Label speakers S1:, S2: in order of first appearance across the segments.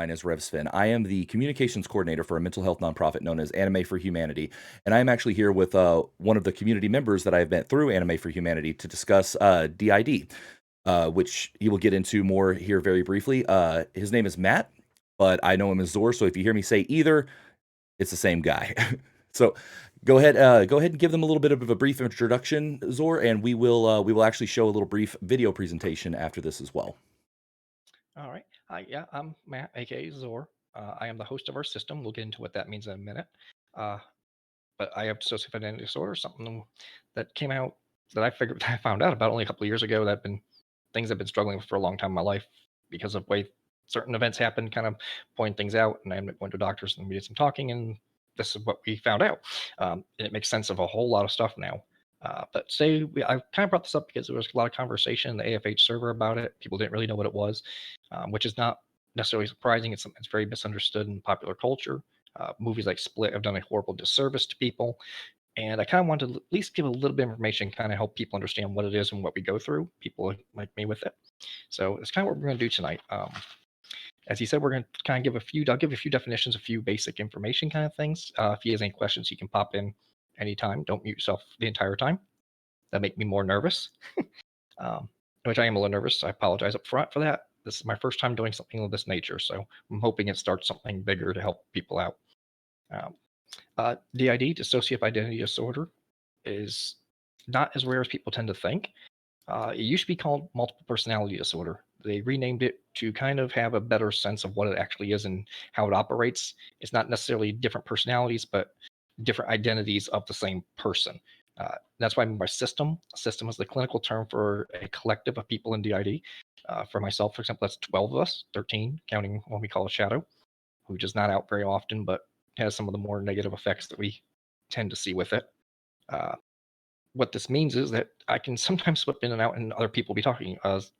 S1: mine is Rev Sven. I am the communications coordinator for a mental health nonprofit known as Anime for Humanity, and I am actually here with one of the community members that I've met through Anime for Humanity to discuss DID, which he will get into more here very briefly. His name is Matt, but I know him as Zor, so if you hear me say either, it's the same guy. So go ahead and give them a little bit of a brief introduction, Zor, and we will actually show a little brief video presentation after this as well.
S2: All right. Hi, yeah, I'm Matt, aka Zor. I am the host of our system. We'll get into what that means in a minute. Uh, but I have dissociative identity disorder, something that came out that I figured I found out about only a couple of years ago. That been things I've been struggling with for a long time in my life because of way certain events happened, kind of point things out. And I went to doctors and we did some talking, and this is what we found out. And it makes sense of a whole lot of stuff now. I kind of brought this up because there was a lot of conversation in the AFH server about it. People didn't really know what it was, which is not necessarily surprising. It's something that's very misunderstood in popular culture. Movies like Split have done a horrible disservice to people. And I kind of wanted to at least give a little bit of information, kind of help people understand what it is and what we go through, people like me with it. So it's kind of what we're going to do tonight. As he said, we're going to kind of I'll give a few definitions, a few basic information kind of things. If he has any questions, he can pop in anytime. Don't mute yourself the entire time. That make me more nervous, um, which I am a little nervous. I apologize up front for that. This is my first time doing something of this nature, so I'm hoping it starts something bigger to help people out. Um, DID, dissociative identity disorder, is not as rare as people tend to think. It used to be called multiple personality disorder. They renamed it to kind of have a better sense of what it actually is and how it operates. It's not necessarily different personalities, but different identities of the same person. That's what I mean by system. System is the clinical term for a collective of people in DID. For myself, for example, that's 12 of us, 13, counting what we call a shadow, who is not out very often, but has some of the more negative effects that we tend to see with it. Uh, what this means is that I can sometimes slip in and out, and other people be talking.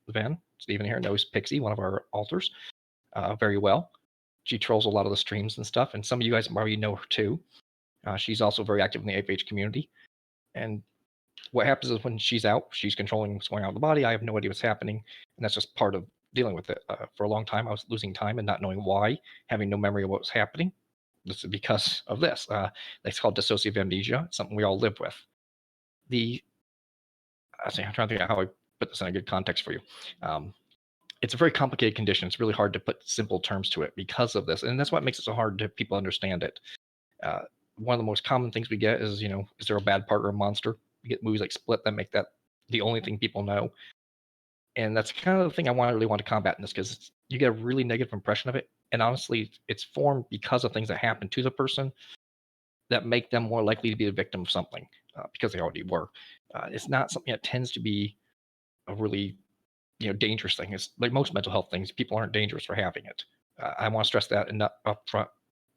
S2: Van, Stephen here, knows Pixie, one of our alters, very well. She trolls a lot of the streams and stuff, and some of you guys probably know her too. She's also very active in the AFH community. And what happens is when she's out, she's controlling what's going on in the body. I have no idea what's happening, and that's just part of dealing with it. For a long time, I was losing time and not knowing why, having no memory of what was happening. This is because of this. It's called dissociative amnesia. It's something we all live with. The I'm trying to think of how I put this in a good context for you. Um, it's a very complicated condition. It's really hard to put simple terms to it because of this, and that's what makes it so hard to people understand it. Uh, One of the most common things we get is, is there a bad part or a monster? We get movies like Split that make that the only thing people know, and that's kind of the thing really want to combat in this because you get a really negative impression of it, and honestly, it's formed because of things that happen to the person that make them more likely to be a victim of something because they already were. It's not something that tends to be a really dangerous thing. It's like most mental health things, people aren't dangerous for having it. I want to stress that and not up front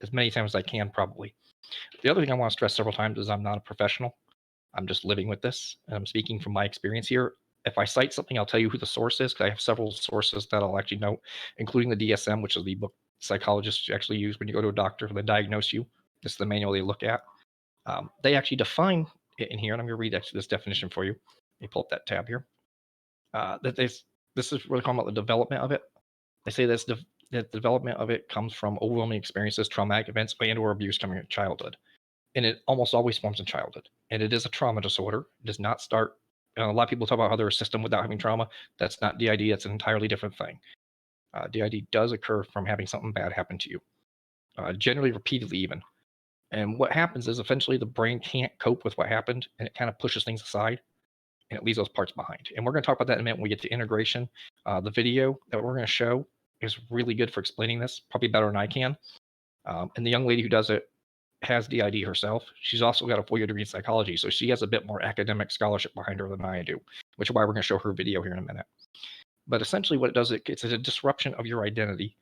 S2: as many times as I can, probably. The other thing I want to stress several times is I'm not a professional. I'm just living with this, and I'm speaking from my experience here. If I cite something, I'll tell you who the source is because I have several sources that I'll actually note, including the DSM, which is the book psychologists actually use when you go to a doctor to diagnose you. This is the manual they look at. They actually define it in here, and I'm going to read this definition for you. Let me pull up that tab here. This is really talking about the development of it. They say that the development of it comes from overwhelming experiences, traumatic events, and/or abuse coming in childhood, and it almost always forms in childhood. And it is a trauma disorder. It does not start. A lot of people talk about how they're a system without having trauma. That's not DID. That's an entirely different thing. DID does occur from having something bad happen to you, generally repeatedly even. And what happens is eventually the brain can't cope with what happened, and it kind of pushes things aside and it leaves those parts behind. And we're going to talk about that in a minute when we get to integration. The video that we're going to show is really good for explaining this, probably better than I can. And the young lady who does it has DID herself. She's also got a 4-year degree in psychology, so she has a bit more academic scholarship behind her than I do, which is why we're going to show her video here in a minute. But essentially, what it does, it's a disruption of your identity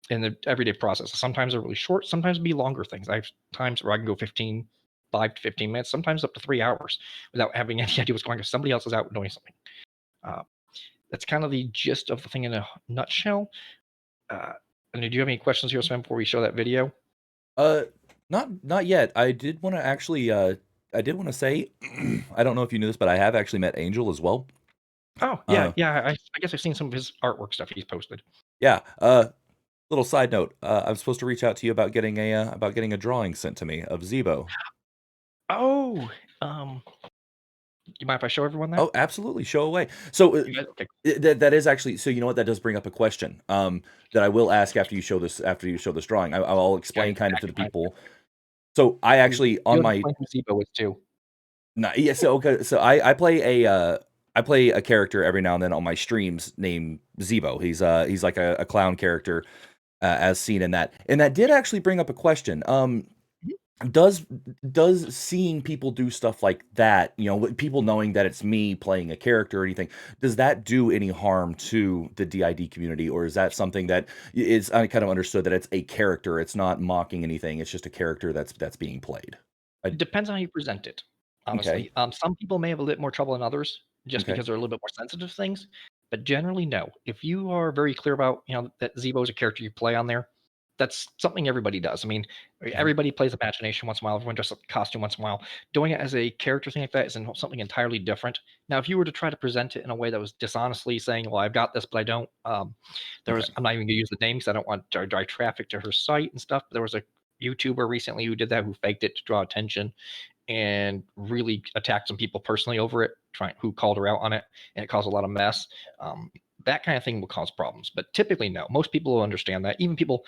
S2: in the everyday process. Sometimes they're really short, sometimes it'll be longer things. I have times where I can go 5 to 15 minutes, sometimes up to 3 hours without having any idea what's going on. Somebody else is out doing something. Uh, that's kind of the gist of the thing in a nutshell. And do you have any questions here, Sven, before we show that video?
S1: Uh, not yet. I did want to actually, I did want to say, I don't know if you knew this, but I have actually met Angel as well.
S2: Oh, yeah,
S1: Uh,
S2: yeah. I guess I've seen some of his artwork stuff he's posted.
S1: yeah. Little side note, I'm supposed to reach out to you about getting a drawing sent to me of Zebo.
S2: Oh, um, you mind if I show everyone that?
S1: Oh, absolutely, show away. So,
S2: You guys, okay.
S1: that is actually so you know what, that does bring up a question, that I will ask after you show this drawing. I'll
S2: Yeah,
S1: explain kind of to the
S2: I
S1: people. So, I
S2: you
S1: actually
S2: you
S1: on my
S2: explain who Zebo is too.
S1: no, yeah, so okay, so I play a character every now and then on my streams named Zebo. He's like a clown character, as seen in that. And that did actually bring up a question.
S2: Mhm.
S1: Does does seeing people do stuff like that, you know, with people knowing that it's me playing a character or anything, does that do any harm to the DID community, or is that something that is kind of understood that it's a character, it's not mocking anything, it's just a character that's being played? I,
S2: Depends on how you present it,
S1: okay,
S2: honestly. Some people may have a little more trouble than others just
S1: okay,
S2: because they're a little bit more sensitive to things, but generally, no. If you are very clear about, that Zebo is a character you play on there, that's something everybody does. I mean,
S1: mhm,
S2: everybody plays imagination once in a while, everyone dresses up in costume once in a while. Doing it as a character thing like that is something entirely different. Now, if you were to try to present it in a way that was dishonestly saying, "Well, I've got this, but I don't,"
S1: okay,
S2: I'm not even gonna use the name because I don't want to drive traffic to her site and stuff. But there was a YouTuber recently who did that, who faked it to draw attention and really attacked some people personally over it, trying who called her out on it, and it caused a lot of mess. Um, that kind of thing will cause problems, but typically no. Most people will understand that. Even people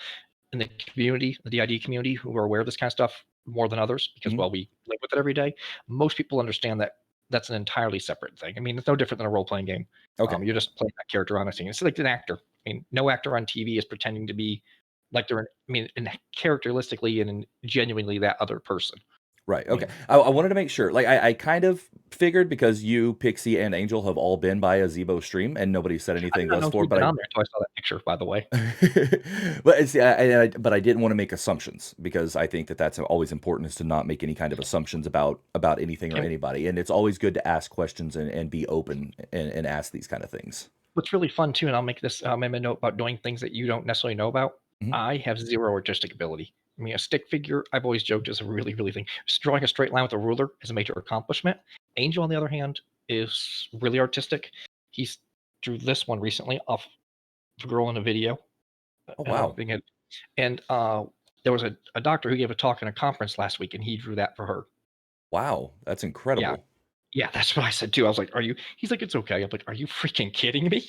S2: in the community, the DID community, who are aware of this kind of stuff more than others, because
S1: mhm,
S2: well, we live with it every day. Most people understand that that's an entirely separate thing. I mean, it's no different than a role playing game.
S1: okay.
S2: You're just playing that character on a scene. It's like an actor. I mean, no actor on TV is pretending to be like they're. I mean, and characteristically and genuinely that other person.
S1: Right,
S2: I
S1: okay.
S2: mean,
S1: I wanted to make sure, like, I kind of figured because you, Pixie, and Angel have all been by a Zebo stream, and nobody said
S2: I
S1: anything
S2: did not
S1: thus
S2: know
S1: far,
S2: he'd
S1: but
S2: been
S1: I
S2: on there until I saw that picture, by the way.
S1: but see, but I didn't wanna make assumptions, because I think that that's always important, is to not make any kind of assumptions about anything or
S2: And
S1: anybody, and it's always good to ask questions and be open and ask these kind of things.
S2: what's really fun too, and I'll make this maybe a note about doing things that you don't necessarily know about.
S1: Mhm.
S2: I have zero artistic ability. I mean, a stick figure, I've always joked, is a really, really thing. Just drawing a straight line with a ruler is a major accomplishment. Angel, on the other hand, is really artistic. He's drew this one recently off the girl in a video.
S1: Oh, wow.
S2: Thing had- and there was a doctor who gave a talk in a conference last week, and he drew that for her.
S1: Wow, that's
S2: Yeah,
S1: incredible.
S2: yeah, that's what I said too. I was like, "Are you?" He's like, "It's okay." I'm like, "Are you freaking kidding me?"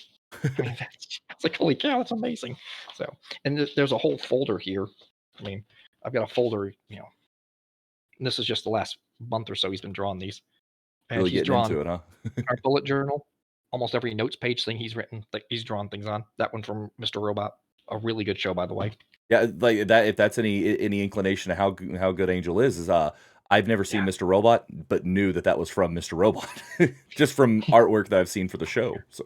S2: I mean, that's like, holy cow, that's amazing. So, and there's a whole folder here. I mean, I've got a folder, and this is just the last month or so he's been drawing these. And
S1: Really
S2: he's
S1: getting
S2: drawn
S1: into it, huh?
S2: our bullet journal, almost every notes page thing he's written, like he's drawn things on. That one from Mr. Robot, a really good show, by the way.
S1: Yeah, like that. If that's any inclination of how good Angel is I've never seen
S2: Yeah.
S1: Mr. Robot, but knew that that was from Mr. Robot, just from artwork that I've seen for the show. So,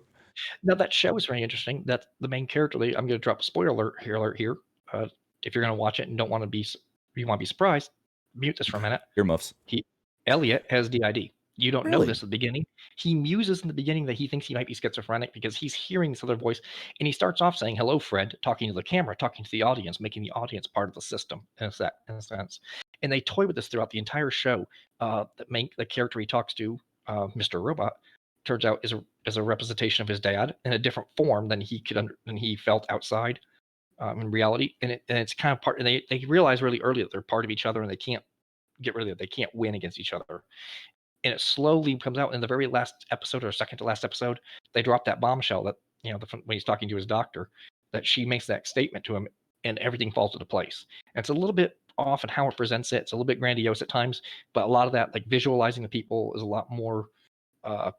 S2: Now that show is very interesting. That the main character. I'm going to drop a spoiler alert here. If you're going to watch it and don't want to be, you want to be surprised, mute this for a minute.
S1: earmuffs.
S2: He Elliot has DID. You don't know this
S1: Really?
S2: at the beginning. He muses in the beginning that he thinks he might be schizophrenic because he's hearing this other voice, and he starts off saying, "Hello, Fred," talking to the camera, talking to the audience, making the audience part of the system in a sense. And they toy with this throughout the entire show. The character he talks to, Mr. Robot, turns out is a representation of his dad in a different form than he felt outside in reality. And it's kind of part. And they realize really early that they're part of each other, and they can't get rid of it. They can't win against each other. And it slowly comes out in the very last episode or second to last episode. They drop that bombshell that when he's talking to his doctor, that she makes that statement to him, and everything falls into place. And it's a little bit off in how it presents it. It's a little bit grandiose at times, but a lot of that, like visualizing the people, is a lot more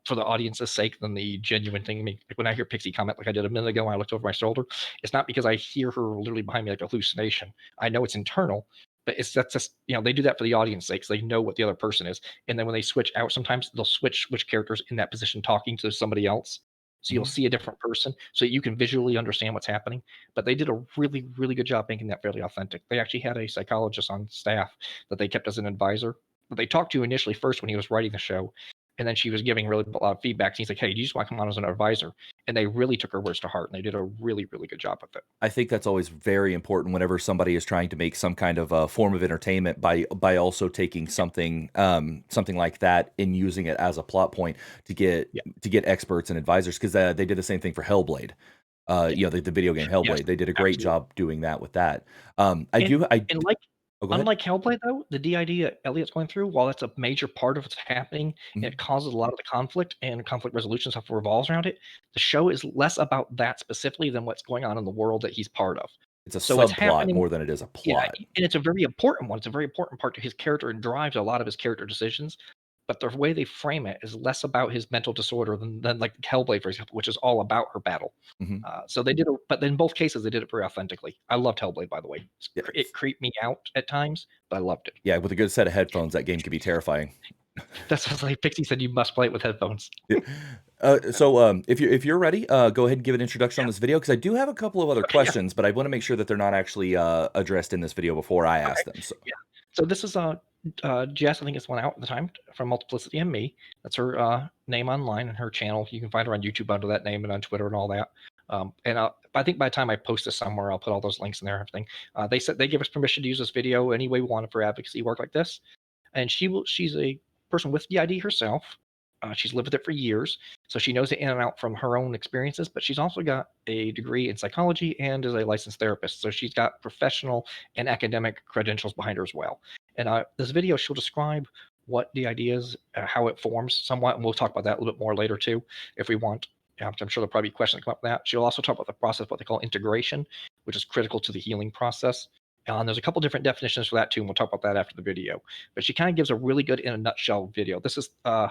S2: for the audience's sake than the genuine thing. I mean, like when I hear Pixie comment, like I did a minute ago when I looked over my shoulder, it's not because I hear her literally behind me like a hallucination. I know it's internal, but that's just they do that for the audience sake, so they know what the other person is. And then when they switch out, sometimes they'll switch which characters in that position talking to somebody else. So you'll
S1: Mhm.
S2: see a different person, so you can visually understand what's happening. But they did a really, really good job making that fairly authentic. They actually had a psychologist on staff that they kept as an advisor, that they talked to initially first when he was writing the show, and then she was giving really a lot of feedback. And he's like, "Hey, do you just want to come on as an advisor?" And they really took her words to heart, and they did a really, really good job with it.
S1: I think that's always very important whenever somebody is trying to make some kind of form of entertainment by also taking
S2: Yeah,
S1: something like that and using it as a plot point to
S2: yeah,
S1: get experts and advisors, because they did the same thing for Hellblade. the video game
S2: Yes,
S1: Hellblade. They did a great
S2: absolutely.
S1: job doing that with that.
S2: And and like
S1: Oh, go ahead.
S2: unlike Hellblade though, the DID Elliot's going through, while that's a major part of what's happening, and it
S1: Mhm.
S2: causes a lot of the conflict and conflict resolution stuff revolves around it, the show is less about that specifically than what's going on in the world that he's part of.
S1: It's a
S2: So it's
S1: subplot
S2: happening.
S1: more than it is a
S2: Yeah,
S1: plot.
S2: and it's a very important one. It's a very important part to his character and drives a lot of his character decisions. But the way they frame it is less about his mental disorder than like Hellblade, for example, which is all about her battle.
S1: Mhm.
S2: So they did it, but in both cases, they did it very authentically. I loved Hellblade, by the way. It
S1: Yes.
S2: creeped me out at times, but I loved it.
S1: Yeah, with a good set of headphones, that game can be terrifying.
S2: That's what like Pixie said. You must play it with headphones.
S1: Yeah. If you're ready, go ahead and give an introduction on
S2: Yeah.
S1: this video because I do have a couple of other
S2: Okay. Yeah.
S1: questions, but I want to make sure that they're not actually addressed in this video before I
S2: Okay.
S1: ask them. So,
S2: Yeah. So this is Jess. I think it's one out at the time from Multiplicity Me. That's her name online and her channel. You can find her on YouTube under that name and on Twitter and all that. I think by the time I post this somewhere, I'll put all those links in there and everything. They said they give us permission to use this video any way we want for advocacy work like this. And she's a person with DID herself. She's lived with it for years, so she knows it in and out from her own experiences. But she's also got a degree in psychology and is a licensed therapist, so she's got professional and academic credentials behind her as well. And this video, she'll describe what DID is, how it forms somewhat, and we'll talk about that a little bit more later too, if we want. Yeah, I'm sure there'll probably be questions that come up with that. She'll also talk about the process, what they call integration, which is critical to the healing process. And there's a couple different definitions for that too, and we'll talk about that after the video. But she kind of gives a really good, in a nutshell, video. This is a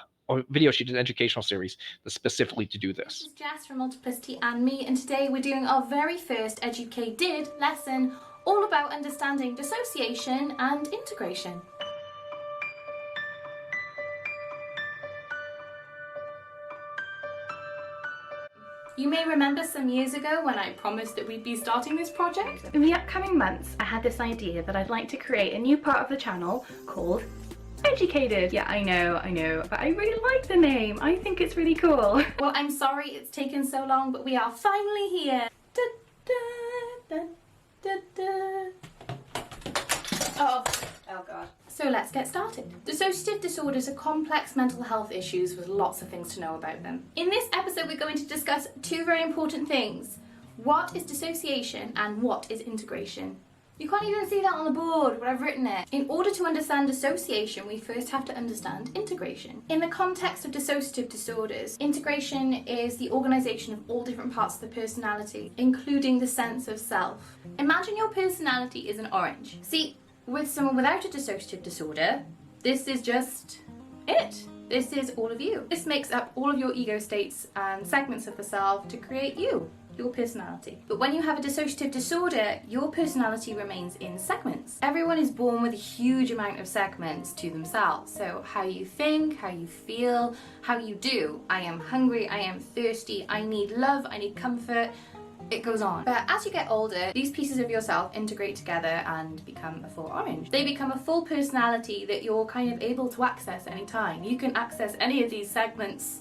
S2: video she did an educational series that's specifically to do
S3: This
S2: this.
S3: is Jess from Multiplicity and Me, and today we're doing our very first Educated lesson all about understanding dissociation and integration. You may remember some years ago when I promised that we'd be starting this project. In the upcoming months, I had this idea that I'd like to create a new part of the channel called Educated. Yeah, I know, but I really like the name. I think it's really cool. Well, I'm sorry it's taken so long, but we are finally here. Da, da, da, da, da. Oh god. So let's get started. Dissociative disorders are complex mental health issues with lots of things to know about them. In this episode, we're going to discuss two very important things. What is dissociation and what is integration? You can't even see that on the board, but I've written it. In order to understand dissociation, we first have to understand integration. In the context of dissociative disorders, integration is the organisation of all different parts of the personality, including the sense of self. Imagine your personality is an orange. See, with someone without a dissociative disorder, this is just it. This is all of you. This makes up all of your ego states and segments of the self to create you, your personality. But when you have a dissociative disorder, your personality remains in segments. Everyone is born with a huge amount of segments to themselves. So how you think, how you feel, how you do. I am hungry, I am thirsty, I need love, I need comfort. It goes on. But as you get older, these pieces of yourself integrate together and become a full orange. They become a full personality that you're kind of able to access anytime. You can access any of these segments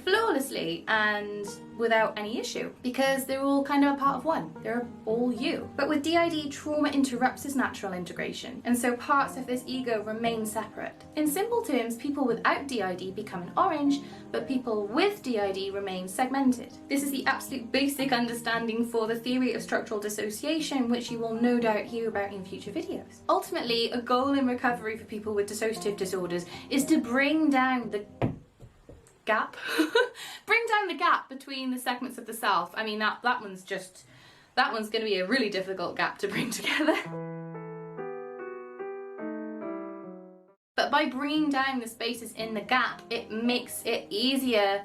S3: flawlessly and without any issue because they're all kind of a part of one. They're all you. But with DID, trauma interrupts this natural integration, and so parts of this ego remain separate. In simple terms, people without DID become an orange, but people with DID remain segmented. This is the absolute basic understanding for the theory of structural dissociation, which you will no doubt hear about in future videos. Ultimately, a goal in recovery for people with dissociative disorders is to bring down the gap bring down the gap between the segments of the self. I mean, that one's going to be a really difficult gap to bring together. But by bringing down the spaces in the gap, it makes it easier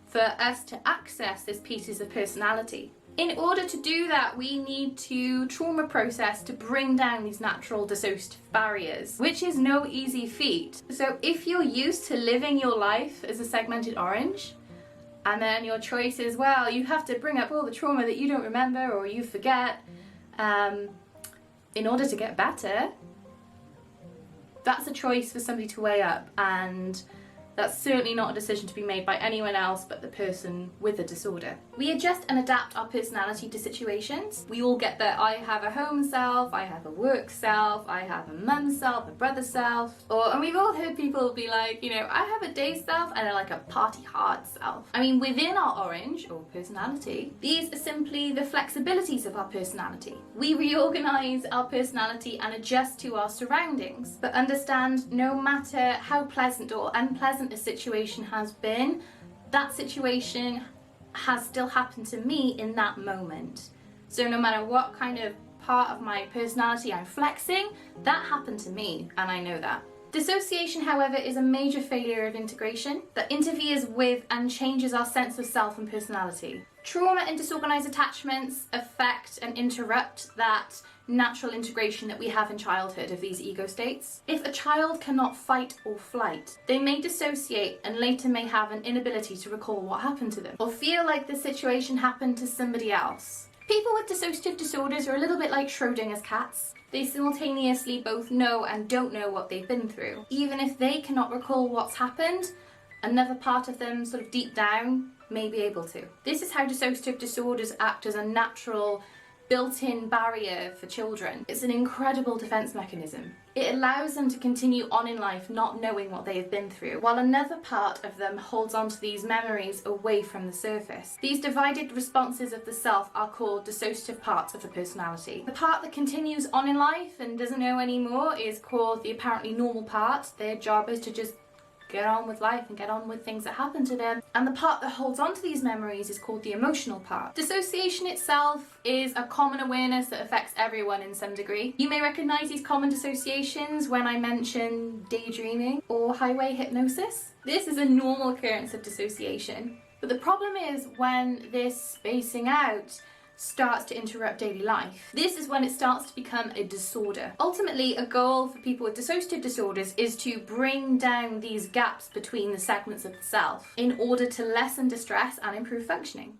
S3: for us to access these pieces of personality. In order to do that, we need to trauma process to bring down these natural dissociative barriers, which is no easy feat. So if you're used to living your life as a segmented orange, and then your choice is, well, you have to bring up all the trauma that you don't remember or you forget in order to get better, that's a choice for somebody to weigh up, and That's certainly not a decision to be made by anyone else but the person with the disorder. We adjust and adapt our personality to situations. We all get that I have a home self, I have a work self, I have a mum self, a brother self, and we've all heard people be like, you know, I have a day self and like a party hard self. I mean, within our orange, or personality, these are simply the flexibilities of our personality. We reorganize our personality and adjust to our surroundings, but understand no matter how pleasant or unpleasant a situation has been, that situation has still happened to me in that moment. So no matter what kind of part of my personality I'm flexing, that happened to me, and I know that. Dissociation, however, is a major failure of integration that interferes with and changes our sense of self and personality. Trauma and disorganized attachments affect and interrupt that natural integration that we have in childhood of these ego states. If a child cannot fight or flight, they may dissociate and later may have an inability to recall what happened to them, or feel like the situation happened to somebody else. People with dissociative disorders are a little bit like Schrodinger's cats. They simultaneously both know and don't know what they've been through. Even if they cannot recall what's happened, another part of them sort of deep down may be able to. This is how dissociative disorders act as a natural built-in barrier for children. It's an incredible defense mechanism. It allows them to continue on in life not knowing what they have been through, while another part of them holds on to these memories away from the surface. These divided responses of the self are called dissociative parts of the personality. The part that continues on in life and doesn't know anymore is called the apparently normal part. Their job is to just get on with life and get on with things that happen to them. And the part that holds on to these memories is called the emotional part. Dissociation itself is a common awareness that affects everyone in some degree. You may recognize these common dissociations when I mention daydreaming or highway hypnosis. This is a normal occurrence of dissociation. But the problem is when this spacing out starts to interrupt daily life. This is when it starts to become a disorder. Ultimately, a goal for people with dissociative disorders is to bring down these gaps between the segments of the self in order to lessen distress and improve functioning.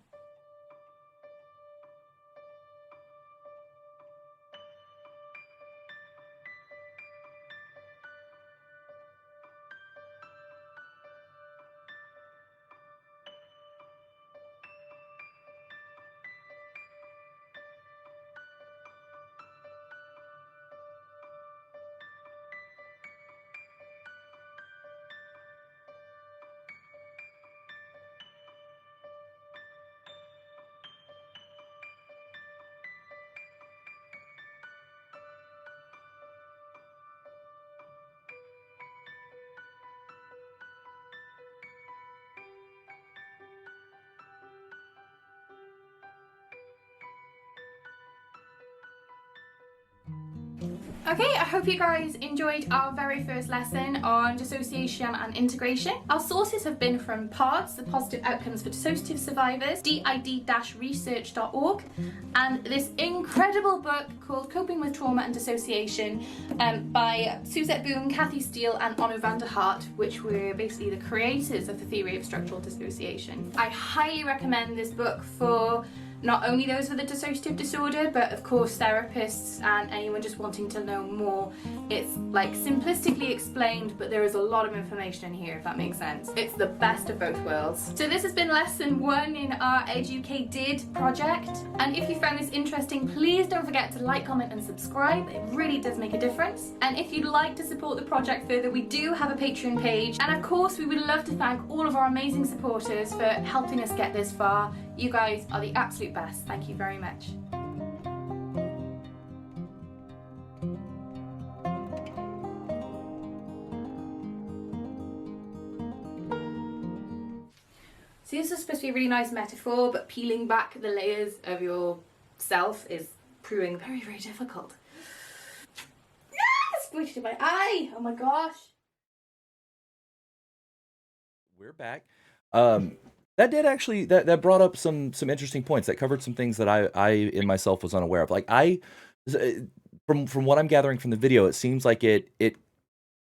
S3: Okay, I hope you guys enjoyed our very first lesson on dissociation and integration. Our sources have been from PODS, the Positive Outcomes for Dissociative Survivors, did-research.org, and this incredible book called Coping with Trauma and Dissociation by Suzette Boone, Kathy Steele, and Onno van der Hart, which were basically the creators of the theory of structural dissociation. I highly recommend this book for not only those with a dissociative disorder, but of course therapists and anyone just wanting to know more. It's like simplistically explained, but there is a lot of information in here, if that makes sense. It's the best of both worlds. So this has been lesson 1 in our Educated project. And if you found this interesting, please don't forget to like, comment, and subscribe. It really does make a difference. And if you'd like to support the project further, we do have a Patreon page. And of course, we would love to thank all of our amazing supporters for helping us get this far. You guys are the absolute best. Thank you very much. See, this is supposed to be a really nice metaphor, but peeling back the layers of your self is proving very, very difficult. Ah, squished in my eye! Oh my gosh.
S1: We're back. That did actually that brought up some interesting points. That covered some things that I in myself was unaware of. Like from what I'm gathering from the video, it seems like it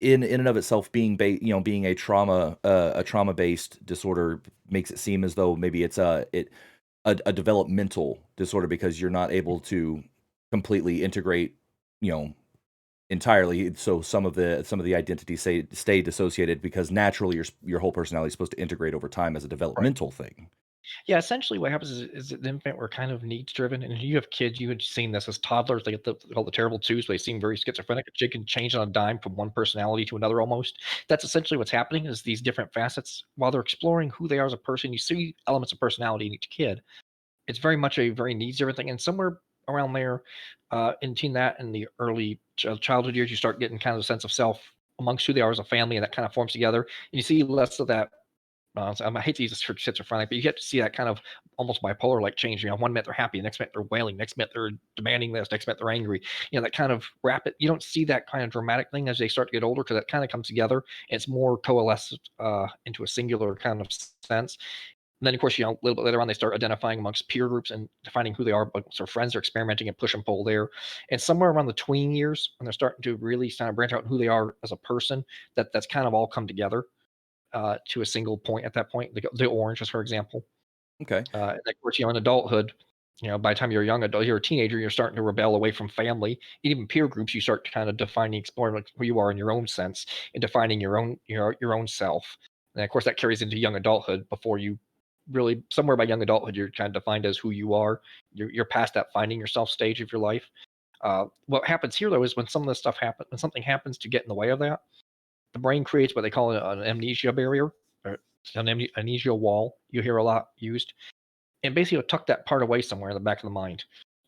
S1: in and of itself being being a trauma based disorder makes it seem as though maybe it's a developmental disorder because you're not able to completely integrate entirely. So some of the identities stay dissociated because naturally your whole personality is supposed to integrate over time as a
S2: Right.
S1: developmental thing.
S2: Yeah, essentially what happens is that the infant we're kind of needs driven, and you have kids, you had seen this as toddlers, they get called the terrible twos, they seem very schizophrenic. They can change on a dime from one personality to another almost. That's essentially what's happening is these different facets. While they're exploring who they are as a person, you see elements of personality in each kid. It's very much a very needs driven thing. And somewhere around there, in between that and the early childhood years, you start getting kind of a sense of self amongst who they are as a family, and that kind of forms together. And you see less of that so I hate to use this for schizophrenic, but you get to see that kind of almost bipolar like change. One minute they're happy, next minute they're wailing, next minute they're demanding this, next minute they're angry. That kind of rapid. You don't see that kind of dramatic thing as they start to get older because that kind of comes together. And it's more coalesced into a singular kind of sense. And then, of course, a little bit later on, they start identifying amongst peer groups and defining who they are. But their friends are experimenting and push and pull there. And somewhere around the tween years, when they're starting to really kind of branch out who they are as a person, that's kind of all come together to a single point at that point. The oranges, for example.
S1: Okay.
S2: And of course, in adulthood, by the time you're a young adult, you're a teenager, you're starting to rebel away from family, even peer groups. You start to kind of defining, exploring like who you are in your own sense, and defining your own self. And of course, that carries into young adulthood. Before you really, somewhere by young adulthood, you're kind of defined as who you are. You're past that finding yourself stage of your life. What happens here, though, is when some of this stuff happens, when something happens to get in the way of that, the brain creates what they call an amnesia barrier or an amnesia wall. You hear a lot used, and basically you'll tuck that part away somewhere in the back of the mind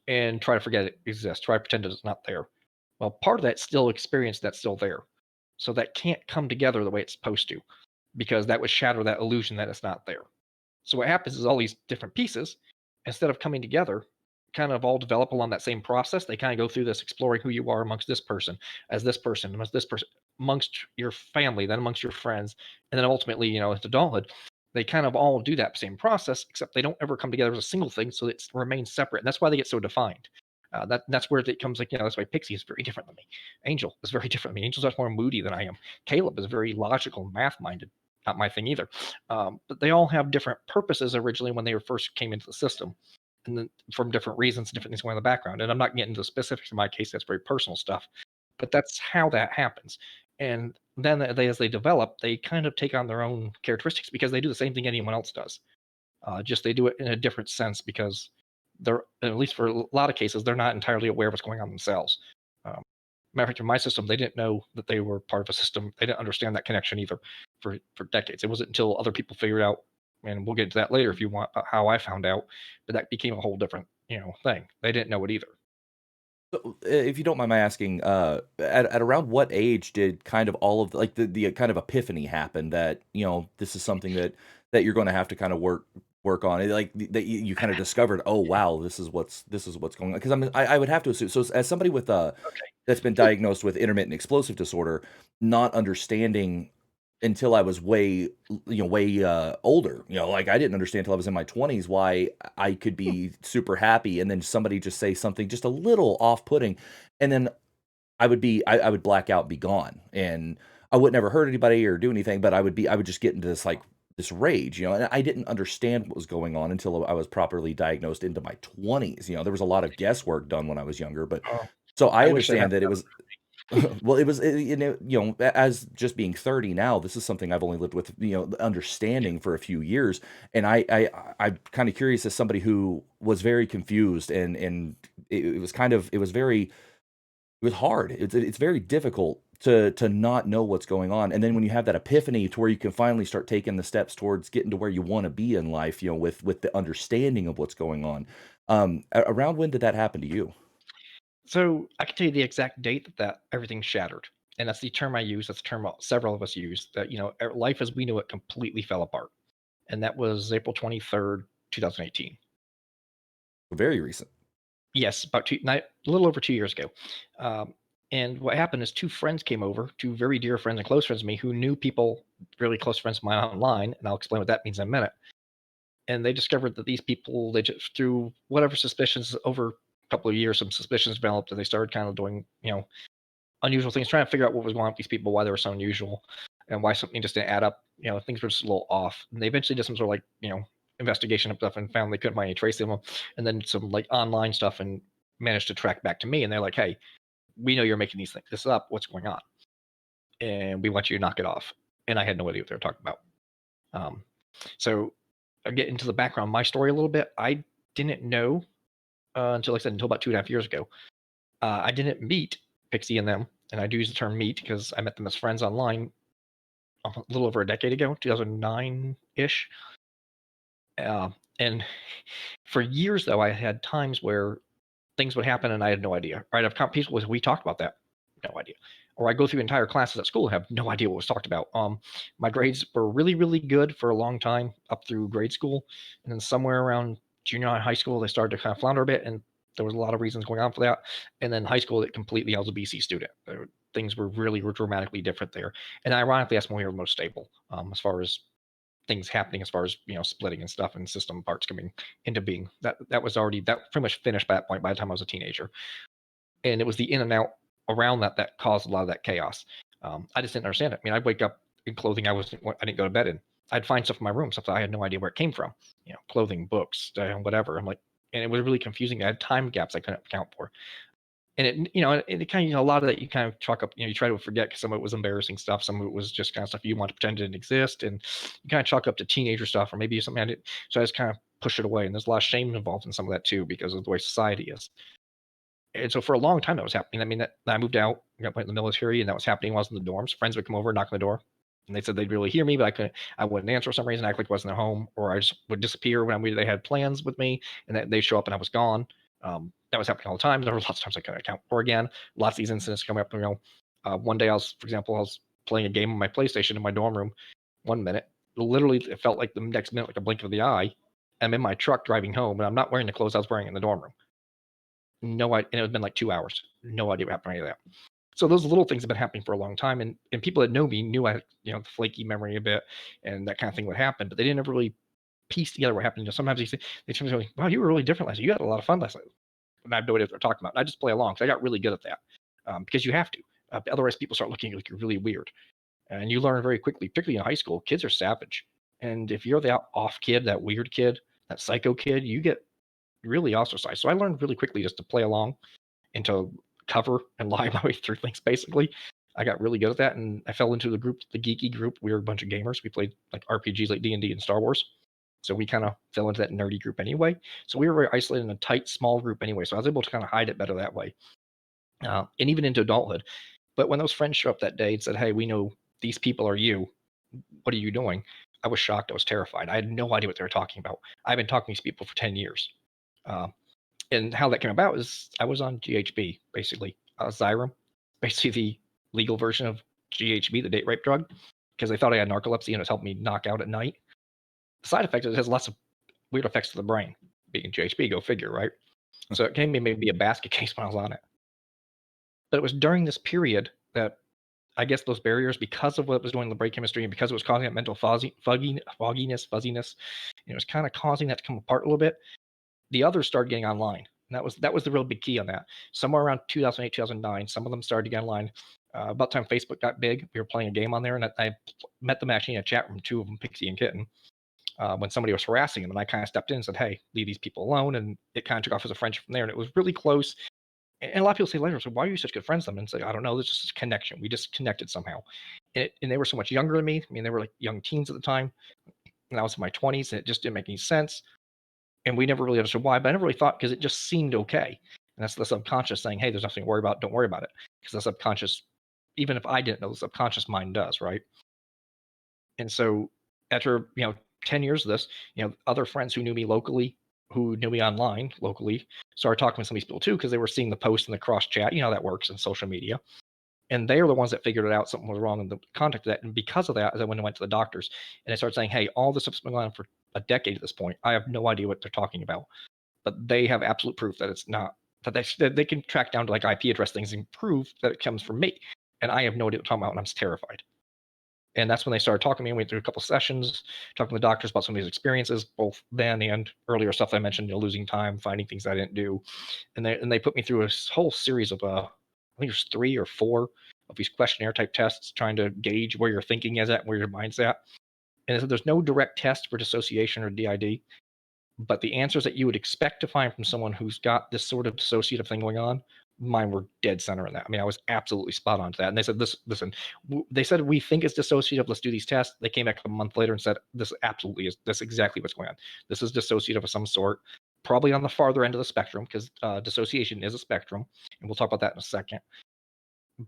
S2: and try to forget it exists. Try to pretend it's not there. Well, part of that still experience that's still there, so that can't come together the way it's supposed to, because that would shatter that illusion that it's not there. So what happens is all these different pieces, instead of coming together, kind of all develop along that same process. They kind of go through this exploring who you are amongst this person, as this person, amongst this person, amongst your family, then amongst your friends, and then ultimately, it's adulthood. They kind of all do that same process, except they don't ever come together as a single thing, so it remains separate. And that's why they get so defined. That's where it comes like, that's why Pixie is very different than me. Angel is very different than me. Angel's much more moody than I am. Caleb is very logical, math minded. Not my thing either. But they all have different purposes originally when they first came into the system, and then from different reasons, different things going on in the background. And I'm not getting into the specifics in my case; that's very personal stuff. But that's how that happens. And then as they develop, they kind of take on their own characteristics because they do the same thing anyone else does. Just they do it in a different sense because they're, at least for a lot of cases, they're not entirely aware of what's going on themselves. Matter of fact, in my system, they didn't know that they were part of a system. They didn't understand that connection either for decades. It wasn't until other people figured out, and we'll get into that later if you want, how I found out, but that became a whole different, thing. They didn't know it either.
S1: So, if you don't mind my asking, at around what age did kind of all of the kind of epiphany happen that this is something that you're going to have to kind of work on it, like that you kind of discovered, oh wow, this is what's going on, because I would have to assume, so as somebody with
S2: Okay.
S1: that's been diagnosed with intermittent explosive disorder, not understanding until I was way older. Like I didn't understand until I was in my 20s why I could be super happy, and then somebody just say something just a little off-putting, and then I would black out, be gone, and I would never hurt anybody or do anything, but I would just get into this like this rage, and I didn't understand what was going on until I was properly diagnosed into my 20s. There was a lot of guesswork done when I was younger, but
S2: Oh,
S1: so I
S2: I wish that
S1: understand
S2: happened.
S1: that it was well, it was, as just being 30 now, this is something I've only lived with, understanding for a few years, and I'm kind of curious as somebody who was very confused, and it was kind of, it was hard. It's very difficult to not know what's going on, and then when you have that epiphany to where you can finally start taking the steps towards getting to where you want to be in life, with the understanding of what's going on. Around when did that happen to you?
S2: So I can tell you the exact date that everything shattered, and that's the term I use. That's the term several of us use. That life as we knew it completely fell apart, and that was April 23rd, 2018.
S1: Very recent.
S2: Yes, about a little over 2 years ago. Um, and what happened is two friends came over, two very dear friends and close friends of me who knew people, really close friends of mine online, and I'll explain what that means in a minute. And they discovered that these people, they just through whatever suspicions over a couple of years, some suspicions developed, and they started kind of doing, unusual things, trying to figure out what was going on with these people, why they were so unusual, and why something just didn't add up. Things were just a little off. And they eventually did some sort of like, investigation of stuff and found they couldn't find any trace of them, and then some like online stuff and managed to track back to me. And they're like, "Hey, we know you're making this up. What's going on? And we want you to knock it off. And I had no idea what they were talking about. Um, so I get into the background of my story a little bit. I didn't know until, like I said, until about 2.5 years ago. I didn't meet Pixie and them, and I do use the term meet because I met them as friends online a little over a decade ago, 2009-ish. And for years, though, I had times where things would happen and I had no idea. Right? I've come people with we talked about that, no idea. Or I go through entire classes at school and have no idea what was talked about. My grades were really, really good for a long time up through grade school, and then somewhere around junior high, high school, they started to kind of flounder a bit, and there was a lot of reasons going on for that. And then high school, it completely, I was a BC student. Things were dramatically different there, and ironically, that's when we were most stable as far as things happening, as far as splitting and stuff and system parts coming into being. That was already that pretty much finished by that point by the time I was a teenager, and it was the in and out around that caused a lot of that chaos. I just didn't understand it. I mean, I'd wake up in clothing I didn't go to bed in. I'd find stuff in my room, stuff that I had no idea where it came from. Clothing, books, whatever. I'm like, and it was really confusing. I had time gaps I couldn't account for. And it kind of, a lot of that you kind of chalk up, you try to forget because some of it was embarrassing stuff. Some of it was just kind of stuff you want to pretend didn't exist. And you kind of chalk up to teenager stuff or maybe something I did. So I just kind of push it away. And there's a lot of shame involved in some of that too, because of the way society is. And so for a long time that was happening. I mean, I moved out, got put in the military, and that was happening while I was in the dorms. Friends would come over, knock on the door, and they said they'd really hear me, but I wouldn't answer for some reason, act like I wasn't at home, or I just would disappear when they had plans with me, and they show up and I was gone. That was happening all the time. There were lots of times I couldn't account for again. Lots of these incidents coming up. One day for example, I was playing a game on my PlayStation in my dorm room. 1 minute, literally, it felt like the next minute, like a blink of the eye. I'm in my truck driving home, and I'm not wearing the clothes I was wearing in the dorm room. No idea. And it had been like 2 hours. No idea what happened to any of that. So those little things have been happening for a long time, and people that know me knew I had the flaky memory a bit, and that kind of thing would happen, but they didn't ever really piece together what happened. Sometimes they tell me, "Wow, you were really different last night. You had a lot of fun last night." And I have no idea what they're talking about. And I just play along because I got really good at that because you have to. Otherwise, people start looking like you're really weird, and you learn very quickly. Particularly in high school, kids are savage, and if you're that off kid, that weird kid, that psycho kid, you get really ostracized. So I learned really quickly just to play along and to cover and lie my way through things. Basically, I got really good at that, and I fell into the geeky group. We were a bunch of gamers. We played like RPGs, like D&D and Star Wars. So we kind of fell into that nerdy group anyway. So we were very isolated in a tight, small group anyway. So I was able to kind of hide it better that way, and even into adulthood. But when those friends showed up that day and said, "Hey, we know these people are you. What are you doing?" I was shocked. I was terrified. I had no idea what they were talking about. I've been talking to these people for 10 years. Uh, and how that came about is I was on GHB, basically, Xyrem, basically the legal version of GHB, the date rape drug, because they thought I had narcolepsy and it was helping me knock out at night. The side effect is it has lots of weird effects to the brain, being GHB, go figure, right? So it came to maybe a basket case when I was on it. But it was during this period that I guess those barriers, because of what it was doing in the brain chemistry and because it was causing that mental fogginess, fuzziness, it was kind of causing that to come apart a little bit. The others started getting online. And that was the real big key on that. Somewhere around 2008, 2009, some of them started to get online. About the time Facebook got big, we were playing a game on there, and I met them actually in a chat room, two of them, Pixie and Kitten, when somebody was harassing them, and I kind of stepped in and said, "Hey, leave these people alone," and it kind of took off as a friendship from there, and it was really close. And a lot of people say later, "So why are you such good friends with them?" And say, "I don't know, there's just a connection. We just connected somehow." And they were so much younger than me. I mean, they were like young teens at the time, and I was in my 20s, and it just didn't make any sense. And we never really understood why, but I never really thought because it just seemed okay. And that's the subconscious saying, "Hey, there's nothing to worry about. Don't worry about it." Because the subconscious, even if I didn't know, the subconscious mind does, right? And so after 10 years of this, other friends who knew me locally, who knew me online locally, started talking with some of these people too because they were seeing the posts in the cross chat. You know how that works in social media. And they are the ones that figured it out. Something was wrong in the contact of that. And because of that, I went to the doctors and I started saying, "Hey, all this stuff's been going on for a decade at this point. I have no idea what they're talking about, but they have absolute proof that it's not, that they can track down to like IP address things and prove that it comes from me. And I have no idea what they're talking about, and I'm terrified." And that's when they started talking to me. We went through a couple sessions, talking to the doctors about some of these experiences, both then and earlier stuff I mentioned, losing time, finding things I didn't do. And they put me through a whole series of, I think there's 3 or 4 of these questionnaire type tests trying to gauge where your thinking is at, where your mind's at. And so there's no direct test for dissociation or DID, but the answers that you would expect to find from someone who's got this sort of dissociative thing going on mine were dead center in that. I mean, I was absolutely spot on to that. And they said, "This, listen." They said we think it's dissociative. Let's do these tests. They came back a month later and said, "This absolutely is. That's exactly what's going on. This is dissociative of some sort, probably on the farther end of the spectrum because dissociation is a spectrum, and we'll talk about that in a second.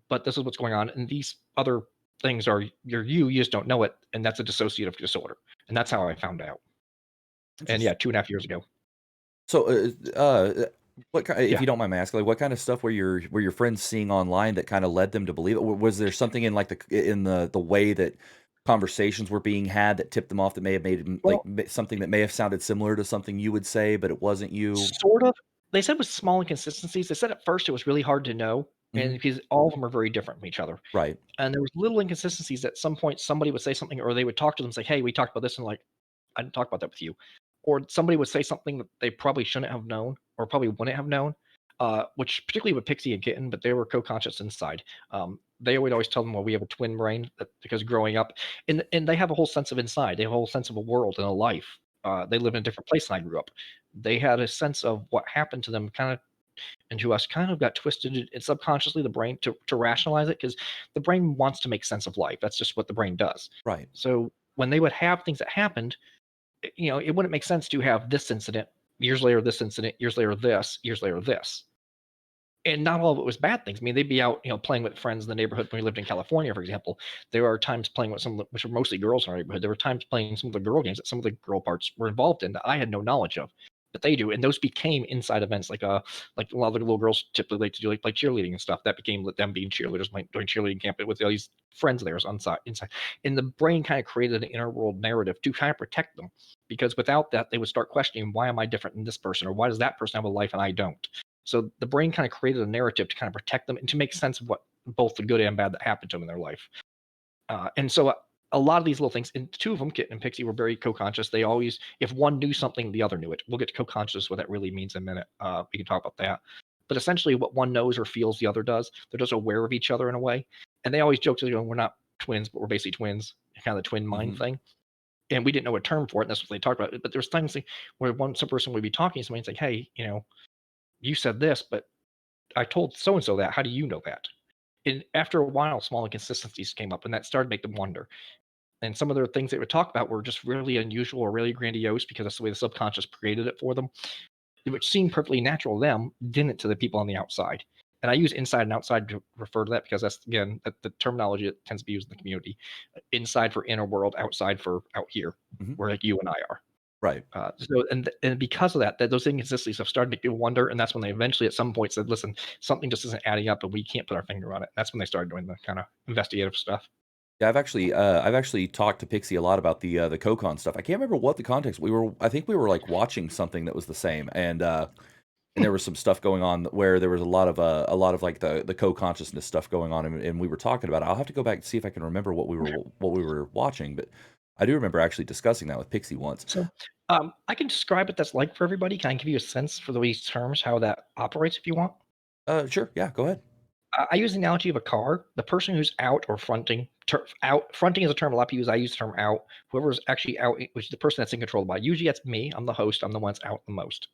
S2: But this is what's going on, and these other things are you just don't know it, and that's a dissociative disorder, and that's how I found out. And yeah,
S1: Interesting.
S2: 2.5 years ago.
S1: So, if
S2: Yeah.
S1: you don't mind me asking, like, what kind of stuff were your friends seeing online that kind of led them to believe it? Was there something in like the way that conversations were being had that tipped them off that may have made
S2: Well,
S1: something that may have sounded similar to something you would say, but it wasn't you?
S2: sort of. They said with small inconsistencies. They said at first it was really hard to know, and
S1: Hmm.
S2: because all of them are very different from each other.
S1: Right.
S2: And there was little inconsistencies. At some point, somebody would say something, or they would talk to them, and say, "Hey, we talked about this," and like, "I didn't talk about that with you." Or somebody would say something that they probably shouldn't have known, or probably wouldn't have known. Which particularly with Pixie and Kitten, but they were co-conscious inside. They would always tell them, "Well, we have a twin brain," because growing up, and they have a whole sense of inside. They have a whole sense of a world and a life. They live in a different place than I grew up. They had a sense of what happened to them, kind of and to us kind of got twisted and subconsciously the brain to rationalize it because the brain wants to make sense of life. That's just what the brain does.
S1: Right.
S2: So when they would have things that happened, it wouldn't make sense to have this incident, years later this incident, years later this, years later this. And not all of it was bad things. I mean, they'd be out, playing with friends in the neighborhood when we lived in California, for example. There are times playing with some of the, which are mostly girls in our neighborhood. There were times playing some of the girl games that some of the girl parts were involved in that I had no knowledge of, but they do. And those became inside events, like a lot of the little girls typically like to do, like cheerleading and stuff. That became them being cheerleaders, like doing cheerleading camp with all these friends of theirs on side inside. And the brain kind of created an inner world narrative to kind of protect them, because without that, they would start questioning, why am I different than this person, or why does that person have a life and I don't? So the brain kind of created a narrative to kind of protect them and to make sense of what both the good and bad that happened to them in their life. And so a lot of these little things, and two of them, Kitten and Pixie, were very co-conscious. They always, if one knew something, the other knew it. We'll get to co-conscious, what that really means in a minute. We can talk about that. But essentially, what one knows or feels, the other does. They're just aware of each other in a way. And they always joke to we're not twins, but we're basically twins, kind of the twin mind
S1: Hmm.
S2: thing. And we didn't know a term for it, and that's what they talked about. But there's times where some person would be talking to somebody and say, "Hey, you said this, but I told so and so that. How do you know that?" And after a while, small inconsistencies came up, and that started to make them wonder. And some of the things they would talk about were just really unusual or really grandiose because that's the way the subconscious created it for them, which seemed perfectly natural to them, didn't to the people on the outside. And I use inside and outside to refer to that because that's, again, the terminology that tends to be used in the community. Inside for inner world, outside for out here,
S1: Hmm.
S2: where like you and I are.
S1: Right.
S2: And because of that, those inconsistencies have started to make people wonder, and that's when they eventually, at some point, said, "Listen, something just isn't adding up, and we can't put our finger on it." That's when they started doing the kind of investigative stuff.
S1: Yeah, I've actually talked to Pixie a lot about the CoCon stuff. I can't remember what the context. I think we were like watching something that was the same, and there was some stuff going on where there was a lot of like the co-consciousness stuff going on, and we were talking about it. I'll have to go back and see if I can remember what we were watching, but I do remember actually discussing that with Pixie once.
S2: So, I can describe what that's like for everybody. Can I give you a sense for these terms, how that operates, if you want?
S1: Sure, yeah, go ahead.
S2: I use the analogy of a car. The person who's out or fronting, fronting is a term a lot of people use. I use the term out. Whoever's actually out, which is the person that's in control of the body. Usually that's me. I'm the host. I'm the one that's out the most,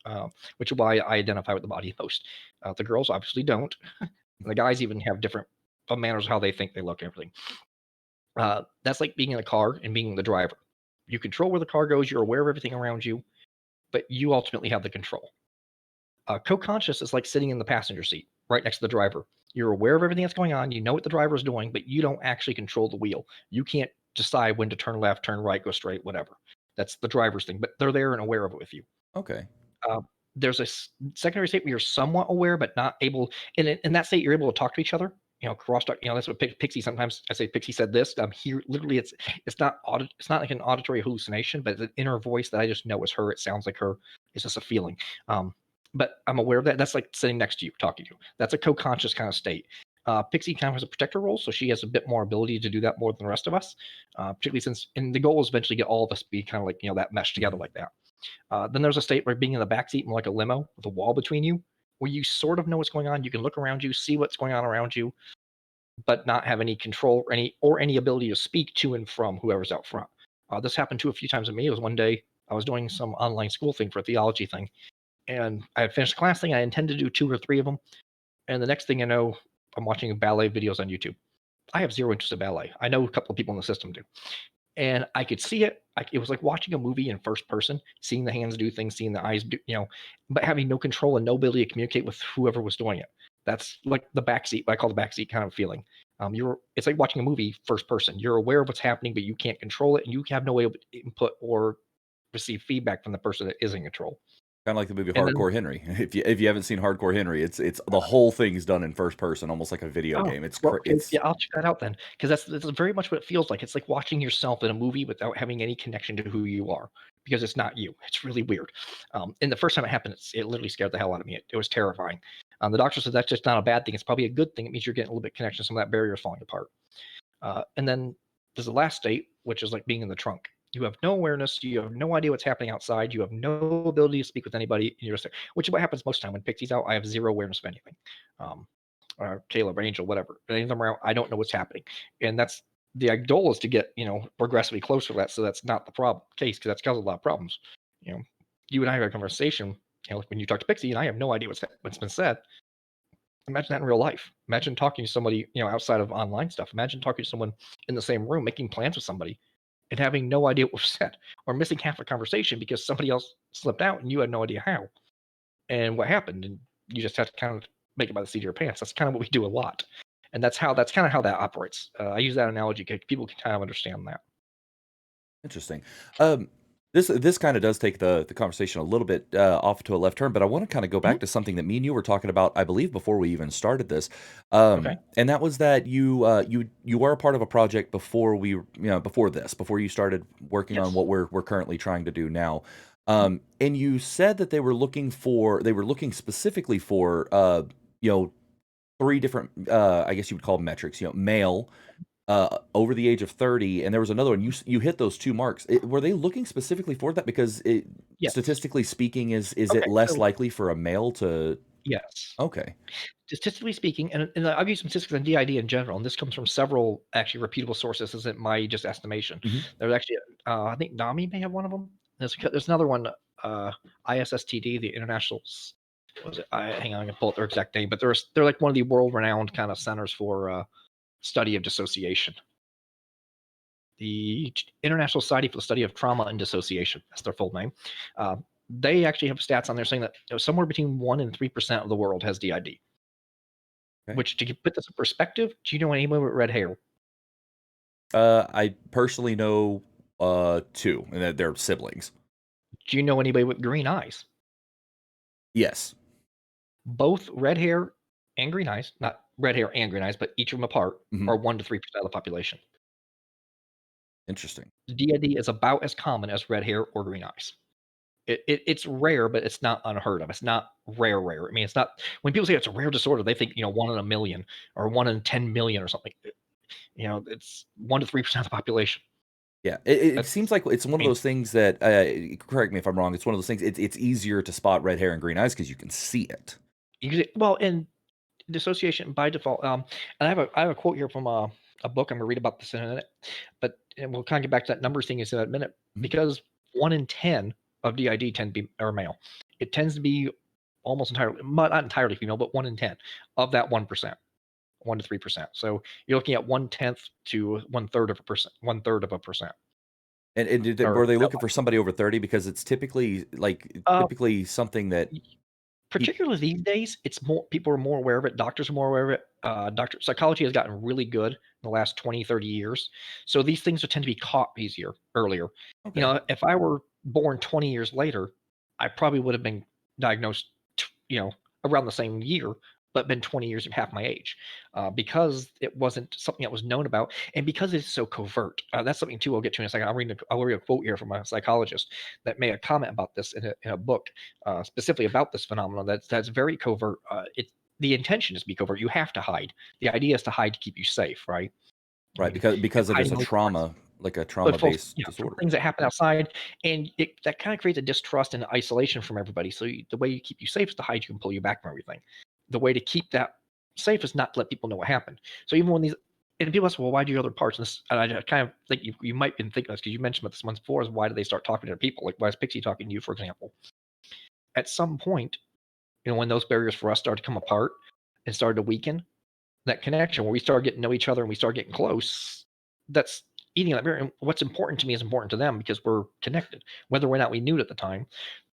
S2: which is why I identify with the body most. The girls obviously don't. The guys even have different manners of how they think they look and everything. That's like being in a car and being the driver. You control where the car goes. You're aware of everything around you, but you ultimately have the control. Co-conscious is like sitting in the passenger seat right next to the driver. You're aware of everything that's going on. You know what the driver is doing, but you don't actually control the wheel. You can't decide when to turn left, turn right, go straight, whatever. That's the driver's thing, but they're there and aware of it with you.
S1: Okay.
S2: Uh, there's a secondary state where you're somewhat aware, but not able. In that state, you're able to talk to each other. Crosstalk. That's what Pixie. Sometimes I say Pixie said this. Here, literally, it's not It's not like an auditory hallucination, but it's an inner voice that I just know is her. It sounds like her. It's just a feeling. But I'm aware of that. That's like sitting next to you, talking to you. That's a co-conscious kind of state. Pixie kind of has a protector role, so she has a bit more ability to do that more than the rest of us. Particularly since, and the goal is eventually get all of us be kind of like that mesh together
S1: Mhm.
S2: like that. Then there's a state where being in the back seat in like a limo with a wall between you, where you sort of know what's going on. You can look around you, see what's going on around you, but not have any control or any ability to speak to and from whoever's out front. This happened to a few times to me. It was one day I was doing some online school thing for a theology thing, and I had finished the class thing. I intended to do two or three of them, And the next thing I know, I'm watching ballet videos on YouTube. I have zero interest in ballet. I know a couple of people in the system do. And I could see it. It was like watching a movie in first person, seeing the hands do things, seeing the eyes do, but having no control and no ability to communicate with whoever was doing it. That's like the backseat, what I call the backseat kind of feeling. It's like watching a movie first person. You're aware of what's happening, but you can't control it, and you have no way of input or receive feedback from the person that is in control.
S1: Kind of like the movie
S2: And then,
S1: Hardcore Henry. If you haven't seen Hardcore Henry, it's the whole thing is done in first person, almost like a video
S2: oh,
S1: game. It's
S2: well, okay,
S1: it's
S2: yeah, I'll check that out then, because that's very much what it feels like. It's like watching yourself in a movie without having any connection to who you are, because it's not you. It's really weird. And the first time it happened, it literally scared the hell out of me. It was terrifying. The doctor said that's just not a bad thing. It's probably a good thing. It means you're getting a little bit of connection. Some of that barrier is falling apart. And then there's the last state, which is like being in the trunk. You have no awareness. You have no idea what's happening outside. You have no ability to speak with anybody. You're just there, which is what happens most of the time when Pixie's out. I have zero awareness of anything. Or Caleb or Angel, whatever. Any of them around, I don't know what's happening. And that's the goal is to get, progressively closer to that. So that's not the case, because that's caused a lot of problems. You know, you and I have a conversation, like when you talk to Pixie and I have no idea what's been said. Imagine that in real life. Imagine talking to somebody, outside of online stuff. Imagine talking to someone in the same room, making plans with somebody and having no idea what was said, or missing half a conversation because somebody else slipped out and you had no idea how and what happened. And you just have to kind of make it by the seat of your pants. That's kind of what we do a lot. And that's kind of how that operates. I use that analogy because people can kind of understand that.
S1: interesting. This kind of does take the conversation a little bit off to a left turn, but I want to kind of go
S2: Mhm.
S1: back to something that me and you were talking about, I believe, before we even started this,
S2: Okay.
S1: and that was that you were a part of a project before before you started working on
S2: Yes.
S1: what we're currently trying to do now,
S2: Mhm.
S1: and you said that they were looking specifically for you know three different I guess you would call them metrics, male, over the age of 30, and there was another one. You hit those 2 marks. Were they looking specifically for that? Because
S2: Yes.
S1: statistically speaking, is it
S2: Okay.
S1: less
S2: So
S1: likely for a male to
S2: yes.
S1: Okay.
S2: Statistically speaking, and I've used some statistics on DID in general, and this comes from several actually reputable sources. This isn't my just estimation.
S1: Mhm.
S2: There's actually, I think NAMI may have one of them. There's another one, ISSTD, the International. What was it? Hang on, I can pull up their exact name, but they're like one of the world-renowned kind of centers for study of dissociation. The International Society for the Study of Trauma and Dissociation. That's their full name. Uh, they actually have stats on there saying that somewhere between 1% and 3% of the world has DID.
S1: Okay.
S2: Which, to put this in perspective, do you know anyone with red hair?
S1: I personally know 2, and that they're siblings.
S2: Do you know anybody with green eyes?
S1: Yes.
S2: Both red hair and green eyes, not red hair and green eyes, but each of them apart,
S1: Mhm.
S2: are 1 to 3% of the population.
S1: Interesting.
S2: DID is about as common as red hair or green eyes. It's rare, but it's not unheard of. It's not rare, rare. I mean, it's not when people say it's a rare disorder, they think 1 in 1 million or 1 in 10 million or something. It's 1 to 3% of the population.
S1: Yeah. It
S2: That's,
S1: seems like it's one
S2: I
S1: of
S2: mean,
S1: those things that correct me if I'm wrong. It's one of those things. It's easier to spot red hair and green eyes because you can see it.
S2: well, and dissociation by default. And I have a quote here from a book. I'm gonna read about this in a minute, but and we'll kind of get back to that numbers thing in a minute
S1: Mhm.
S2: because 1 in 10 of DID tend to be or male. It tends to be almost entirely, not entirely female, but 1 in 10 of that 1%, 1 to 3%. So you're looking at 1/10 to 1/3 of a percent, 1/3 of a percent,
S1: And
S2: or
S1: were they
S2: that
S1: looking for somebody over 30? Because it's
S2: uh,
S1: typically something that peop
S2: particularly these days, it's more people are more aware of it. Doctors are more aware of it. Doctor psychology has gotten really good in the last 20, 30 years. So these things would tend to be caught earlier.
S1: Okay.
S2: If I were born 20 years later, I probably would have been diagnosed, around the same year, but been 20 years of half my age, because it wasn't something that was known about, and because it's so covert. That's something too. I'll get to in a second. I'll read a quote here from a psychologist that made a comment about this in a book, specifically about this phenomenon. That's very covert. The intention is to be covert. You have to hide. The idea is to hide to keep you safe, right? I
S1: Right,
S2: mean,
S1: because it is
S2: hiding
S1: a
S2: only protects.
S1: trauma, like a
S2: But
S1: trauma-based
S2: from
S1: disorder.
S2: things that happen outside, and that kind of creates a distrust and isolation from everybody. So the way you keep you safe is to hide you and pull you back from everything. The way to keep that safe is not to let people know what happened. So even when these and people ask, well, why do your other parts? And I kind of think you might be thinking this because you mentioned about this once before. Is why do they start talking to people? Like why is Pixie talking to you, for example? At some point, when those barriers for us start to come apart, and started to weaken, that connection where we started getting to know each other and we started getting close, that's eating that beer. And what's important to me is important to them because we're connected, whether or not we knew it at the time.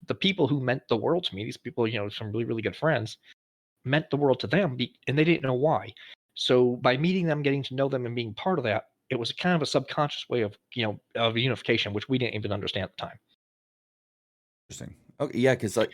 S2: The people who meant the world to me, these people, some really, really good friends, meant the world to them, and they didn't know why. So by meeting them, getting to know them, and being part of that, it was kind of a subconscious way of of unification, which we didn't even understand at the time.
S1: Interesting. Okay, yeah, because like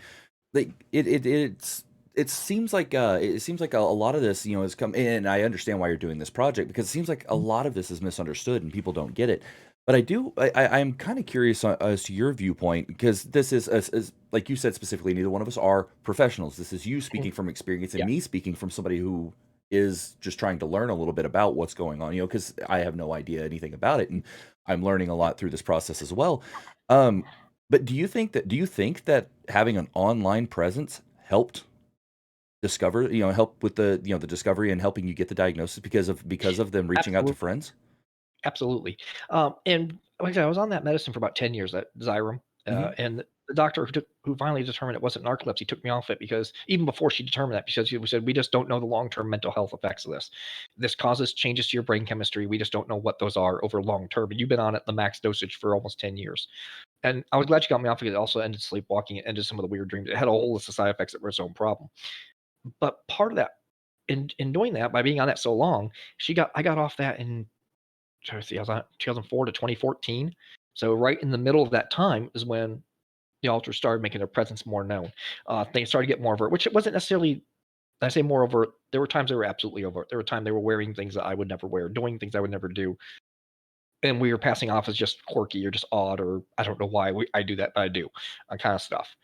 S1: it seems like a lot of this, has come in. And I understand why you're doing this project because it seems like a
S2: Mhm.
S1: lot of this is misunderstood and people don't get it. But I'm kind of curious as to your viewpoint because this is as like you said specifically, neither one of us are professionals. This is you
S2: Mhm.
S1: speaking from experience and
S2: Yeah,
S1: me speaking from somebody who is just trying to learn a little bit about what's going on. Because I have no idea anything about it, and I'm learning a
S2: yeah.
S1: lot through this process as well. Um, but do you think that having an online presence helped discover, help with the discovery and helping you get the diagnosis because of them reaching out to
S2: Absolutely.
S1: friends?
S2: Absolutely. And like I said, I was on that medicine for about 10 years, that Xyrem,
S1: Mhm.
S2: and the doctor who finally determined it wasn't narcolepsy took me off it because even before she determined that, because she said, "We just don't know the long-term mental health effects of this. This causes changes to your brain chemistry. We just don't know what those are over long term, and you've been on it the max dosage for almost 10 years." And I was glad she got me off because it also ended sleepwalking, it ended some of the weird dreams. It had a whole list of side effects that were its own problem. But part of that, in doing that, by being on that so long, I got off that in, trying to see, I was on 2004 to 2014. So right in the middle of that time is when the altars started making their presence more known. Things started to get more overt, which it wasn't necessarily. I say more overt. There were times they were absolutely overt. There were times they were wearing things that I would never wear, doing things I would never do, and we were passing off as just quirky or just odd or I don't know why I do that, but I do, kind of stuff.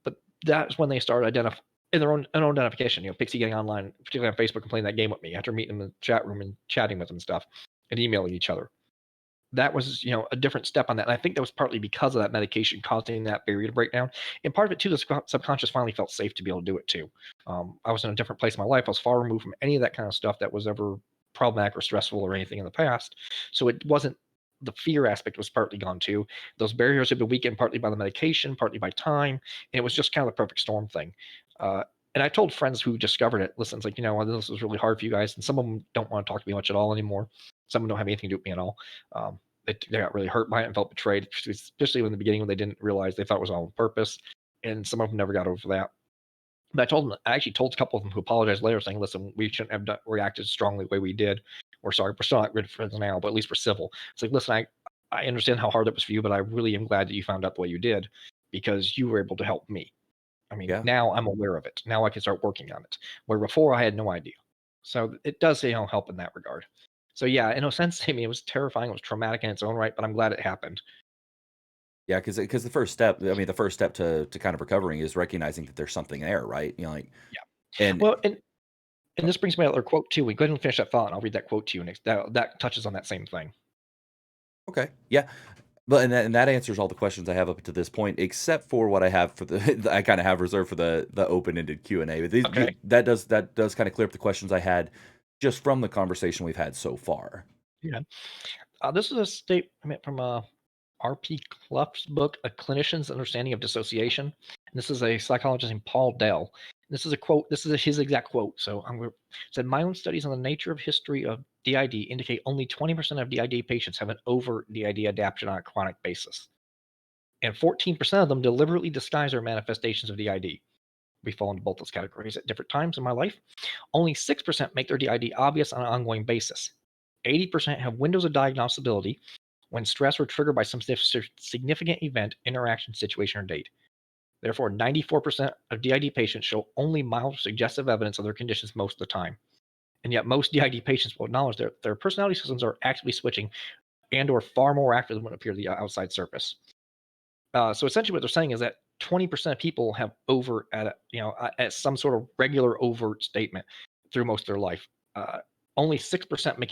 S2: But that's when they started identifying in their own identification. Pixie getting online, particularly on Facebook, and playing that game with me after meeting them in the chat room and chatting with them and stuff, and emailing each other. That was, a different step on that. And I think that was partly because of that medication causing that barrier to break down. And part of it too, the subconscious finally felt safe to be able to do it too. I was in a different place in my life. I was far removed from any of that kind of stuff that was ever problematic or stressful or anything in the past. So it wasn't, the fear aspect was partly gone too. Those barriers had been weakened partly by the medication, partly by time. And it was just kind of the perfect storm thing. Uh, and I told friends who discovered it, listen, it's like, this was really hard for you guys. And some of them don't want to talk to me much at all anymore. Some of them don't have anything to do with me at all. They got really hurt by it and felt betrayed, especially in the beginning when they didn't realize they thought it was all on purpose. And some of them never got over that. But I actually told a couple of them who apologized later, saying, "Listen, we shouldn't have reacted strongly the way we did. We're sorry. We're still not good friends now, but at least we're civil." It's like, listen, I understand how hard that was for you, but I really am glad that you found out the way you did because you were able to help me. I mean,
S1: Yeah.
S2: now I'm aware of it. Now I can start working on it. Where before I had no idea. So it does, help in that regard. So yeah, in a sense, I mean, it was terrifying. It was traumatic in its own right, but I'm glad it happened.
S1: Yeah, because the first step to kind of recovering is recognizing that there's something there, right? Like,
S2: Yeah.
S1: and
S2: Well, and this brings me to another quote too. We go ahead and finish that thought, and I'll read that quote to you next. That touches on that same thing.
S1: okay, yeah. But and that answers all the questions I have up to this point, except for what I have for the I kind of have reserved for the open-ended Q&A. But
S2: Okay.
S1: that does kind of clear up the questions I had just from the conversation we've had so far.
S2: Yeah. This is a statement from R.P. Clough's book, A Clinician's Understanding of Dissociation. And this is a psychologist named Paul Dell. This is a quote. This is his exact quote. So I'm going to said, "My own studies on the nature of history of DID indicate only 20% of DID patients have an overt DID adaptation on a chronic basis, and 14% of them deliberately disguise their manifestations of DID. We fall into both those categories at different times in my life. Only 6% make their DID obvious on an ongoing basis. 80% have windows of diagnosability when stressed or triggered by some significant event, interaction, situation, or date. Therefore, 94% of DID patients show only mild suggestive evidence of their conditions most of the time. And yet most DID patients will acknowledge that their personality systems are actively switching and or far more active than what appear to the outside surface." So essentially what they're saying is that 20% of people have overt at some sort of regular overt statement through most of their life. Only 6% make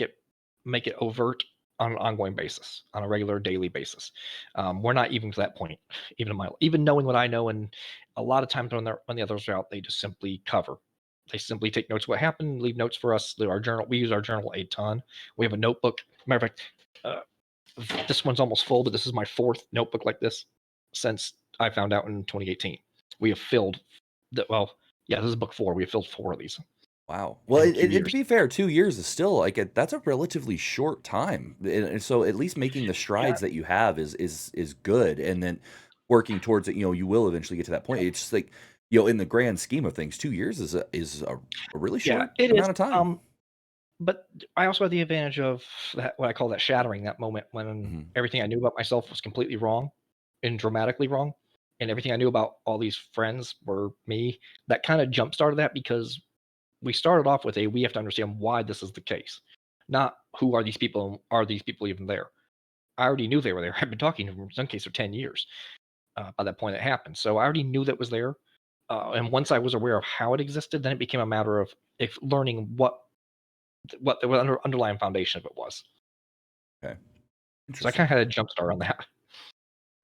S2: it overt on an ongoing basis, on a regular daily basis. We're not even to that point, even knowing what I know, and a lot of times when the others are out, they just simply cover. They simply take notes of what happened, leave notes for us. Our journal, we use our journal a ton. We have a notebook. Matter of fact, this one's almost full, but this is my fourth notebook like this since I found out in 2018. We have filled well, yeah, this is book four. We have filled four of these.
S1: Wow. Well,
S2: in a few
S1: to
S2: years.
S1: be fair, 2 years is still like that's a relatively short time, and so at least making the
S2: Yeah,
S1: strides that you have is good, and then working towards it, you will eventually get to that point. It's just like, in the grand scheme of things, 2 years is a really
S2: yeah,
S1: short
S2: it is.
S1: amount of time.
S2: But I also had the advantage of that, what I call that shattering, that moment when
S1: Mhm.
S2: everything I knew about myself was completely wrong and dramatically wrong, and everything I knew about all these friends were me. That kind of jump started that because we started off with we have to understand why this is the case, not who are these people and are these people even there. I already knew they were there. I've been talking to them in some cases for 10 years by that point it happened. So I already knew that was there. And once I was aware of how it existed, then it became a matter of if learning what the underlying foundation of it was.
S1: Okay.
S2: So I
S1: Interesting.
S2: kind of had a jump start on that.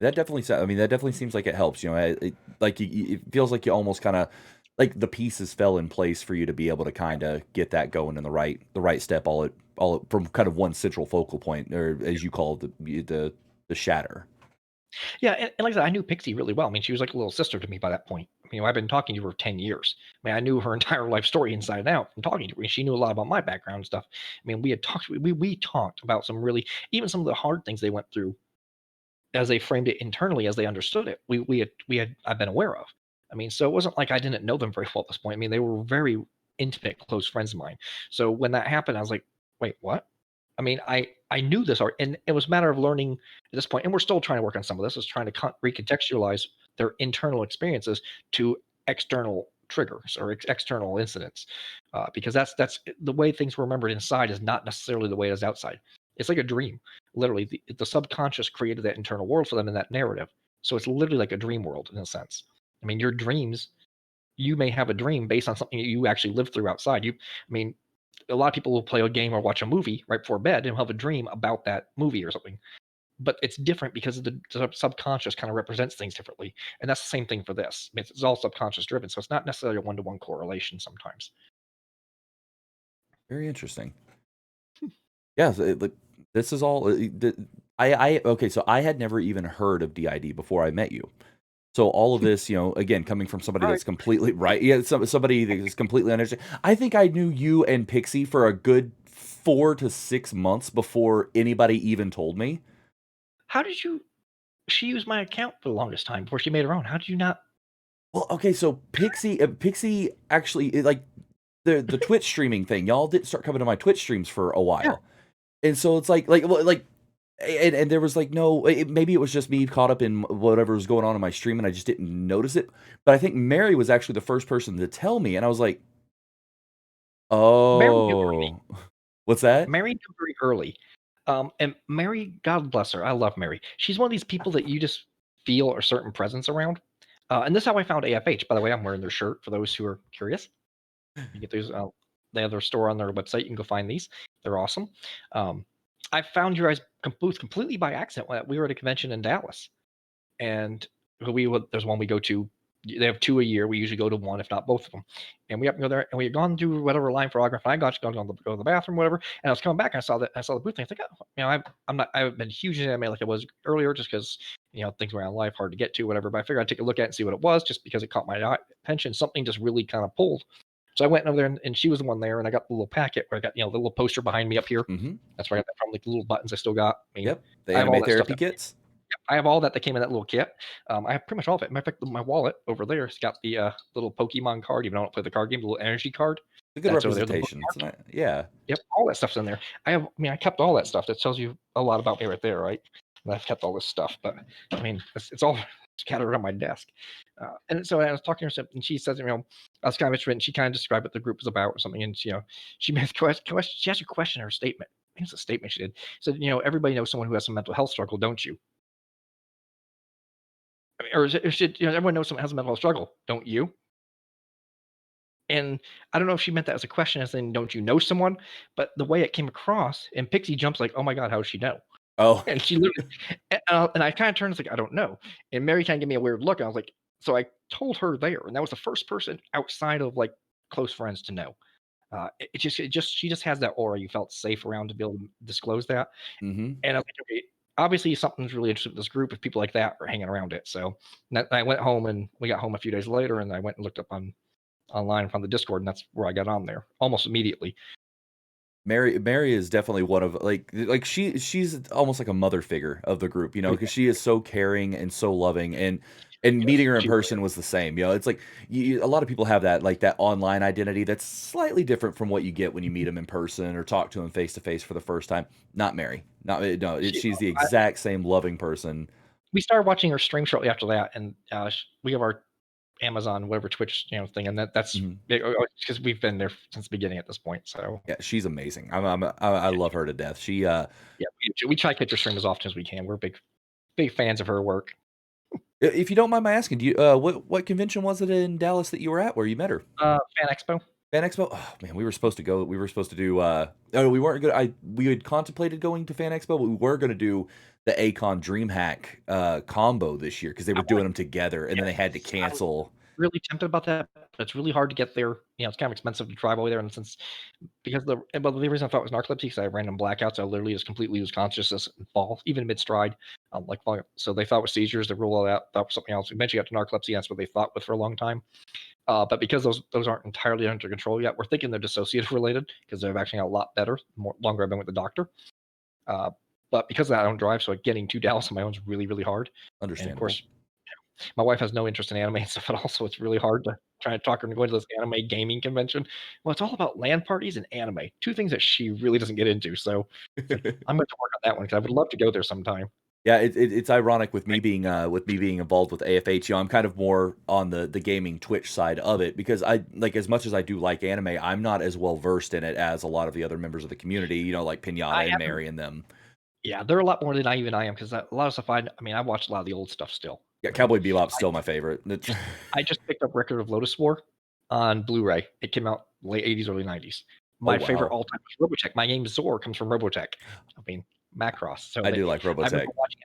S1: That definitely I mean, that definitely seems like it helps, like, it feels like you almost kinda like the pieces fell in place for you to be able to kinda get that going in the right step from kind of one central focal point, or as you call it, the shatter.
S2: Yeah, and like I said, I knew Pixie really well. I mean, she was like a little sister to me by that point. I've been talking to her for 10 years. I mean, I knew her entire life story inside and out from talking to her. She knew a lot about my background and stuff. I mean, we talked about some really, even some of the hard things they went through as they framed it internally, as they understood it. We had I've been aware of. I mean, so it wasn't like I didn't know them very well at this point. I mean, they were very intimate, close friends of mine. So when that happened, I was like, wait, what? I mean, I knew this art, and it was a matter of learning at this point, and we're still trying to work on some of this. Is trying to recontextualize their internal experiences to external triggers or external incidents, because that's the way things were remembered inside is not necessarily the way it is outside. It's like a dream. Literally, the subconscious created that internal world for them in that narrative. So it's literally like a dream world in a sense. I mean, your dreams, you may have a dream based on something that you actually lived through outside. I mean, a lot of people will play a game or watch a movie right before bed and have a dream about that movie or something. But it's different because the subconscious kind of represents things differently. And that's the same thing for this. I mean, it's all subconscious driven. So it's not necessarily a one-to-one correlation sometimes.
S1: Very interesting. Yeah, so like, this is all, I okay, so I had never even heard of DID before I met you. So all of this, again, coming from somebody
S2: Right.
S1: that's completely right, yeah, somebody that is completely understand. I think I knew you and Pixie for a good 4 to 6 months before anybody even told me.
S2: How did you? She used my account for the longest time before she made her own. How did you not?
S1: Well, okay, so Pixie actually, like, the Twitch streaming thing, y'all did start coming to my Twitch streams for a
S2: Yeah.
S1: while, and so it's like, and there was, like, no, maybe it was just me caught up in whatever was going on in my stream, and I just didn't notice it, but I think Mary was actually the first person to tell me, and I was like,
S2: Mary knew
S1: "Oh." What's that?
S2: Mary knew very early. And Mary, God bless her, I love Mary. She's one of these people that you just feel a certain presence around. And this is how I found AFH. By the way, I'm wearing their shirt for those who are curious. You get those. They have their store on their website. You can go find these. They're awesome. Um, I found your guys' booth completely by accident. We were at a convention in Dallas, and there's one we go to. They have two a year. We usually go to one, if not both of them. And we have to go there, and we had gone through whatever line for autograph. And I got to go to the bathroom, whatever. And I was coming back, and I saw the booth, and I was like, oh, I haven't been huge in anime like I was earlier, just because things around life hard to get to, whatever. But I figured I'd take a look at it and see what it was, just because it caught my attention. Something just really kind of pulled. So I went over there, and she was the one there, and I got the little packet where I got the little poster behind me up here.
S1: Mhm.
S2: That's where I got that from, like the little buttons I still got. I mean,
S1: Yep, the
S2: I have all
S1: anime
S2: that stuff.
S1: therapy kits.
S2: I have all that came in that little kit. I have pretty much all of it. Matter of fact, my wallet over there has got the little Pokemon card. Even though I don't play the card game, the little energy card
S1: A good
S2: that's over there. The
S1: representation. It's
S2: bookmark.
S1: not, yeah.
S2: Yep, all that stuff's in there. I kept all that stuff. That tells you a lot about me right there, right? And I've kept all this stuff, but I mean, it's all scattered around my desk. And so I was talking to her, and she says, I was kind of interested, and she kind of described what the group was about or something. And she made a question. She asked a question in her statement. I think it's a statement she did. Said, everybody knows someone who has some mental health struggle, don't you? I mean, or is it, everyone knows someone has a mental health struggle, don't you? And I don't know if she meant that as a question, as in, don't you know someone? But the way it came across, and Pixie jumps like, oh my God, how does she know?
S1: Oh.
S2: And she literally, and I kind of turned, like, I don't know. And Mary kind of gave me a weird look. And I was like, so I told her there, and that was the first person outside of like close friends to know. She just has that aura. You felt safe around to be able to disclose that.
S1: Mhm.
S2: And I was like, okay, obviously something's really interesting with this group if people like that are hanging around it. So I went home, and we got home a few days later, and I went and looked up online from the Discord, and that's where I got on there almost immediately.
S1: Mary is definitely one of like she's almost like a mother figure of the group, you know, because she is so caring and so loving, and
S2: Yes,
S1: meeting her in
S2: she really
S1: person was the same. You know, it's like a lot of people have that like that online identity that's slightly different from what you get when you meet them in person or talk to them face to face for the first time. Not Mary, not no,
S2: she
S1: she's the
S2: I,
S1: exact same loving person.
S2: we started watching her stream shortly after that, and we have our Amazon, whatever Twitch, thing, and that's
S1: Mhm.
S2: because we've been there since the beginning at this point. So
S1: Yeah, she's amazing. I
S2: yeah,
S1: love her to death. She
S2: yeah, we try to catch her stream as often as we can. We're big fans of her work.
S1: if you don't mind my asking, do you what convention was it in Dallas that you were at where you met her?
S2: Fan Expo.
S1: Fan Expo? Oh man, we were supposed to go. We were supposed to do. No, we weren't good. We had contemplated going to Fan Expo, but we were going to do the Acon DreamHack combo this year because they
S2: I
S1: were
S2: want
S1: doing them together, and then they had to
S2: Yes, I was
S1: cancel.
S2: really tempted about that, but it's really hard to get there. It's kind of expensive to drive all the way there, and since because the only reason I thought it was narcolepsy because I had random blackouts, I literally just completely lose consciousness and fall, even mid stride. So they thought it was seizures. They rule it out. That was something else. Eventually got to narcolepsy. That's what they thought with for a long time. But because those aren't entirely under control yet, we're thinking they're dissociative related because they've actually got a lot better. The longer I've been with the doctor. Uh, but because of that, I don't drive, so getting to Dallas on my own is really, really hard. And of
S1: Understandable.
S2: course, my wife has no interest in anime and stuff at all, so it's really hard to try and talk her into going to this anime gaming convention. Well, it's all about LAN parties and anime, two things that she really doesn't get into. So it's like I'm going to work on that one because I would love to go there sometime.
S1: Yeah, it's ironic
S2: I,
S1: with me being involved with AFH. You know, I'm kind of more on the gaming Twitch side of it because I like as much as I do like anime, I'm not as well versed in it as a lot of the other members of the community. You know, like
S2: I
S1: Pinata and
S2: haven't.
S1: Mary and them.
S2: Yeah, they're a lot more than I am because a lot of stuff. I watch a lot of the old stuff still.
S1: Yeah,
S2: I mean,
S1: Cowboy Bebop's
S2: I
S1: still my favorite.
S2: I just picked up Record of Lotus War on Blu-ray. It came out late '80s, early '90s.
S1: Oh
S2: My favorite
S1: wow,
S2: all-time was Robotech. My name Zor comes from Robotech. I mean Macross. So
S1: I do like
S2: I remember
S1: Robotech.
S2: watching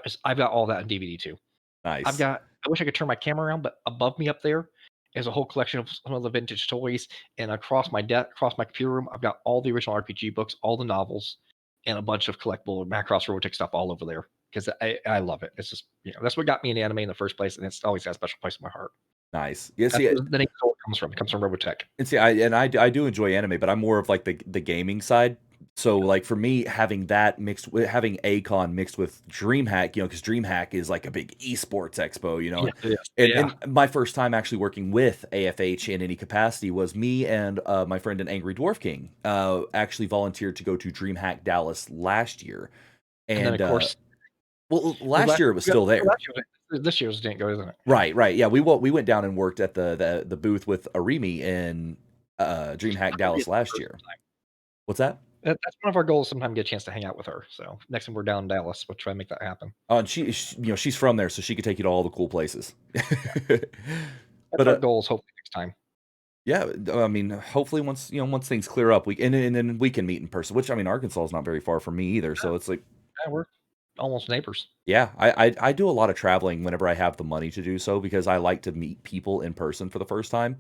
S2: it. I've got all that on DVD too.
S1: Nice.
S2: I wish I could turn my camera around, but above me up there is a whole collection of some of the vintage toys, and across my computer room, I've got all the original RPG books, all the novels, and a bunch of collectible Macross Robotech stuff all over there because I love it. It's just that's what got me into anime in the first place, and it's always got a special place in my heart.
S1: Nice. Yeah,
S2: That's
S1: see,
S2: where the name Soul comes from. It comes from Robotech.
S1: and see, I do enjoy anime, but I'm more of like the gaming side. So like for me, having that mixed with having Acon mixed with DreamHack, you know, because DreamHack is like a big esports expo, you know,
S2: Yes, it is.
S1: and
S2: Yeah.
S1: my first time actually working with AFH in any capacity was me and my friend and Angry Dwarf King actually volunteered to go to DreamHack Dallas last year,
S2: And then,
S1: and
S2: of course,
S1: well,
S2: well,
S1: last year it was still there.
S2: this year's didn't go, isn't it? Yeah.
S1: Right, right. Yeah, we went down and worked at the booth with Arimi in DreamHack
S2: I'm gonna be
S1: Dallas
S2: able to
S1: last
S2: go
S1: year.
S2: sometime.
S1: What's that?
S2: That's one of our goals. Sometime get a chance to hang out with her. So next time we're down in Dallas, we'll try and make that happen.
S1: Oh, and you know, she's from there, so she could take you to all the cool places.
S2: Yeah, that's
S1: But
S2: our goals. Hopefully next time.
S1: yeah, I mean, hopefully once things clear up, we and then we can meet in person. Which I mean, Arkansas is not very far from me either, so it's like,
S2: Yeah, we're almost neighbors.
S1: yeah, I do a lot of traveling whenever I have the money to do so because I like to meet people in person for the first time.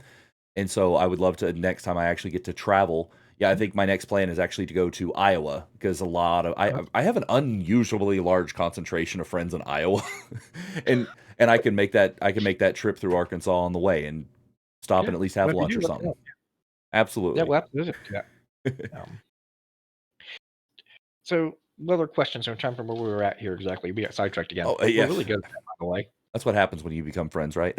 S1: And so I would love to next time I actually get to travel. Yeah, I think my next plan is actually to go to Iowa because a lot of I have an unusually large concentration of friends in Iowa, and I can make that trip through Arkansas on the way and stop
S2: Yeah.
S1: and at least have
S2: Well, if you
S1: lunch
S2: do,
S1: or
S2: let me
S1: something.
S2: know. Yeah,
S1: Absolutely.
S2: we'll absolutely do that. Um, so, what other questions? I'm trying to remember where we were at here exactly. We got sidetracked again.
S1: Oh
S2: We're
S1: yeah,
S2: really good at that, by the way.
S1: that's what happens when you become friends, right?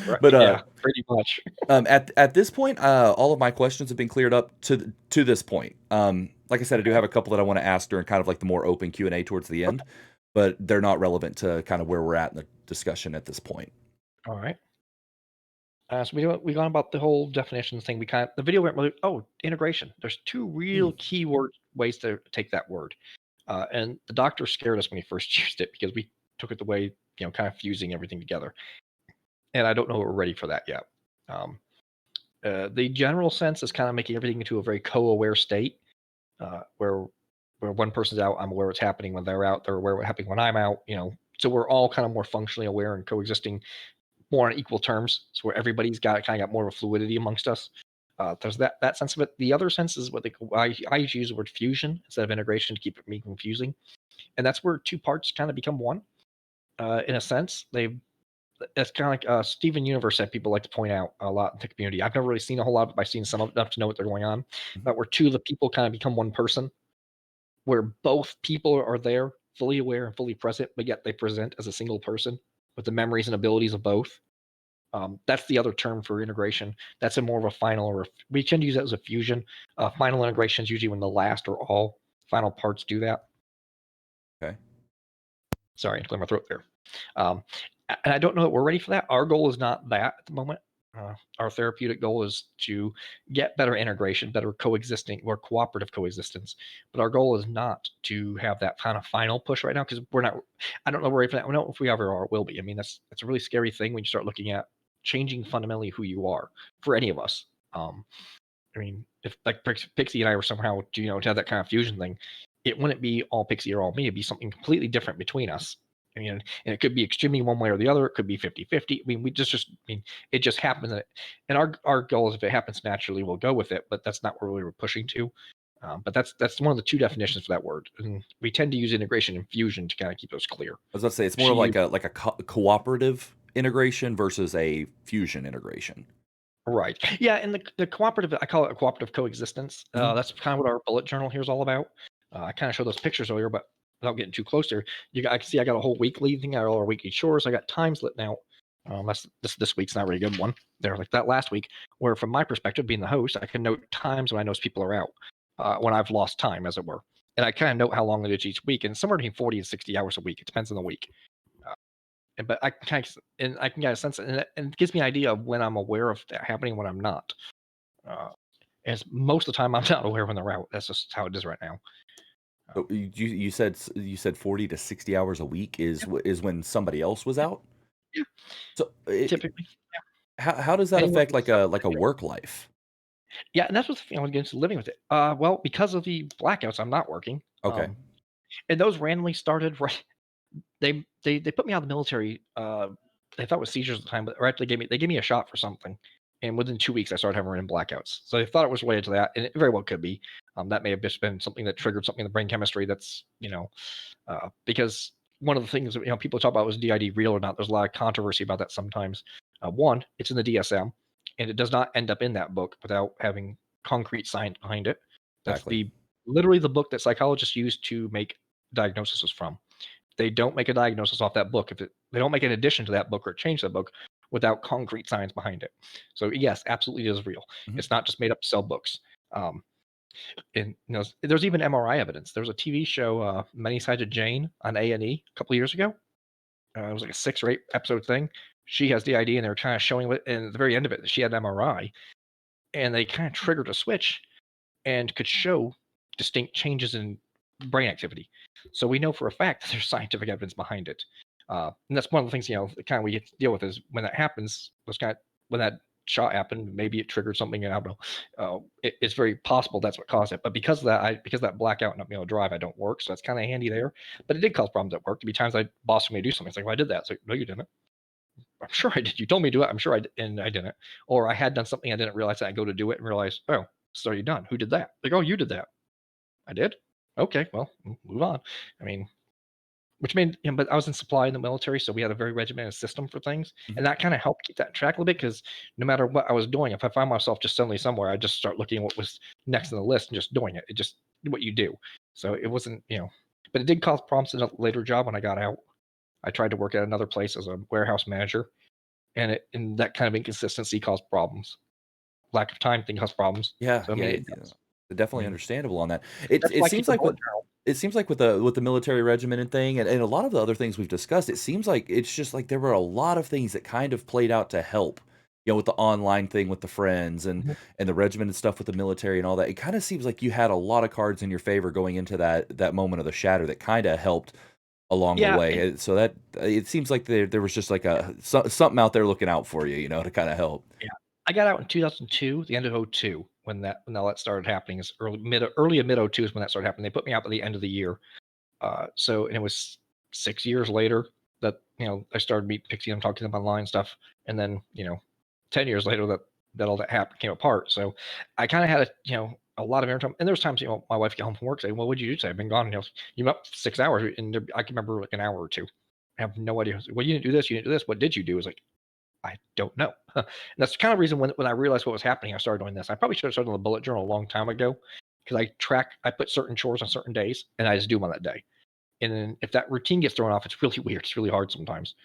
S2: Right.
S1: But
S2: Yeah, pretty much.
S1: at this point, all of my questions have been cleared up to this point. Like I said, I do
S2: Okay.
S1: have a couple that I want to ask during kind of like the more open Q&A towards the end,
S2: Okay.
S1: but they're not relevant to kind of where we're at in the discussion at this point.
S2: All right. So we gone about the whole definitions thing. The video went really. Oh, integration. There's two
S1: Hmm.
S2: real keyword ways to take that word. And the doctor scared us when he first used it because we took it the way, kind of fusing everything together. And I don't know if we're ready for that yet. Um, the general sense is kind of making everything into a very co-aware state, where one person's out, I'm aware what's happening. When they're out, they're aware what's happening when I'm out. So we're all kind of more functionally aware and coexisting more on equal terms. So where everybody's got more of a fluidity amongst us. There's that sense of it. The other sense is I usually use the word fusion instead of integration to keep it me confusing, and that's where two parts kind of become one. In a sense, It's kind of like Steven Universe that people like to point out a lot in the community. I've never really seen a whole lot of it, but I've seen some of it enough to know what they're going on.
S1: Mhm.
S2: But where two of the people kind of become one person, where both people are there, fully aware and fully present, but yet they present as a single person with the memories and abilities of both. That's the other term for integration. That's a more of a final, or we tend to use that as a fusion. Final integration is usually when the last or all final parts do that.
S1: Okay.
S2: Sorry, clear my throat there. Um, and I don't know that we're ready for that. Our goal is not that at the moment. Our therapeutic goal is to get better integration, better coexisting or cooperative coexistence. But our goal is not to have that kind of final push right now because we're not. I don't know we're ready for that. We don't know if we ever are or will be. I mean, that's a really scary thing when you start looking at changing fundamentally who you are for any of us. I mean, if like Pixie and I were somehow to have that kind of fusion thing, it wouldn't be all Pixie or all me. It'd be something completely different between us. I mean, and it could be extremely one way or the other. It could be 50-50. I mean, I mean, it just happens. And our goal is if it happens naturally, we'll go with it. But that's not where we were pushing to. But that's one of the two definitions for that word. And we tend to use integration and fusion to kind of keep those clear.
S1: I was about to say it's more
S2: She
S1: like
S2: used
S1: a cooperative integration versus a fusion integration.
S2: Right. Yeah, and the cooperative, I call it a cooperative coexistence.
S1: Mhm.
S2: That's kind of what our bullet journal here is all about. I kind of showed those pictures earlier, but without getting too closer, I can see I got a whole weekly thing. I got all our weekly chores. I got times lit out. That's this week's not a really good one. There, like that last week, where from my perspective, being the host, I can note times when I notice people are out, when I've lost time, as it were, and I kind of note how long it is each week, and somewhere between 40 and 60 hours a week. It depends on the week. But I can get a sense, and it gives me an idea of when I'm aware of that happening, when I'm not. Uh, as most of the time, I'm not aware when they're out. That's just how it is right now.
S1: So you said 40 to 60 hours a week
S2: Yeah,
S1: is when somebody else was out?
S2: yeah,
S1: So
S2: typically,
S1: how does that
S2: anywhere
S1: affect
S2: from 7
S1: like a
S2: to 8.
S1: work life?
S2: Yeah, and that's what's the thing I want to get into living with it. Well, because of the blackouts, I'm not working.
S1: Okay.
S2: And those randomly started right. They put me out of the military. They thought it was seizures at the time, but right, they gave me a shot for something, and within 2 weeks I started having random blackouts. So they thought it was related to that, and it very well could be. That may have just been something that triggered something in the brain chemistry. That's because one of the things that people talk about was DID real or not. There's a lot of controversy about that sometimes. One, it's in the DSM, and it does not end up in that book without having concrete science behind it. That's
S1: Exactly.
S2: the literally the book that psychologists use to make diagnoses from. They don't make a diagnosis off that book if they don't make an addition to that book or change that book without concrete science behind it. So yes, absolutely it is real.
S1: Mhm.
S2: It's not just made up to sell books. Um, and there's even MRI evidence. There was a TV show, Many Sided Jane, on A&E a couple of years ago. It was like a 6 or 8 episode thing. She has DID, and they were kind of showing it, and at the very end of it, she had an MRI, and they kind of triggered a switch and could show distinct changes in brain activity. So we know for a fact that there's scientific evidence behind it. And that's one of the things, that kind of we get to deal with is when that happens, when that shot happened, maybe it triggered something, and I don't know. It's very possible that's what caused it. But because of that, because of that blackout and not being able to drive, I don't work. So that's kind of handy there. But it did cause problems at work. There'd be times boss me to do something. It's like, well, I did that. It's like, no, you didn't. I'm sure I did. You told me to do it. I'm sure I did, and I didn't. Or I had done something I didn't realize that I go to do it and realize, oh, it's already done. Who did that? Like, oh, you did that. I did. Okay, well, move on. I mean, which made, but I was in supply in the military, so we had a very regimented system for things,
S1: Mhm.
S2: and that kind of helped keep that track a little bit. Because no matter what I was doing, if I find myself just suddenly somewhere, I just start looking at what was next on the list and just doing it. It just what you do. So it wasn't, but it did cause problems in a later job when I got out. I tried to work at another place as a warehouse manager, and that kind of inconsistency caused problems. Lack of time thing caused problems.
S1: Yeah,
S2: So I
S1: yeah,
S2: mean, it
S1: yeah.
S2: does. I
S1: Definitely
S2: mean,
S1: understandable on that. It
S2: that's
S1: it
S2: why I keep
S1: seems
S2: a
S1: like
S2: bullet
S1: with
S2: journal.
S1: the military regiment and thing, and a lot of the other things we've discussed, it seems like it's just like there were a lot of things that kind of played out to help. With the online thing with the friends
S2: Mhm.
S1: and the regiment and stuff with the military and all that. It kind of seems like you had a lot of cards in your favor going into that moment of the shatter that kind of helped along the
S2: Yeah,
S1: way. So that it seems like there was just like something out there looking out for you, to kind of help.
S2: yeah. I got out in 2002, the end of '02, when all that started happening. Is early and mid '02 is when that started happening. They put me out by the end of the year. And it was 6 years later that I started meeting Pixie and talking to them online and stuff. And then 10 years later that all that happened came apart. So I kind of had a lot of airtime. And there was times my wife get home from work saying, "Well, what'd you do today? I've been gone." And you up 6 hours, and I can remember like an hour or two. I have no idea. Well, you didn't do this. You didn't do this. What did you do? Is like, I don't know. And that's the kind of reason when I realized what was happening, I started doing this. I probably should have started on the bullet journal a long time ago because I put certain chores on certain days and I just do them on that day. And then if that routine gets thrown off, it's really weird. It's really hard sometimes.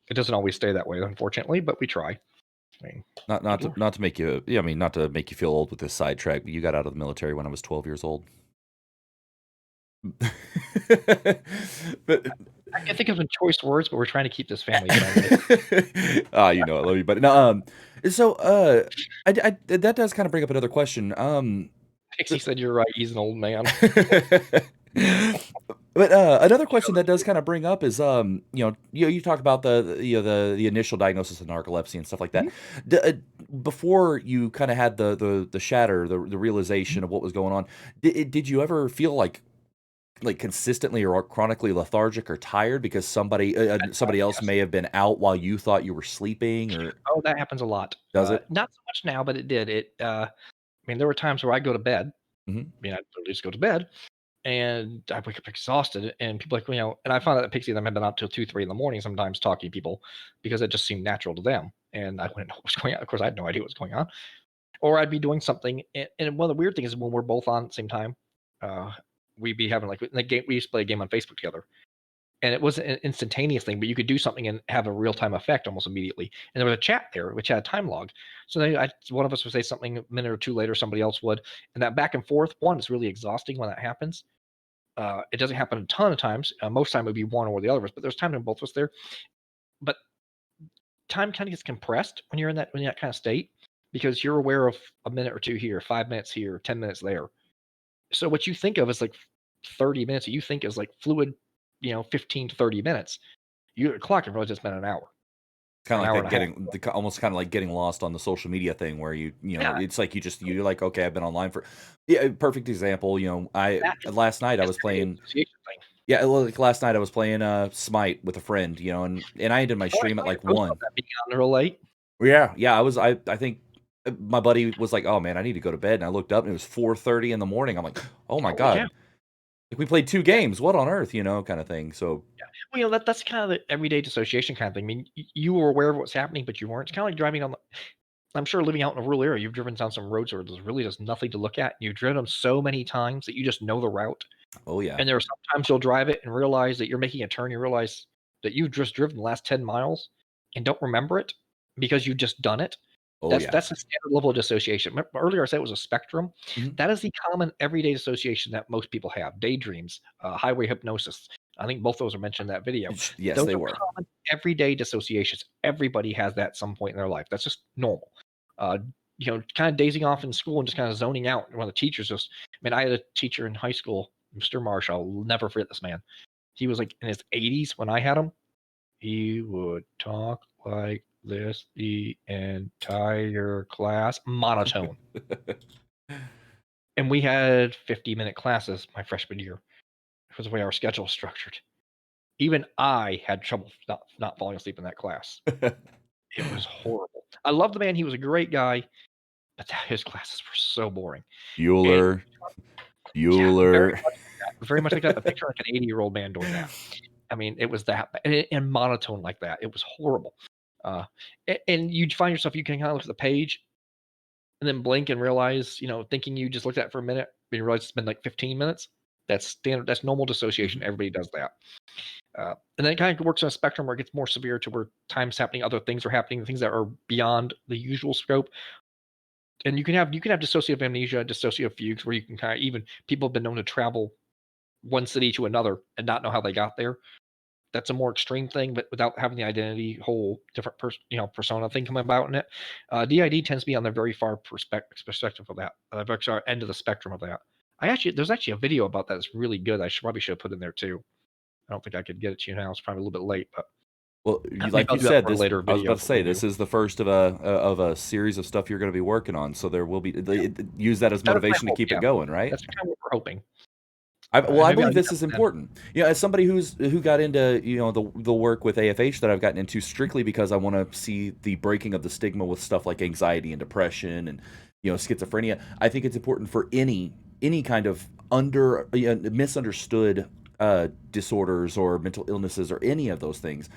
S2: It doesn't always stay that way, unfortunately, but we try. I mean,
S1: Not to make you, yeah, I mean, not to make you feel old with this sidetrack, but you got out of the military when I was 12 years old. But
S2: I can think of some choice words, but we're trying to keep this family friendly.
S1: you know, I love you, but no, so that does kind of bring up another question.
S2: Pixie said you're right. He's an old man.
S1: But another question that does kind of bring up is, you talked about the initial diagnosis of narcolepsy and stuff like that. Before you kind of had the shatter, the realization of what was going on, did you ever feel like consistently or chronically lethargic or tired because somebody else
S2: Yes.
S1: may have been out while you thought you were sleeping, or
S2: Oh, that happens a lot.
S1: does it?
S2: Not so much now, but it did. I mean, there were times where I go to bed.
S1: Hmm.
S2: I mean, I literally just go to bed, and I wake up exhausted. And people like, and I found out that Pixie and them had been out till 2, 3 in the morning, sometimes talking to people because it just seemed natural to them. And I wouldn't know what was going on. Of course, I had no idea what was going on. Or I'd be doing something. And one of the weird things is when we're both on at the same time, uh, we'd be having like in the game. We used to play a game on Facebook together, and it wasn't an instantaneous thing, but you could do something and have a real time effect almost immediately. And there was a chat there which had a time log. So then one of us would say something a minute or two later, somebody else would, and that back and forth. One is really exhausting when that happens. It doesn't happen a ton of times. Most time it would be one or the other of us, but there's time when both of us there. But time kind of gets compressed when you're in that kind of state because you're aware of a minute or two here, 5 minutes here, 10 minutes there. So what you think of as like 30 minutes, you think is like fluid, 15 to 30 minutes. Your clock has really just been an hour.
S1: Kind
S2: An
S1: of
S2: hour
S1: like
S2: and a half.
S1: almost kind of like getting lost on the social media thing where
S2: Yeah,
S1: it's like you're like, okay, I've been online for, yeah, perfect example.
S2: that
S1: Last night I
S2: is
S1: was
S2: the
S1: playing,
S2: association thing.
S1: yeah, well, like last night I was playing Smite with a friend, and I ended my
S2: Oh, I
S1: stream at
S2: saw your
S1: like
S2: post about
S1: 1.
S2: that being on real late.
S1: Yeah, I think my buddy was like, "Oh man, I need to go to bed," and I looked up and it was 4:30 in the morning. I'm like, "Oh my
S2: Holy cow.
S1: god, like we played 2 games. What on earth?" Kind of thing. So,
S2: Yeah. Well, that's kind of the everyday dissociation kind of thing. I mean, you were aware of what's happening, but you weren't. It's kind of like driving on I'm sure living out in a rural area, you've driven down some roads where there's really just nothing to look at. You've driven them so many times that you just know the route.
S1: oh yeah,
S2: And there are sometimes you'll drive it and realize that you're making a turn. You realize that you've just driven the last 10 miles and don't remember it because you've just done it.
S1: oh
S2: That's
S1: yeah.
S2: that's the standard level of dissociation. Remember earlier I said it was a spectrum.
S1: Mhm.
S2: That is the common everyday dissociation that most people have. Daydreams, highway hypnosis. I think both those are mentioned in that video.
S1: Yes,
S2: Those
S1: they
S2: are
S1: were.
S2: common everyday dissociations. Everybody has that at some point in their life. That's just normal. Uh, kind of dazing off in school and just kind of zoning out. And one of the teachers just, I mean, I had a teacher in high school, Mr. Marsh. I'll never forget this man. He was like in his 80s when I had him. He would talk like this the entire class, monotone. And we had 50-minute classes my freshman year because the way our schedule was structured. Even I had trouble not falling asleep in that class. It was horrible. I love the man. He was a great guy, but his classes were so boring. And
S1: Bueller,
S2: yeah,
S1: Bueller.
S2: very much like that. But picture like an 80-year-old man doing that. I mean, it was that and monotone like that. It was horrible. And you'd find yourself, you can kind of look at the page and then blink and realize, thinking you just looked at it for a minute, but you realize it's been like 15 minutes. That's standard. That's normal dissociation.
S1: Mhm.
S2: Everybody does that. And then it kind of works on a spectrum where it gets more severe to where time's happening, other things are happening, things that are beyond the usual scope. And you can have dissociative amnesia, dissociative fugues, where you can kind of even people have been known to travel one city to another and not know how they got there. That's a more extreme thing, but without having the identity, whole different persona thing coming about in it. DID tends to be on the very far perspective of that, sorry, end of the spectrum of that. There's actually a video about that that's really good. Probably should have put in there too. I don't think I could get it to you now. It's probably a little bit late, but
S1: Well,
S2: maybe
S1: like
S2: I'll
S1: you
S2: do that
S1: said,
S2: for a
S1: this
S2: later
S1: I was about
S2: video
S1: to
S2: that
S1: say
S2: we
S1: this
S2: do.
S1: is the first of a series of stuff you're going to be working on. So there will be use that as
S2: That was my
S1: motivation to
S2: hope.
S1: keep it
S2: Yeah,
S1: going, right?
S2: that's kind of what we're hoping.
S1: Well,
S2: And
S1: I
S2: maybe I'll
S1: believe
S2: use
S1: this
S2: that
S1: is
S2: one then.
S1: important. As somebody who got into the work with AFH that I've gotten into strictly because I want to see the breaking of the stigma with stuff like anxiety and depression and schizophrenia. I think it's important for any kind of misunderstood disorders or mental illnesses or any of those things,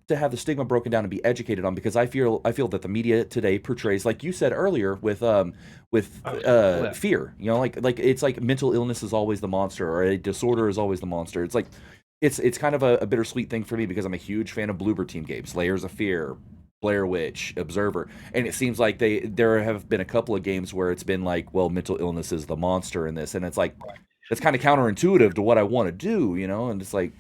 S1: to have the stigma broken down and be educated on, because I feel that the media today portrays, like you said earlier, with
S2: Oh, so that.
S1: fear. You know, like it's like mental illness is always the monster, or a disorder is always the monster. It's like it's kind of a bittersweet thing for me, because I'm a huge fan of Bloober Team games, Layers of Fear, Blair Witch, Observer, and it seems like there have been a couple of games where it's been like, well, mental illness is the monster in this, and it's like that's kind of counterintuitive to what I want to do, you know, and it's like,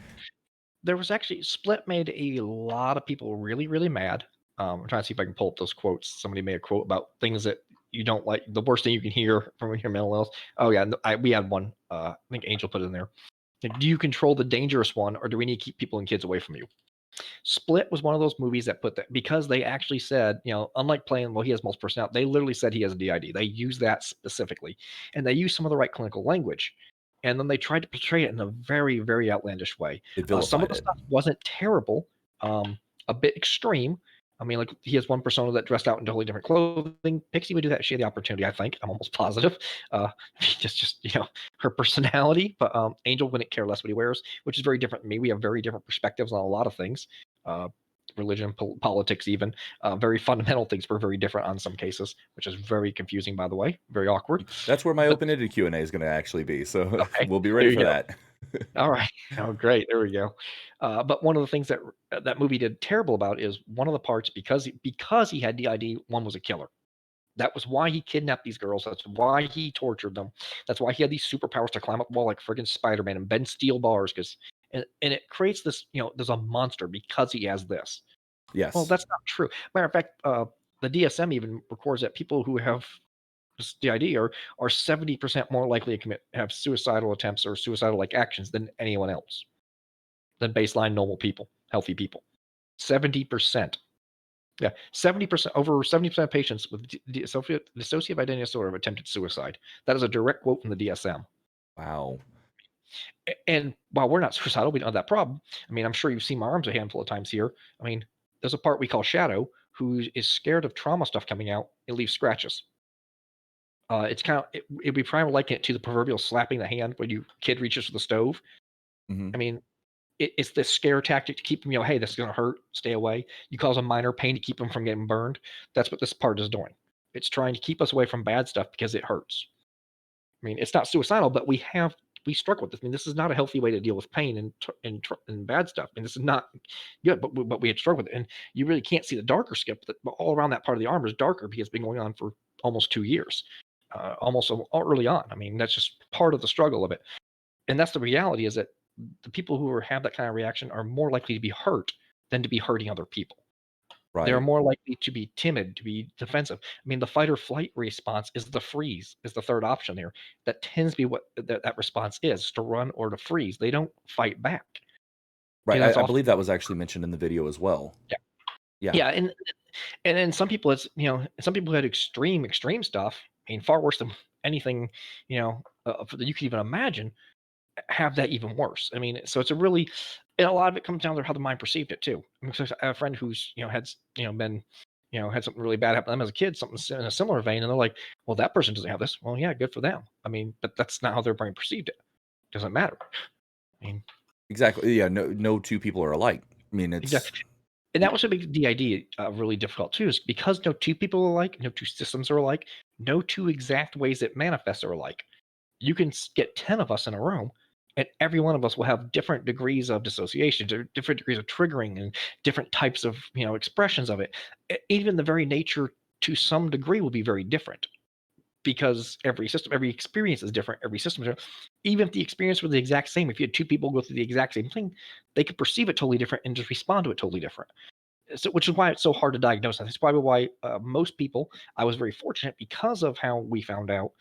S2: There was actually Split made a lot of people really, really mad. I'm trying to see if I can pull up those quotes. Somebody made a quote about things that you don't like. The worst thing you can hear from your mental illness. Oh yeah, we had one. I think Angel put it in there. Like, do you control the dangerous one, or do we need to keep people and kids away from you? Split was one of those movies that put that, because they actually said, unlike playing, well, he has multiple personality. They literally said he has a DID. They used that specifically, and they used some of the right clinical language. And then they tried to portray it in a very, very outlandish way.
S1: they
S2: Some of
S1: vilified
S2: the
S1: it.
S2: stuff wasn't terrible, a bit extreme. I mean, like, he has one persona that dressed out in totally different clothing. Pixie would do that if she had the opportunity, I think. I'm almost positive. Uh, just her personality. But Angel wouldn't care less what he wears, which is very different than me. We have very different perspectives on a lot of things, uh, religion, politics, even very fundamental things. We're very different on some cases, which is very confusing, by the way, very awkward.
S1: That's where my
S2: But
S1: open-ended Q&A is going to actually be, so
S2: okay,
S1: we'll be
S2: there
S1: ready
S2: you
S1: for
S2: go.
S1: that.
S2: All right. Oh, great. There we go. But one of the things that that movie did terrible about is one of the parts, because he had DID. One was a killer. That was why he kidnapped these girls. That's why he tortured them. That's why he had these superpowers to climb up the wall like friggin' Spider-Man and bend steel bars. Because and it creates this. There's a monster because he has this. Well,
S1: Yes.
S2: that's not true. Matter of fact, the DSM even records that people who have the idea are 70% more likely to have suicidal attempts or suicidal like actions than anyone else, than baseline normal people, healthy people. 70%. Yeah, 70%, over 70% of patients with dissociative identity disorder have attempted suicide. That is a direct quote from the DSM.
S1: Wow.
S2: And while we're not suicidal, we don't have that problem. I mean, I'm sure you've seen my arms a handful of times here. I mean, there's a part we call Shadow who is scared of trauma stuff coming out. It leaves scratches. It's kind of it'd be prime liken it to the proverbial slapping the hand when you kid reaches for the stove. I
S1: Mhm.
S2: mean, it's this scare tactic to keep them, hey, this is going to hurt, stay away. You cause a minor pain to keep them from getting burned. That's what this part is doing. It's trying to keep us away from bad stuff because it hurts. I mean, it's not suicidal, but we struggle with this. I mean, this is not a healthy way to deal with pain and bad stuff. I mean, this is not good, but we had struggled with it, and you really can't see the darker skip. But all around that part of the armor is darker because it's been going on for almost 2 years, almost early on. I mean, that's just part of the struggle of it, and that's the reality. Is that the people who have that kind of reaction are more likely to be hurt than to be hurting other people. They're
S1: Right.
S2: more likely to be timid, to be defensive. I mean, the fight or flight response is the freeze, is the third option there. That tends to be what that response is, to run or to freeze. They don't fight back.
S1: Right,
S2: That's
S1: I
S2: often,
S1: believe that was actually mentioned in the video as well.
S2: yeah.
S1: Yeah.
S2: Yeah, and then some people, it's, some people who had extreme stuff, I mean, far worse than anything, that you could even imagine, have that even worse. I mean, so it's a really, and a lot of it comes down to how the mind perceived it too. I mean, 'cause I have a friend who's had been had something really bad happen to them as a kid, something in a similar vein, and they're like, well, that person doesn't have this. Well, yeah, good for them. I mean, but that's not how their brain perceived it. Doesn't matter. I mean,
S1: Exactly, yeah, no two people are alike. I mean, it's
S2: exactly. And that was what makes DID really difficult too, is because no two people are alike, no two systems are alike, no two exact ways it manifests are alike. You can get 10 of us in a room, and every one of us will have different degrees of dissociation, different degrees of triggering, and different types of expressions of it. Even the very nature, to some degree, will be very different, because every system, every experience is different, every system is different. Even if the experience were the exact same, if you had two people go through the exact same thing, they could perceive it totally different and just respond to it totally different. So, which is why it's so hard to diagnose. That's probably why most people. I was very fortunate because of how we found out.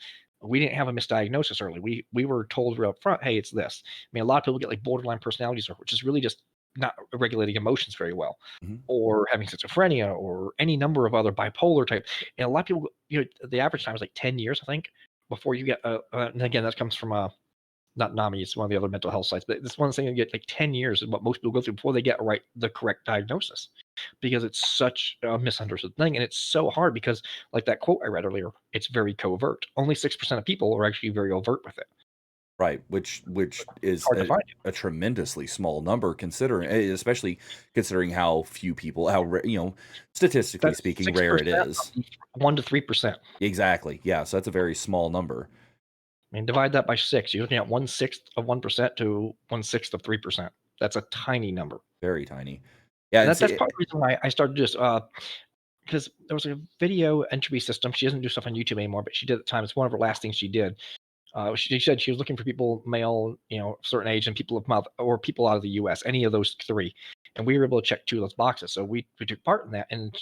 S2: We didn't have a misdiagnosis early. We were told right up front, hey, it's this. I mean, a lot of people get like borderline personality disorder, which is really just not regulating emotions very well,
S1: mhm.
S2: or having schizophrenia, or any number of other bipolar type. And a lot of people, the average time is like 10 years, I think, before you get. And again, that comes from not NAMI, it's one of the other mental health sites, but this one thing you get like 10 years is what most people go through before they get the correct diagnosis, because it's such a misunderstood thing. And it's so hard because, like that quote I read earlier, it's very covert. Only 6% of people are actually very overt with it.
S1: Right, which is
S2: Hard to find.
S1: a tremendously small number considering especially considering how few people how statistically
S2: That's
S1: speaking, rare it
S2: 6% of
S1: is.
S2: the 1 to 3%.
S1: Exactly, yeah, so that's a very small number.
S2: I mean, divide that by 6, you're looking at 1/6 of 1% to 1/6 of 3%. That's a tiny number.
S1: Very tiny. Yeah,
S2: And
S1: it's
S2: that's part of the reason why I started this, because there was a video entry system. She doesn't do stuff on YouTube anymore, but she did at the time. It's one of her last things she did. She said she was looking for people, male, certain age, and people of mouth or people out of the U.S. Any of those three, and we were able to check two of those boxes. So we took part in that, and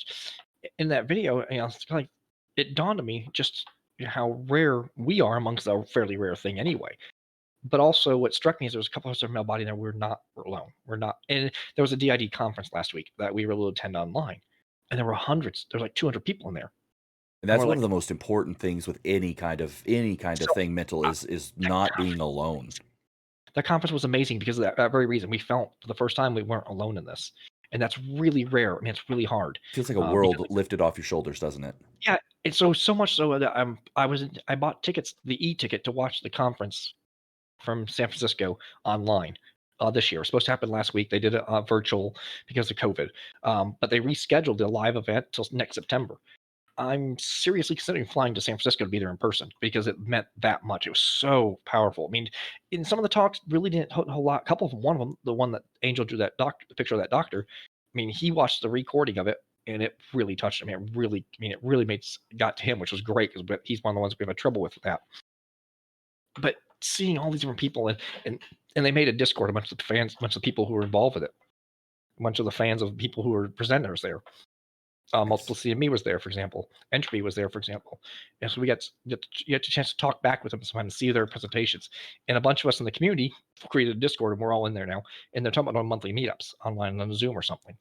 S2: in that video, it's kind of like it dawned on me just how rare we are amongst a fairly rare thing anyway. But also, what struck me is there was a couple of us of male body there. We're not alone. We're not. And there was a DID conference last week that we were able to attend online, and there were hundreds. There was like 200 people in there,
S1: and
S2: and
S1: that's
S2: we're
S1: one of
S2: like,
S1: the most important things with any kind of
S2: so
S1: thing mental
S2: uh,
S1: is
S2: that
S1: not being
S2: conference
S1: alone.
S2: that conference was amazing because of that very reason. We felt for the first time we weren't alone in this, and that's really rare. I mean, it's really hard
S1: Feels like a
S2: because
S1: world lifted off your shoulders, doesn't it?
S2: yeah, and so much so that I bought tickets, the e-ticket to watch the conference from San Francisco online this year. It was supposed to happen last week. They did it virtual because of COVID, but they rescheduled the live event till next September. I'm seriously considering flying to San Francisco to be there in person because it meant that much. It was so powerful. I mean, in some of the talks, really didn't a whole lot. A couple of them, one of them, the one that Angel drew that doctor, the picture of that doctor. I mean, he watched the recording of it, and it really touched him. It really got to him, which was great because he's one of the ones we have trouble with that. But seeing all these different people and they made a Discord, a bunch of the fans, a bunch of people who were involved with it, a bunch of the fans of people who were presenters there.
S1: Nice.
S2: Multiplicity Me was there, for example. Entropy was there, for example. And so you get a chance to talk back with them sometimes, see their presentations. And a bunch of us in the community created a Discord, and we're all in there now. And they're talking about monthly meetups online on Zoom or something,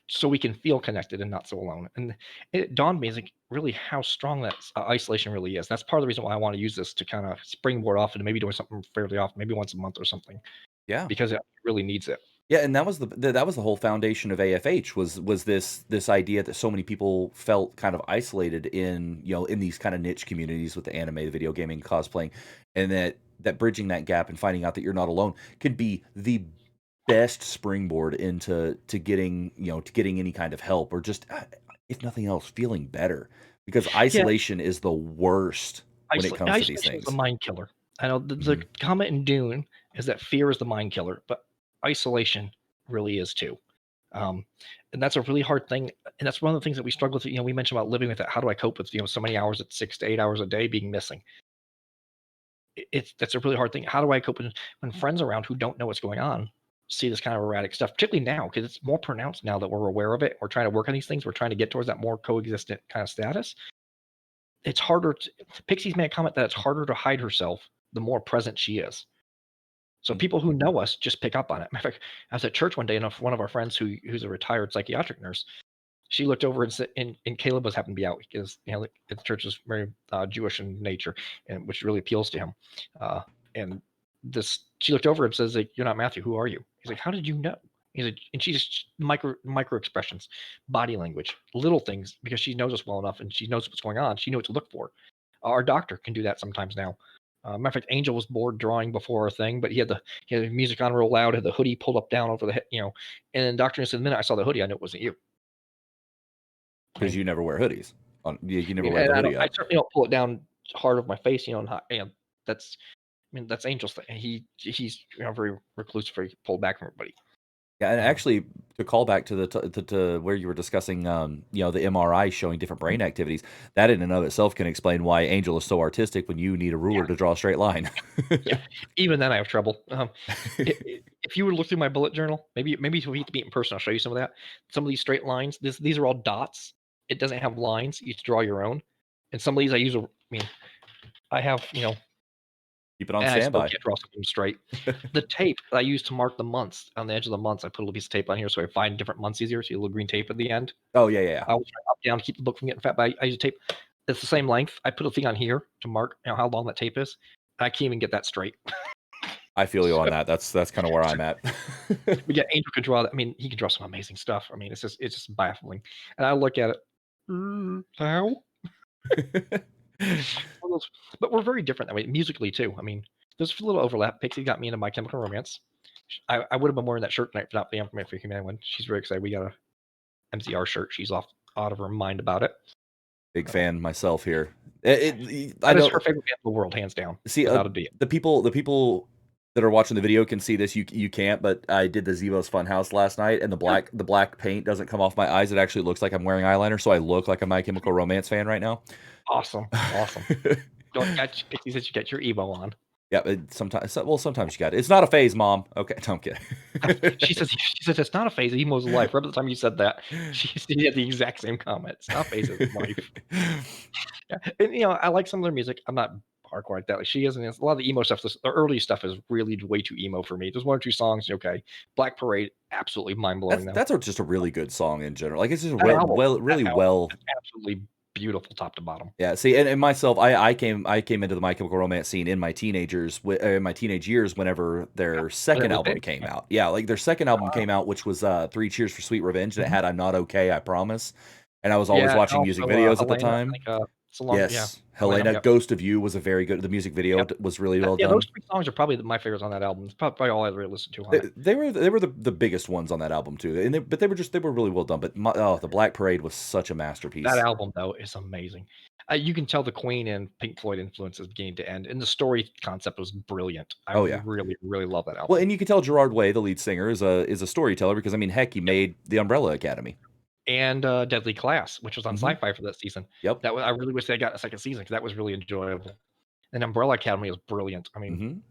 S2: so we can feel connected and not so alone. And it dawned me, is like really how strong that isolation really is. That's part of the reason why I want to use this to kind of springboard off into maybe doing something fairly often, maybe once a month or something,
S1: Yeah.
S2: because it really needs it.
S1: Yeah, and that was that was the whole foundation of AFH was this idea that so many people felt kind of isolated in in these kind of niche communities with the anime, the video gaming, cosplaying, and that bridging that gap and finding out that you're not alone could be the best springboard into to getting any kind of help or just if nothing else feeling better because
S2: Yeah,
S1: isolation is the worst when it comes to these
S2: isolation is the
S1: things.
S2: mind killer. I know the
S1: Mhm.
S2: comment in Dune is that fear is the mind killer, but isolation really is too. Um, and that's a really hard thing. And that's one of the things that we struggle with. We mentioned about living with it. How do I cope with so many hours at 6 to 8 hours a day being missing? It's that's a really hard thing. How do I cope when friends around who don't know what's going on see this kind of erratic stuff, particularly now because it's more pronounced now that we're aware of it. We're trying to work on these things. We're trying to get towards that more coexistent kind of status. It's harder. Pixie's made a comment that it's harder to hide herself the more present she is. So people who know us just pick up on it. Matter of fact, I was at church one day, and one of our friends who's a retired psychiatric nurse, she looked over and said, and Caleb was happened to be out because the church is very Jewish in nature, and which really appeals to him. And she looked over and says, like, "You're not Matthew. Who are you?" He's like, "How did you know?" He's like, and she just micro expressions, body language, little things because she knows us well enough and she knows what's going on. She knows what to look for. Our doctor can do that sometimes now. Matter of fact, Angel was bored drawing before our thing, but he had the music on real loud, had the hoodie pulled up down over the head, and then doctor said, the minute I saw the hoodie, I knew it wasn't you. I
S1: Because
S2: mean,
S1: you never wear hoodies. You never wear
S2: and
S1: the hoodie
S2: I
S1: up.
S2: certainly don't pull it down hard of my face, and that's, that's Angel's thing. He's very reclusive, very pulled back from everybody.
S1: Yeah, and
S2: Um,
S1: actually, to call back to to where you were discussing, the MRI showing different brain activities, that in and of itself can explain why Angel is so artistic when you need a
S2: yeah,
S1: ruler to draw a straight line.
S2: yeah. Even then, I have trouble. If you were to look through my bullet journal, maybe if we need to meet in person, I'll show you some of that. Some of these straight lines, these are all dots. It doesn't have lines. You have to draw your own. And some of these I use. I mean, I have
S1: Keep it on
S2: and I still
S1: standby.
S2: can't draw something straight. The tape that I use to mark the months on the edge of the months, I put a little piece of tape on here so I find different months easier. See a little green tape at the end.
S1: Oh, yeah, yeah, yeah.
S2: I will try up down to keep the book from getting fat, but I use tape. It's the same length. I put a thing on here to mark how long that tape is. I can't even get that straight.
S1: I feel you
S2: So,
S1: on that. That's kinda where I'm at.
S2: but yeah, Angel could draw that. I mean, he can draw some amazing stuff. I mean, it's just baffling. And I look at it. How? All those- But we're very different that way musically too. I mean, there's a little overlap. Pixie got me into My Chemical Romance. I would have been wearing that shirt tonight, not the Anime for Humanity one. She's very excited. We got a MCR shirt. She's out of her mind about it.
S1: Big
S2: So,
S1: fan myself here. I
S2: that is her
S1: don't
S2: favorite band in the world, hands down,
S1: see
S2: without a doubt.
S1: the people that are watching the video can see this. You can't, but I did the Zevo's Funhouse last night, and the black paint doesn't come off my eyes. It actually looks like I'm wearing eyeliner, so I look like a My Chemical Romance fan right now.
S2: Awesome. Pixie says you get your emo on.
S1: Yeah, sometimes you got it. It's not a phase, Mom. Okay, no, I'm kidding.
S2: She says it's not a phase. Emo's life. Remember the time you said that? She had the exact same comment. It's not a phase, it's life. Yeah. And I like some of their music. I'm not hardcore like that. Like she isn't. A lot of the emo stuff. The early stuff is really way too emo for me. There's one or two songs. Okay, Black Parade, absolutely mind blowing.
S1: That's just a really good song in general. Like it's just
S2: That album,
S1: really well.
S2: absolutely beautiful, top to bottom.
S1: Yeah, see, and myself, I came into the My Chemical Romance scene in my teenage years whenever their second album came out. Yeah, like their second album came out, which was 3 Cheers for Sweet Revenge, and it had "I'm Not Okay, I Promise," and I was always watching music videos at the time. Yes, Helena, Ghost of You was a very good. The music video was really well done.
S2: Those 3 songs are probably my favorites on that album. It's probably all I ever listened to on it.
S1: They were the biggest ones on that album too, and they were really well done. But the Black Parade was such a masterpiece.
S2: That album though is amazing. You can tell the Queen and Pink Floyd influences beginning to end, and the story concept was brilliant. I really, really love that album.
S1: Well, and you can tell Gerard Way, the lead singer, is a storyteller because I mean, heck, he made the Umbrella Academy
S2: and Deadly Class, which was on Sci-Fi for that season.
S1: Yep.
S2: I really wish they got a second season because that was really enjoyable. And Umbrella Academy is brilliant. I mean,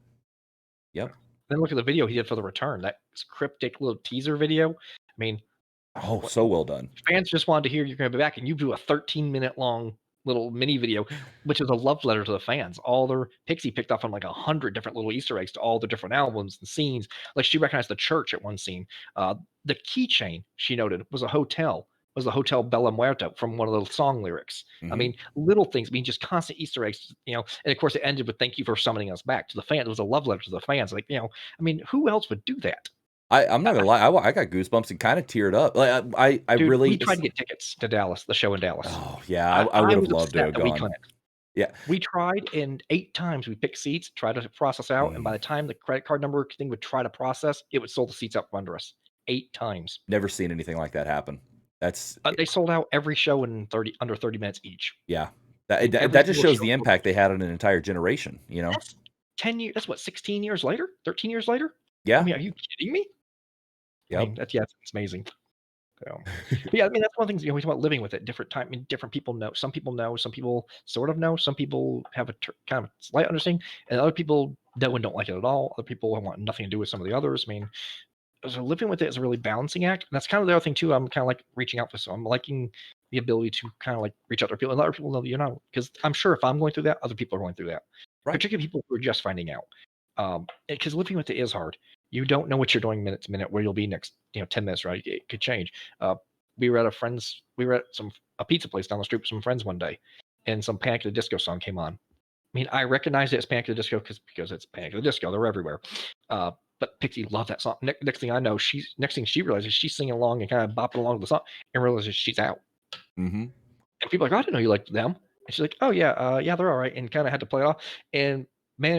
S1: Yep.
S2: Then look at the video he did for The Return. That cryptic little teaser video. I mean,
S1: so well done.
S2: Fans just wanted to hear you're going to be back, and you do a 13-minute long little mini video, which is a love letter to the fans. Pixie picked up on like 100 different little Easter eggs to all the different albums and scenes. Like she recognized the church at one scene. The keychain she noted was a hotel. Was the Hotel Bella Muerta from one of the song lyrics. I mean, little things. I mean, just constant Easter eggs. And of course, it ended with "Thank you for summoning us back." To the fans, it was a love letter to the fans. Like, I mean, who else would do that?
S1: I'm not gonna lie, I got goosebumps and kind of teared up. Like
S2: Dude, we tried to get tickets to Dallas, the show in Dallas.
S1: Oh yeah, I would have loved to have gone. Yeah,
S2: we tried, and 8 times we picked seats, tried to process out, and by the time the credit card number thing would try to process, it would sold the seats up under us 8 times.
S1: Never seen anything like that happen. That's
S2: they sold out every show in under 30 minutes each.
S1: Yeah, that just shows the impact they had on an entire generation.
S2: That's 10 years. That's what 16 years later, 13 years later.
S1: Yeah,
S2: I mean, are you kidding me?
S1: Yep.
S2: I mean, it's amazing. So, yeah, I mean that's one of the things we talk about living with it. Different time. I mean, different people know. Some people know. Some people sort of know. Some people have a kind of slight understanding, and other people don't like it at all. Other people want nothing to do with some of the others. I mean, so living with it is a really balancing act. And that's kind of the other thing too. I'm kind of like reaching out for. So I'm liking the ability to kind of like reach out to people and let other people know that you're not. Because I'm sure if I'm going through that, other people are going through that. Right. Particularly people who are just finding out. Because living with it is hard. You don't know what you're doing minute to minute, where you'll be next, 10 minutes, right? It could change. We were at a pizza place down the street with some friends one day, and some Panic at the Disco song came on. I mean, I recognized it as Panic at the Disco because it's Panic at the Disco. They're everywhere. But Pixie loved that song. Next thing I know, next thing she realizes she's singing along and kind of bopping along to the song and realizes she's out. And people are like, oh, I didn't know you liked them. And she's like, oh yeah, yeah, they're all right, and kind of had to play it off. And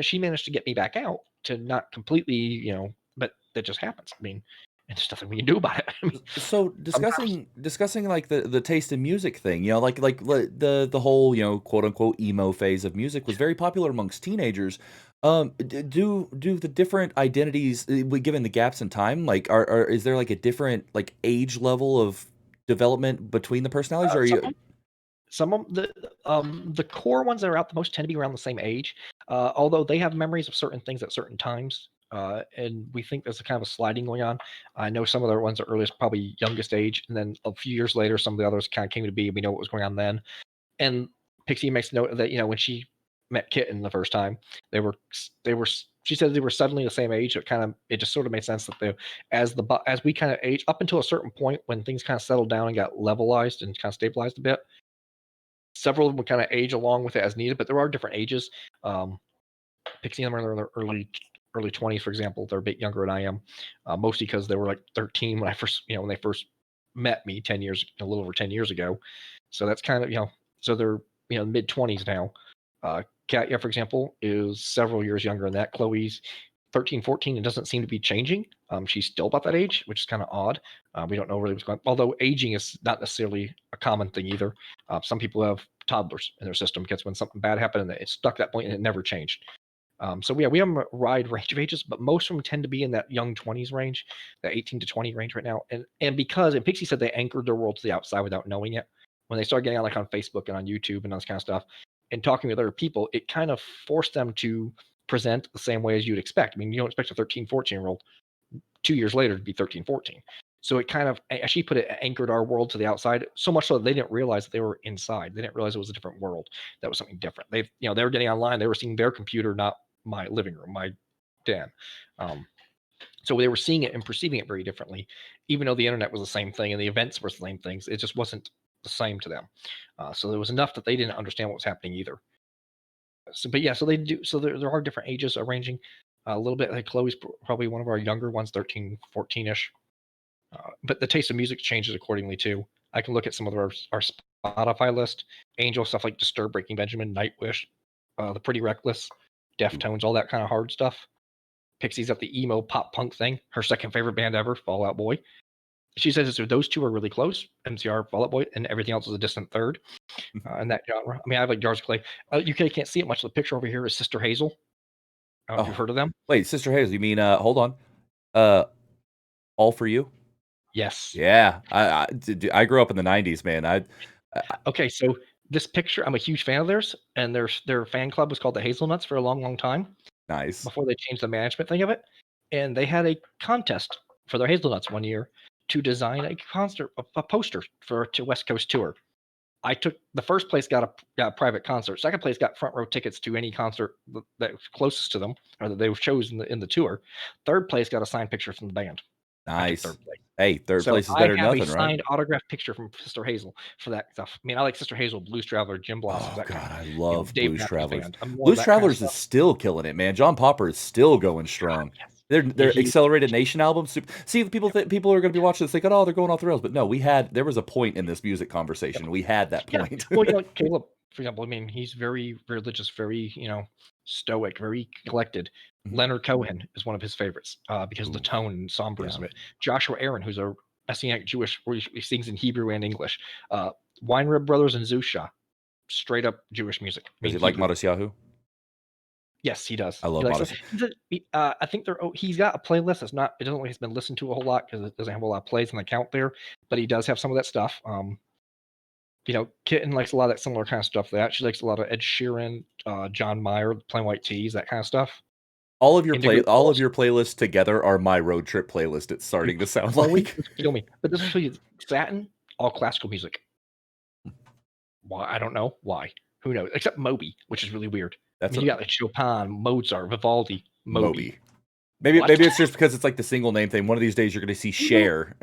S2: she managed to get me back out to not completely, but that just happens. I mean, and there's nothing we can do about it. I mean,
S1: so discussing like the taste in music thing, like the whole quote unquote emo phase of music was very popular amongst teenagers. Do the different identities, given the gaps in time, like is there like a different like age level of development between the personalities? Or are you?
S2: Some of the core ones that are out the most tend to be around the same age, although they have memories of certain things at certain times. And we think there's a kind of a sliding going on. I know some of the ones are earliest, probably youngest age, and then a few years later, some of the others kind of came to be. We know what was going on then. And Pixie makes note that when she met Kitten the first time, they were. She said they were suddenly the same age. It just sort of made sense that as we kind of age up until a certain point when things kind of settled down and got levelized and kind of stabilized a bit. Several of them would kind of age along with it as needed, but there are different ages. Pixie and them are in their early 20s, for example. They're a bit younger than I am, mostly because they were like 13 when they first met me a little over 10 years ago. So that's kind of so they're mid 20s now. Katya, for example, is several years younger than that. Chloe's 13, 14, and doesn't seem to be changing. She's still about that age, which is kind of odd. We don't know really what's going on. Although aging is not necessarily a common thing either. Some people have toddlers in their system because when something bad happened and it stuck that point and it never changed. So yeah, we have a wide range of ages, but most of them tend to be in that young 20s range, that 18 to 20 range right now. And because, and Pixie said they anchored their world to the outside without knowing it. When they started getting on like on Facebook and on YouTube and all this kind of stuff, and talking with other people, it kind of forced them to present the same way as you'd expect. I mean, you don't expect a 13, 14-year-old 2 years later to be 13, 14. So it kind of, as she put it, anchored our world to the outside, so much so that they didn't realize that they were inside. They didn't realize it was a different world. That was something different. They were getting online. They were seeing their computer, not my living room, my den. So they were seeing it and perceiving it very differently, even though the internet was the same thing and the events were the same things. It just wasn't the same to them. So there was enough that they didn't understand what was happening either. So, but yeah, so they do. So there are different ages ranging a little bit. Like Chloe's probably one of our younger ones, 13, 14-ish. But the taste of music changes accordingly too. I can look at some of our Spotify list, Angel stuff like Disturb, Breaking Benjamin, Nightwish, The Pretty Reckless, Deftones, all that kind of hard stuff. Pixie's got the emo pop punk thing. Her second favorite band ever, Fall Out Boy. She says those two are really close, MCR, Fall Out Boy, and everything else is a distant third in that genre. I mean, I have like Jars of Clay. You can't see it much. The picture over here is Sister Hazel. I don't know if you've heard of them.
S1: Wait, Sister Hazel, you mean hold on. All For You?
S2: Yes.
S1: Yeah. I grew up in the 90s, man.
S2: Okay, so this picture, I'm a huge fan of theirs, and their fan club was called the Hazelnuts for a long, long time
S1: Nice.
S2: before they changed the management thing of it. And they had a contest for their Hazelnuts one year to design a poster for a West Coast tour. I took the first place got a private concert. Second place got front row tickets to any concert that was closest to them or that they chose in the tour. Third place got a signed picture from the band. I took
S1: Nice.
S2: third place.
S1: Hey, third
S2: So
S1: place is
S2: I
S1: better than
S2: have a
S1: nothing, right?
S2: signed autographed picture from Sister Hazel for that stuff. I mean, I like Sister Hazel, Blues Traveler, Jim Blossoms,
S1: Oh
S2: that kind
S1: God,
S2: of,
S1: I love
S2: Dave
S1: Blues
S2: Matthews
S1: Travelers.
S2: Band. I'm more of
S1: Blues
S2: that kind of
S1: Travelers is
S2: stuff.
S1: still killing it, man. John Popper is still going
S2: God,
S1: strong.
S2: yes.
S1: Their Accelerated Nation album. See, people are going to be watching this thinking, oh, they're going off the rails. But no, there was a point in this music conversation. We had that
S2: Yeah.
S1: point.
S2: Well, like Caleb, for example, I mean, he's very religious, very, stoic, very collected.
S1: Mhm.
S2: Leonard Cohen is one of his favorites because of the
S1: Ooh,
S2: tone and somberness
S1: yeah.
S2: of it. Joshua Aaron, who's a Messianic Jewish, where he sings in Hebrew and English. Weinrib Brothers and Zusha, straight up Jewish music. I
S1: Does
S2: mean,
S1: he like
S2: Hebrew.
S1: Modest Yahoo?
S2: Yes, he does.
S1: I love
S2: He likes it.
S1: Modest.
S2: I think he's got a playlist that's not. It doesn't like it's been listened to a whole lot because it doesn't have a lot of plays on the count there. But he does have some of that stuff. Kitten likes a lot of that similar kind of stuff. That she likes a lot of Ed Sheeran, John Mayer, Plain White Tees, that kind of stuff.
S1: All of
S2: Indigo
S1: your
S2: Girls.
S1: playlists together are my road trip playlist. It's starting to sound
S2: Chloe,
S1: like.
S2: kill me. But this will show you Satin, all classical music. Why? I don't know why. Who knows? Except Moby, which is really weird.
S1: That's
S2: You got like Chopin, Mozart, Vivaldi, Moby.
S1: Maybe
S2: What?
S1: it's just because it's like the single name thing. One of these days you're going to see Cher.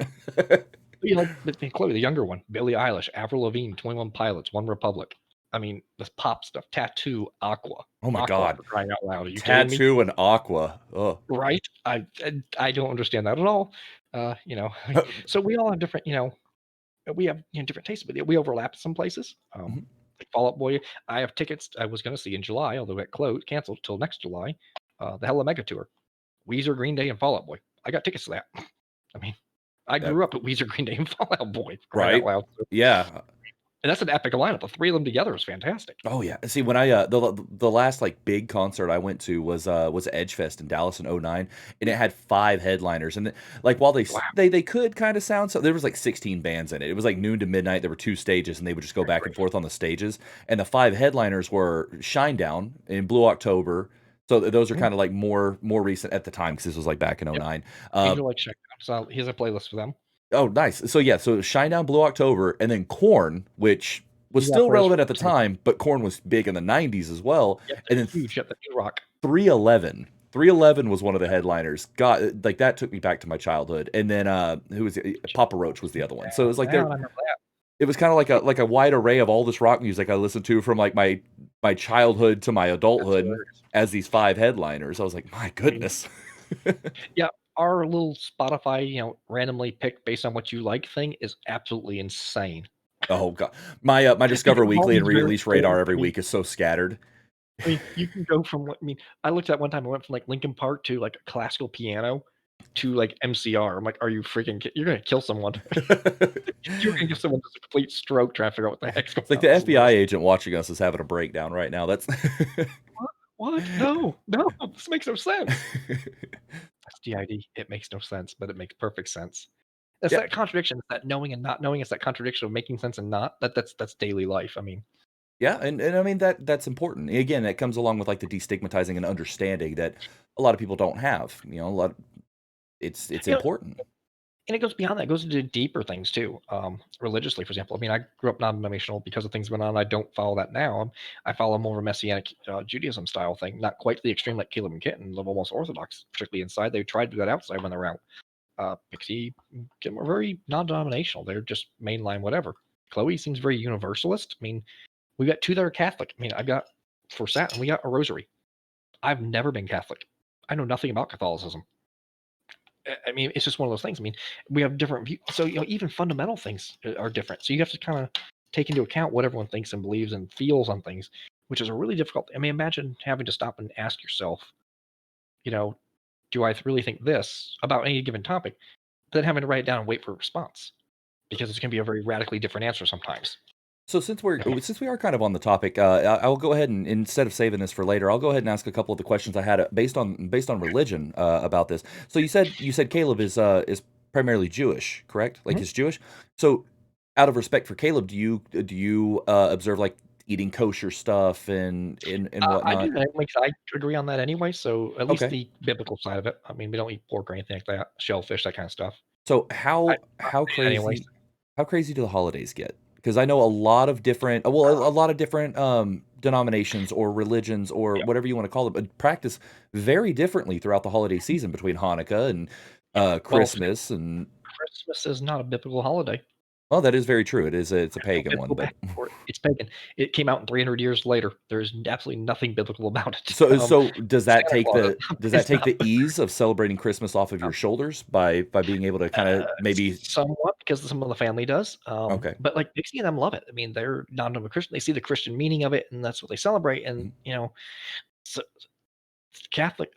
S2: Chloe, the younger one, Billie Eilish, Avril Lavigne, 21 Pilots, One Republic. I mean, this pop stuff, Tattoo, Aqua.
S1: Oh my
S2: Aqua,
S1: God.
S2: for crying out loud. Are you kidding me?
S1: Tattoo and Aqua. Oh.
S2: Right? I don't understand that at all. So we all have different, we have different tastes, but we overlap in some places.
S1: Mhm.
S2: Like Fall Out Boy, I have tickets I was going to see in July, although it canceled till next July. The Hella Mega Tour, Weezer, Green Day, and Fall Out Boy. I got tickets to that. I mean, I grew up at Weezer, Green Day, and Fall Out Boy. For crying
S1: Right.
S2: out loud.
S1: Yeah.
S2: And that's an epic lineup. The three of them together is fantastic.
S1: Oh yeah. See, when I the last like big concert I went to was Edgefest in Dallas in '09, and it had 5 headliners. And like while
S2: Wow.
S1: they could kind of sound, so there was like 16 bands in it. It was like noon to midnight. There were 2 stages, and they would just go back and forth on the stages. And the 5 headliners were Shinedown in Blue October. So those are kind of like more recent at the time because this was like back in
S2: Yep.
S1: '09.
S2: Angel like check out. So here's a playlist for them.
S1: Oh, nice. So yeah, so Shinedown, Blue October, and then Korn, which was
S2: Yeah,
S1: still
S2: Korn is
S1: relevant at the
S2: fantastic.
S1: time, but Korn was big in the 90s as well.
S2: Yep,
S1: And
S2: they're
S1: then
S2: huge. Yep, the new rock.
S1: 311. 311 was one of the headliners. God, like that took me back to my childhood. And then who was it? Papa Roach was the other one. So it was like
S2: I remember that.
S1: it was kind of like a wide array of all this rock music I listened to from like my childhood to my
S2: That's
S1: adulthood
S2: hilarious.
S1: as these 5 headliners. I was like, my goodness.
S2: Yeah, our little Spotify, randomly picked based on what you like thing is absolutely insane.
S1: Oh god. My Discover
S2: All
S1: Weekly and
S2: these very
S1: Re-Release
S2: old
S1: Radar every
S2: music.
S1: week is so scattered.
S2: I mean, you can go from I mean, I looked at one time, I went from, like, Linkin Park to, like, classical piano to, like, MCR. I'm like, "Are you freaking you're gonna kill someone." You're gonna give someone just a complete stroke trying to figure out what the heck's going
S1: It's like
S2: on.
S1: the
S2: This is
S1: FBI
S2: hilarious.
S1: agent watching us is having a breakdown right now. That's
S2: "What? What? No, no, this makes no sense." That's DID. It makes no sense, but it makes perfect sense. It's
S1: Yeah.
S2: that contradiction, it's that knowing and not knowing, it's that contradiction of making sense and not. That's daily life. I mean,
S1: Yeah, and I mean that's important. Again, that comes along with like the destigmatizing and understanding that a lot of people don't have. You know, a lot it's
S2: you know,
S1: important.
S2: and it goes beyond that. It goes into deeper things too. Religiously, for example. I mean, I grew up non-denominational because of things going on. I don't follow that now. I follow more of a Messianic Judaism style thing, not quite to the extreme like Caleb and Kitten, of almost Orthodox, particularly inside. They tried to do that outside when they're out. Pixie, Kim are very non-denominational. They're just mainline whatever. Chloe seems very universalist. I mean, we got two that are Catholic. I mean, I got for Saturn, we got a rosary. I've never been Catholic. I know nothing about Catholicism. I mean, it's just one of those things. I mean, we have different views. So, even fundamental things are different. So you have to kind of take into account what everyone thinks and believes and feels on things, which is a really difficult. I mean, imagine having to stop and ask yourself, you know, do I really think this about any given topic? But then having to write it down and wait for a response because it's going to be a very radically different answer sometimes.
S1: So since we are kind of on the topic, I'll go ahead and instead of saving this for later, I'll go ahead and ask a couple of the questions I had based on religion about this. So you said Caleb is primarily Jewish, correct? Like
S2: Mhm.
S1: he's Jewish. So out of respect for Caleb, do you observe like eating kosher stuff and
S2: I do
S1: whatnot?
S2: that. Like I agree on that anyway. So at least
S1: Okay.
S2: the biblical side of it. I mean, we don't eat pork or anything like that, shellfish, that kind of stuff.
S1: So
S2: I,
S1: how
S2: I'm
S1: how
S2: a fan anyways.
S1: crazy do the holidays get? Because I know a lot of different a lot of different denominations or religions or
S2: Yeah.
S1: whatever you want to call it, but practice very differently throughout the holiday season between Hanukkah and
S2: Yeah. Well, for example,
S1: Christmas and
S2: Christmas is not a biblical holiday.
S1: well, that is very true. It's a
S2: There's no
S1: pagan one,
S2: biblical
S1: but
S2: backing for it. It's pagan. It came out 300 years later. There's absolutely nothing biblical about it.
S1: so does that
S2: Santa
S1: take
S2: Claus
S1: the does that
S2: is
S1: take
S2: not.
S1: the ease of celebrating Christmas off of your shoulders by being able to kind of maybe
S2: Somewhat because some of the family does.
S1: okay.
S2: But like Dixie and them love it. I mean, they're non Christian. They see the Christian meaning of it, and that's what they celebrate. And
S1: Mhm,
S2: so Catholic,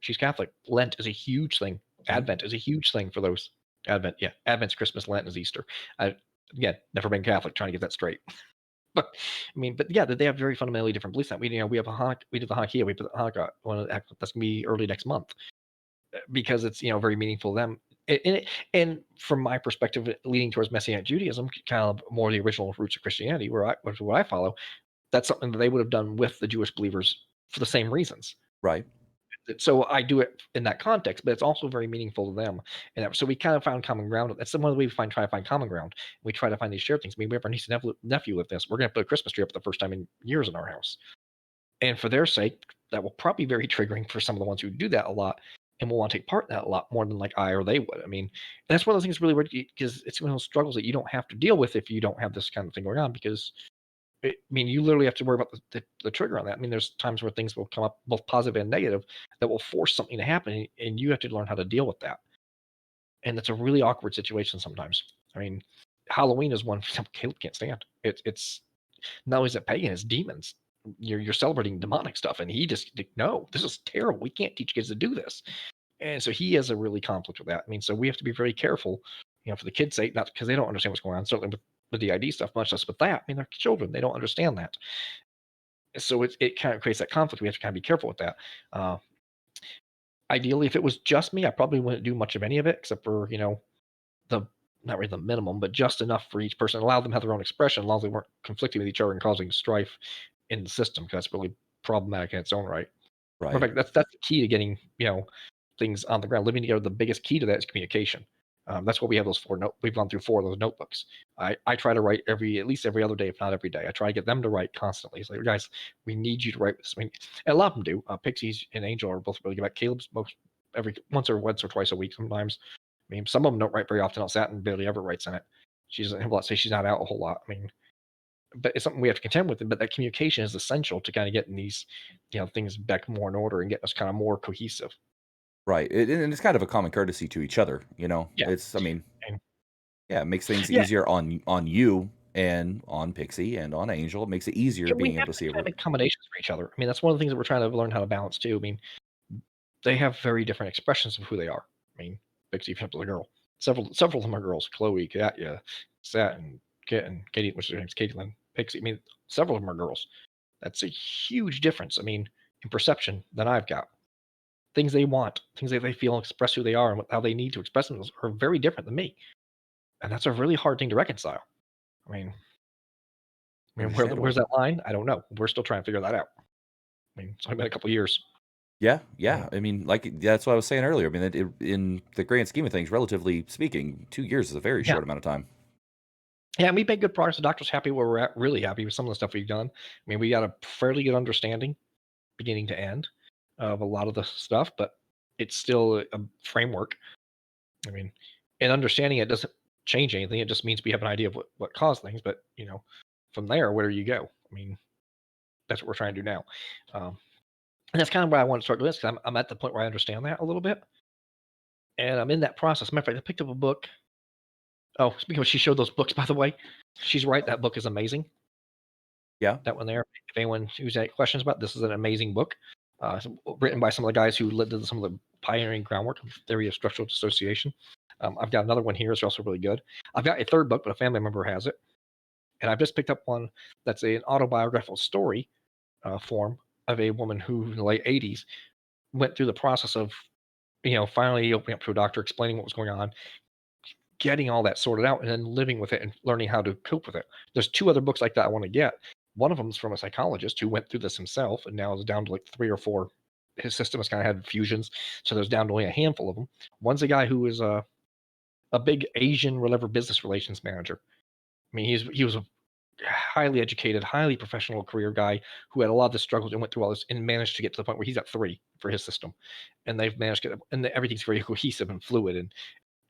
S2: she's Catholic. Lent is a huge thing.
S1: mhm,
S2: Advent is a huge thing for those. Advent, yeah, Advent's Christmas, Lent is Easter. I again never been Catholic, trying to get that straight. But I mean, but yeah, they have very fundamentally different beliefs. That we have we do the Hanukkah, we put the Hanukkah one of that's gonna be early next month because it's very meaningful to them. And from my perspective, leaning towards Messianic Judaism, kind of more the original roots of Christianity, which is what I follow. That's something that they would have done with the Jewish believers for the same reasons.
S1: right.
S2: So I do it in that context, but it's also very meaningful to them. And so we kind of found common ground. That's the one way we try to find common ground. We try to find these shared things. I mean, we have our niece and nephew with this. We're going to put a Christmas tree up the first time in years in our house. And for their sake, that will probably be very triggering for some of the ones who do that a lot and will want to take part in that a lot more than like I or they would. I mean, and that's one of those things really weird because it's one of those struggles that you don't have to deal with if you don't have this kind of thing going on because I mean, you literally have to worry about the trigger on that. I mean, there's times where things will come up, both positive and negative, that will force something to happen, and you have to learn how to deal with that. And it's a really awkward situation sometimes. I mean, Halloween is one Caleb can't stand. It's not only is it pagan, it's demons. You're celebrating demonic stuff, and he just like, no, this is terrible. We can't teach kids to do this. And so he has a really conflict with that. I mean, so we have to be very careful, for the kids' sake, not because they don't understand what's going on, certainly with the ID stuff, much less with that. I mean, they're children; they don't understand that. So it kind of creates that conflict. We have to kind of be careful with that. Uh, Ideally, if it was just me, I probably wouldn't do much of any of it, except for the not really the minimum, but just enough for each person. Allow them to have their own expression, as long as they weren't conflicting with each other and causing strife in the system, because that's really problematic in its own right. In
S1: Right.
S2: fact, that's the key to getting things on the ground. Living together, the biggest key to that is communication. That's why we have those we've gone through four of those notebooks. I try to write at least every other day, if not every day. I try to get them to write constantly. It's like, guys, we need you to write this. I mean, and a lot of them do. Pixies and Angel are both really good. Caleb's most every once or twice a week sometimes. I mean, some of them don't write very often. Satin barely ever writes in it. She doesn't have a lot. Say she's not out a whole lot. I mean, but it's something we have to contend with. But that communication is essential to kind of getting these, things back more in order and getting us kind of more cohesive.
S1: Right. And it's kind of a common courtesy to each other, you know.
S2: Yeah.
S1: It's I mean,
S2: And
S1: yeah, it makes things
S2: yeah,
S1: easier on you and on Pixie and on Angel. It makes it easier
S2: Yeah, we
S1: being able
S2: have
S1: to
S2: to
S1: see
S2: kind of
S1: every.
S2: make accommodations for each other. I mean, that's one of the things that we're trying to learn how to balance too. I mean, they have very different expressions of who they are. I mean, Pixie, for example, a girl. Several of them are girls. Chloe, Katya, Sat, and Kit, and Katie, which her name's Caitlin. Pixie. I mean, several of them are girls. That's a huge difference. I mean, in perception than I've got. Things they want, things that they feel and express who they are, and how they need to express themselves are very different than me, and that's a really hard thing to reconcile. I mean, where's
S1: Understandable.
S2: that line? I don't know. We're still trying to figure that out. I mean, it's only been a couple years.
S1: Yeah,
S2: I
S1: yeah.
S2: mean,
S1: I mean, like that's what I was saying earlier. I mean, in the grand scheme of things, relatively speaking, 2 years is a very
S2: yeah,
S1: short amount of time.
S2: yeah, and we've made good progress. The doctor's happy where we're at. Really happy with some of the stuff we've done. I mean, we got a fairly good understanding, beginning to end, of a lot of the stuff, but it's still a framework. I mean, and understanding it doesn't change anything. It just means we have an idea of what caused things. But from there, where do you go? I mean, that's what we're trying to do now. Um, and that's kind of where I want to start doing this, because I'm at the point where I understand that a little bit, and I'm in that process. Matter of fact, I picked up a book. Oh, speaking of, she showed those books, by the way. She's right. That book is amazing.
S1: Yeah.
S2: That one there. If anyone who's had questions about, this is an amazing book, written by some of the guys who did some of the pioneering groundwork of theory of structural dissociation. I've got another one here. It's also really good. I've got a third book, but a family member has it, and I've just picked up one that's an autobiographical story form of a woman who, in the late '80s, went through the process of, finally opening up to a doctor, explaining what was going on, getting all that sorted out, and then living with it and learning how to cope with it. There's two other books like that I want to get. One of them is from a psychologist who went through this himself and now is down to like three or four. His system has kind of had fusions, so there's down to only a handful of them. One's a guy who is a big Asian whatever business relations manager. I mean, he was a highly educated, highly professional career guy who had a lot of the struggles and went through all this and managed to get to the point where he's at three for his system, and they've managed to get, and everything's very cohesive and fluid,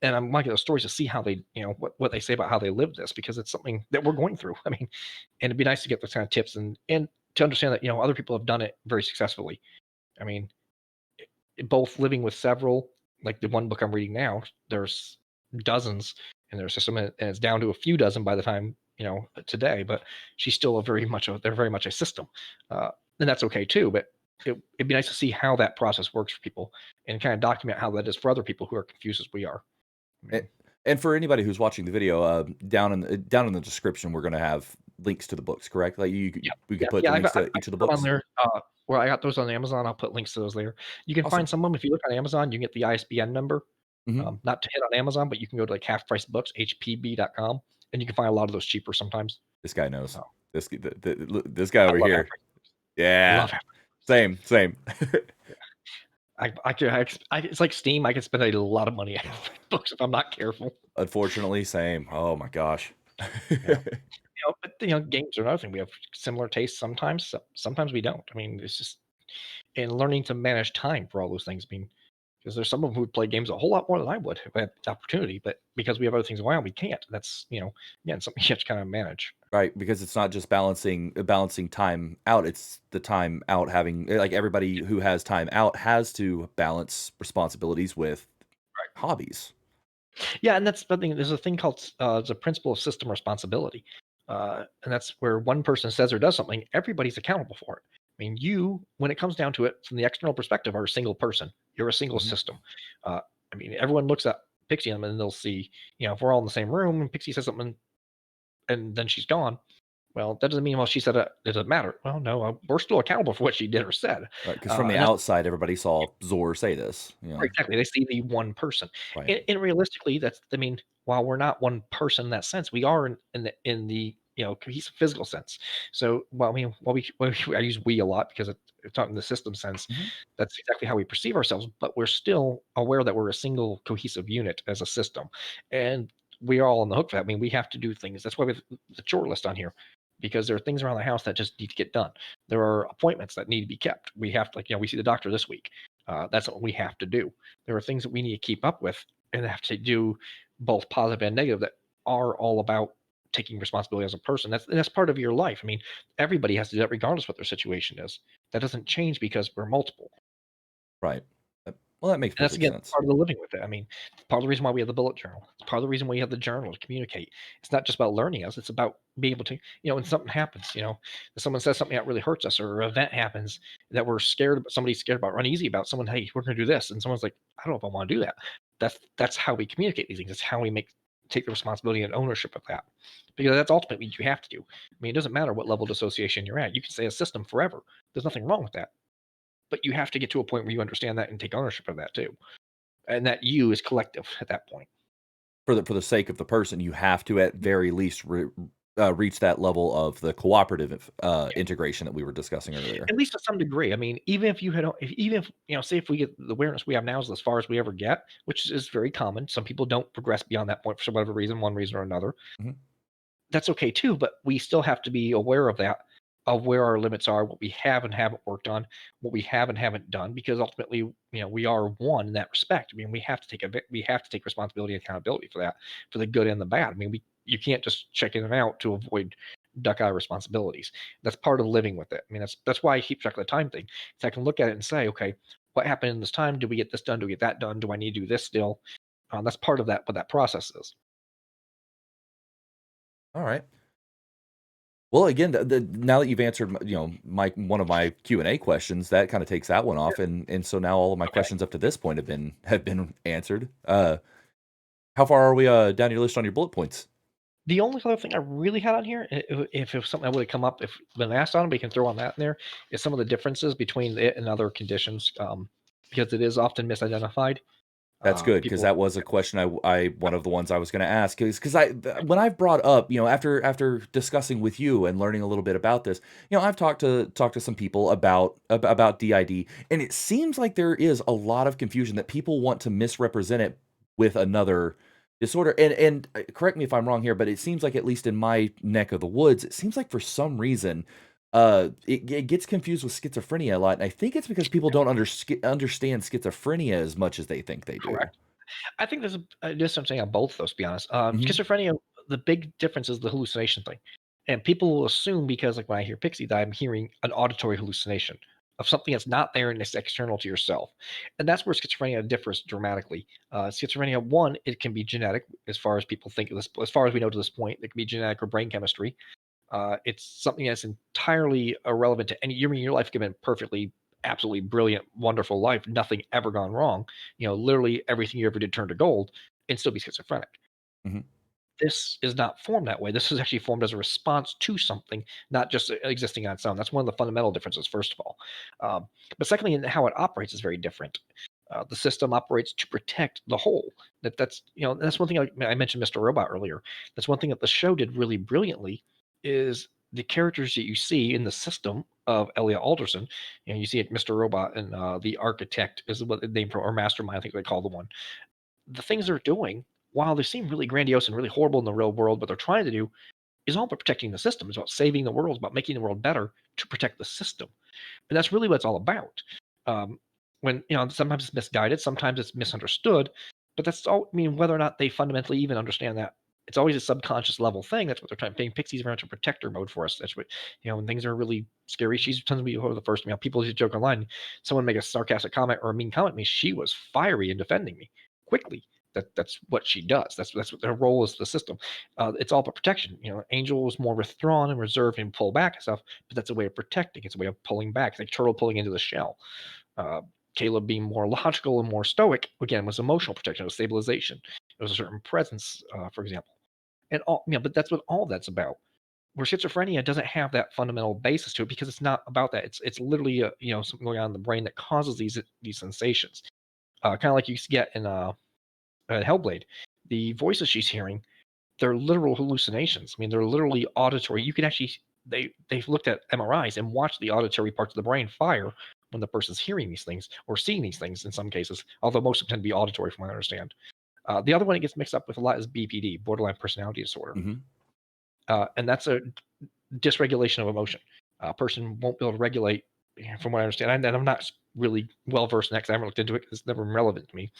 S2: and I'm liking those stories to see how they, what they say about how they live this, because it's something that we're going through. I mean, and it'd be nice to get those kind of tips and to understand that other people have done it very successfully. I mean, both living with several, like the one book I'm reading now, there's dozens in their system, and it's down to a few dozen by the time today. But she's still they're very much a system, and that's okay too. But it'd be nice to see how that process works for people and kind of document how that is for other people who are confused as we are. I
S1: A-
S2: mean,
S1: And for anybody who's watching the video, down in the description, we're gonna have links to the books. Correct? Like
S2: yeah,
S1: we
S2: yeah,
S1: could put
S2: yeah.
S1: the links
S2: I
S1: to
S2: got
S1: each of the
S2: some on
S1: books.
S2: there. Where I got those on Amazon, I'll put links to those there. You can find
S1: Awesome.
S2: some of them if you look on Amazon. You can get the ISBN number.
S1: Hmm.
S2: Not to hit on Amazon, but you can go to like Half Price Books, HPB.com, and you can find a lot of those cheaper sometimes.
S1: This guy knows.
S2: Oh,
S1: This guy
S2: I
S1: over
S2: love Half
S1: here.
S2: Price Books.
S1: Yeah.
S2: Love Half Price
S1: Same. Same.
S2: Books. It's like Steam. I could spend a lot of money on Half Price Books if I'm not careful.
S1: Unfortunately, same. Oh my gosh.
S2: Yeah. But games are another thing. We have similar tastes sometimes. Sometimes we don't. I mean, it's just and learning to manage time for all those things. I mean, because there's some of them who would play games a whole lot more than I would if I had the opportunity, but because we have other things going on, we can't. That's again something you have to kind of manage.
S1: Right, because it's not just balancing time out, it's the time out having like everybody who has time out has to balance responsibilities with hobbies.
S2: Yeah, and that's the thing. There's a thing called the principle of system responsibility, and that's where one person says or does something, everybody's accountable for it. I mean, you, when it comes down to it, from the external perspective, are a single person. You're a single
S1: Mhm.
S2: system. I mean, everyone looks at Pixie and they'll see, if we're all in the same room and Pixie says something and then she's gone. Well, that doesn't mean, well, she said it doesn't matter. Well, no, we're still accountable for what she did or said.
S1: Right, because from the
S2: And that's
S1: outside, everybody saw Zor say this,
S2: Right, exactly. They see the one person.
S1: Right.
S2: And realistically, that's I mean, while we're not one person in that sense, we are in the cohesive physical sense. So, well, I mean, I use we a lot because it's not in the system sense.
S1: Mhm.
S2: That's exactly how we perceive ourselves, but we're still aware that we're a single cohesive unit as a system, and we are all on the hook for that. I mean, we have to do things. That's why we have the chore list on here, because there are things around the house that just need to get done. There are appointments that need to be kept. We have to, like, we see the doctor this week. That's what we have to do. There are things that we need to keep up with and have to do, both positive and negative, that are all about taking responsibility as a person. That's part of your life. I mean, everybody has to do that regardless what their situation is. That doesn't change because we're multiple.
S1: Right. Well, that makes
S2: And that's
S1: perfect
S2: again
S1: sense.
S2: part of the living with it. I mean, part of the reason why we have the bullet journal. It's part of the reason why you have the journal to communicate. It's not just about learning us. It's about being able to, when something happens, if someone says something that really hurts us, or an event happens that we're scared, somebody's scared about, or uneasy about. Someone, hey, we're going to do this, and someone's like, I don't know if I want to do that. That's how we communicate these things. It's how we take the responsibility and ownership of that, because that's ultimately what you have to do. I mean, it doesn't matter what level of dissociation you're at. You can say a system forever. There's nothing wrong with that, but you have to get to a point where you understand that and take ownership of that too, and that you is collective at that point.
S1: For the sake of the person, you have to at very least reach that level of the cooperative
S2: Yeah.
S1: integration that we were discussing earlier.
S2: At least to some degree. I mean, even if you had, even if say if we get the awareness we have now is as far as we ever get, which is very common. Some people don't progress beyond that point for whatever reason, one reason or another.
S1: Mhm.
S2: That's okay too, but we still have to be aware of that, of where our limits are, what we have and haven't worked on, what we have and haven't done, because ultimately, we are one in that respect. I mean, we have to take responsibility and accountability for that, for the good and the bad. I mean, you can't just check in and out to avoid duck out of responsibilities. That's part of living with it. I mean, that's why I keep track of the time thing. So I can look at it and say, okay, what happened in this time? Did we get this done? Do we get that done? Do I need to do this still? That's part of that, what that process is.
S1: All right. Well, again, now that you've answered, my one of my Q&A questions, that kind of takes that one off, and so now all of my
S2: Okay.
S1: questions up to this point have been answered. How far are we down your list on your bullet points?
S2: The only other thing I really had on here, if it was something that would have come up if been asked on, we can throw on that in there, is some of the differences between it and other conditions, because it is often misidentified.
S1: That's good, because
S2: People,
S1: that was a question I one of the ones I was going to ask is because when I've brought up, after discussing with you and learning a little bit about this, I've talked to some people about DID, and it seems like there is a lot of confusion that people want to misrepresent it with another disorder. And correct me if I'm wrong here, but it seems like, at least in my neck of the woods, it seems like for some reason it gets confused with schizophrenia a lot, and I think it's because people don't understand schizophrenia as much as they think they do.
S2: correct. I think there's a distance on both of those, to be honest.
S1: Mhm.
S2: Schizophrenia, the big difference is the hallucination thing. And people will assume, because like when I hear pixie, that I'm hearing an auditory hallucination of something that's not there and it's external to yourself. And that's where schizophrenia differs dramatically. Schizophrenia, one, it can be genetic, as far as people think of this, as far as we know to this point, it can be genetic or brain chemistry. It's something that's entirely irrelevant to any. You mean your life could have been perfectly, absolutely brilliant, wonderful life, nothing ever gone wrong. Literally everything you ever did turn to gold, and still be schizophrenic.
S1: Mhm.
S2: This is not formed that way. This is actually formed as a response to something, not just existing on its own. That's one of the fundamental differences, first of all. But secondly, in how it operates is very different. The system operates to protect the whole. That's one thing I mentioned Mr. Robot earlier. That's one thing that the show did really brilliantly, is the characters that you see in the system of Elliot Alderson. You see it, Mr. Robot, and the Architect is what the name for, or Mastermind, I think they call the one. The things they're doing, while they seem really grandiose and really horrible in the real world, what they're trying to do is all about protecting the system. It's about saving the world. It's about making the world better to protect the system, and that's really what it's all about. Um, when sometimes it's misguided, sometimes it's misunderstood, but that's all. I mean, whether or not they fundamentally even understand that, it's always a subconscious level thing. That's what they're trying. Paying Pixie's around to protector mode for us. That's what when things are really scary. She's tends to be the first. People just joke online. Someone make a sarcastic comment or a mean comment to me. She was fiery in defending me quickly. That's what she does. That's what their role is. The system. It's all about protection. Angel was more withdrawn and reserved and pull back and stuff, but that's a way of protecting. It's a way of pulling back. It's like turtle pulling into the shell. Uh, Caleb being more logical and more stoic, again, was emotional protection. It was stabilization. It was a certain presence, for example. And all, but that's what all that's about. Where schizophrenia doesn't have that fundamental basis to it, because it's not about that. It's literally something going on in the brain that causes these sensations. Kind of like you get in Hellblade. The voices she's hearing, they're literal hallucinations. I mean, they're literally auditory. You can actually they've looked at MRIs and watched the auditory parts of the brain fire when the person's hearing these things or seeing these things in some cases, although most of them tend to be auditory from what I understand. The other one it gets mixed up with a lot is BPD, borderline personality disorder.
S1: Mhm.
S2: And that's a dysregulation of emotion. A person won't be able to regulate, from what I understand. And I'm not really well versed in that because I haven't looked into it, 'cause it's never been relevant to me,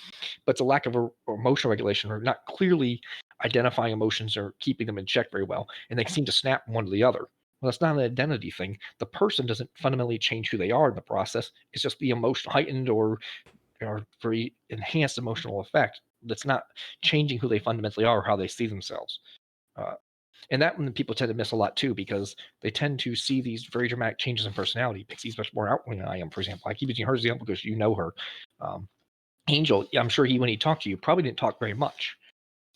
S2: but it's a lack of emotional regulation, or not clearly identifying emotions or keeping them in check very well, and they seem to snap from one to the other. Well, that's not an identity thing. The person doesn't fundamentally change who they are in the process. It's just the emotion heightened or are very enhanced emotional effect that's not changing who they fundamentally are or how they see themselves. Uh, and that one people tend to miss a lot too, because they tend to see these very dramatic changes in personality. Pixie's much more outgoing than I am, for example. I keep using her as the example because you know her. Um, Angel, yeah, I'm sure when he talked to you, probably didn't talk very much.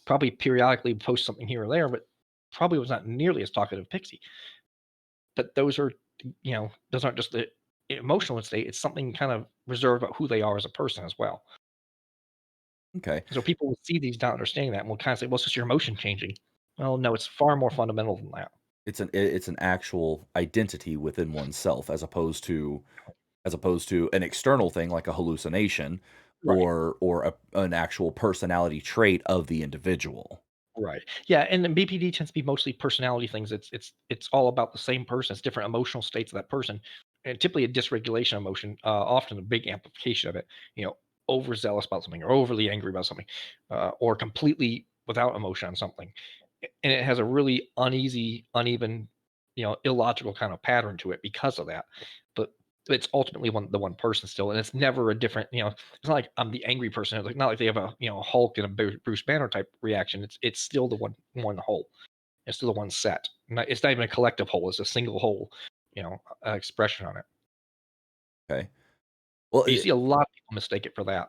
S2: Probably periodically post something here or there, but probably was not nearly as talkative as Pixie. But those aren't just the emotional state. It's something kind of reserved about who they are as a person as well.
S1: Okay.
S2: So people will see these not understanding that and will kind of say, well, it's just your emotion changing. Well, no, it's far more fundamental than that.
S1: It's an actual identity within oneself as opposed to an external thing like a hallucination
S2: Right.
S1: or an actual personality trait of the individual.
S2: Right. Yeah, and then BPD tends to be mostly personality things. It's all about the same person. It's different emotional states of that person, and typically a dysregulation emotion. Often a big amplification of it. Overzealous about something, or overly angry about something, or completely without emotion on something, and it has a really uneasy, uneven, illogical kind of pattern to it because of that. But it's ultimately the one person still, and it's never a different. It's not like I'm the angry person. It's like not like they have a Hulk and a Bruce Banner type reaction. It's still the one whole. It's still the one set. It's not even a collective whole. It's a single whole. Expression on it.
S1: Okay. Well,
S2: But you see a lot of people mistake it for that.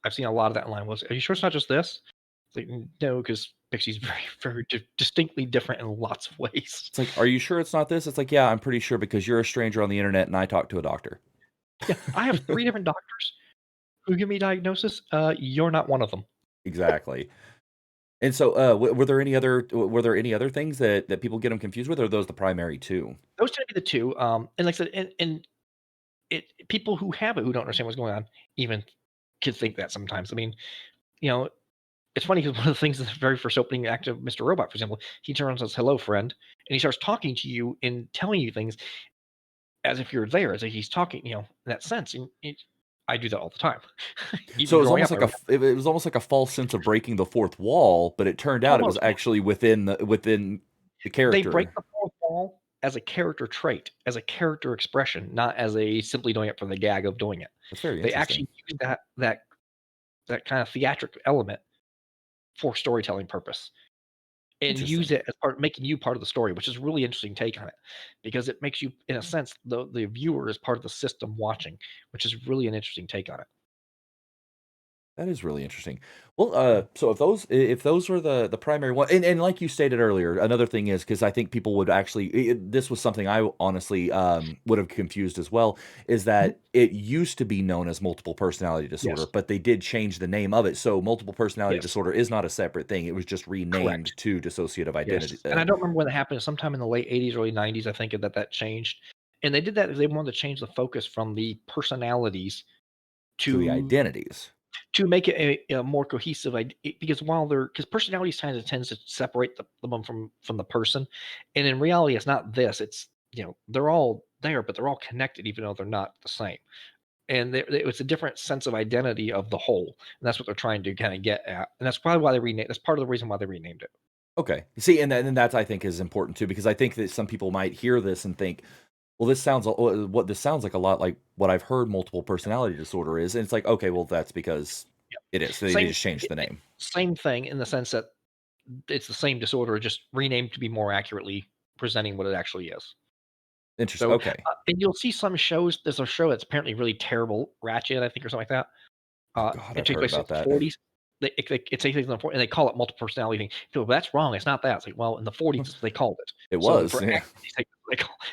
S2: I've seen a lot of that online. Was, are you sure it's not just this? It's like, no, because Pixie's very, very distinctly different in lots of ways.
S1: it's like, are you sure it's not this? It's like, yeah, I'm pretty sure because you're a stranger on the internet and I talked to a doctor.
S2: Yeah, I have 3 different doctors who give me diagnosis. You're not one of them.
S1: Exactly. And so, were there any other things that people get them confused with, or are those the primary two?
S2: Those tend to be the 2, and like I said, and people who have it, who don't understand what's going on, even could think that sometimes. I mean, you know, it's funny because one of the things, the very first opening act of Mr. Robot, for example, he turns and says, "Hello, friend," and he starts talking to you and telling you things as if you're there, as if he's talking, in that sense, and I do that all the time.
S1: So
S2: Even
S1: it was
S2: growing
S1: almost
S2: up, I
S1: like
S2: would
S1: it was almost like a false sense of breaking the fourth wall, but it turned out it was
S2: almost.
S1: actually within the
S2: They break
S1: character.
S2: the fourth wall as a character trait, as a character expression, not as a simply doing it for the gag of doing it.
S1: That's very
S2: They
S1: interesting.
S2: actually use that kind of theatric element for storytelling purpose, and use
S1: Interesting.
S2: it as making you part of the story, which is a really interesting take on it, because it makes you, in a sense, the viewer is part of the system watching, which is really an interesting take on it.
S1: That is really interesting. Well, so if those were the primary one, and like you stated earlier, another thing is because I think people would actually this was something I honestly would have confused as well, is
S2: Mhm.
S1: that it used to be known as multiple personality disorder,
S2: Yes.
S1: but they did change the name of it. So multiple personality
S2: Yes.
S1: disorder is not a separate thing. It was just
S2: Correct.
S1: renamed to dissociative identity.
S2: Yes, and I don't remember when that happened. Sometime in the late '80s, early '90s, I think that changed, and they did that. They wanted to change the focus from the personalities
S1: To the
S2: to
S1: identities.
S2: make it a more cohesive because while they're because personalities tends to separate them from the person, and in reality, it's not this. It's they're all there, but they're all connected, even though they're not the same. And it's a different sense of identity of the whole, and that's what they're trying to kind of get at, and that's probably why they renamed. That's part of the reason why they renamed it.
S1: Okay. See, and that's I think is important too because I think that some people might hear this and think, well, what this sounds like a lot like what I've heard multiple personality disorder is, and it's like, okay, well, that's because it is. So they
S2: Same
S1: just changed the name.
S2: same thing in the sense that it's the same disorder, just renamed to be more accurately presenting what it actually is.
S1: Interesting.
S2: So,
S1: Okay.
S2: and you'll see some shows. There's a show that's apparently really terrible, Ratchet, I think, or something like that.
S1: Oh God,
S2: It
S1: I've
S2: takes
S1: heard
S2: place in
S1: about
S2: the
S1: that.
S2: 40s. It takes place in the 40s, and they call it multiple personality thing. People, "Well, that's wrong. It's not that." It's like, well, in the 40s, that's what they called it.
S1: It
S2: So
S1: was.
S2: for
S1: Yeah.
S2: acting,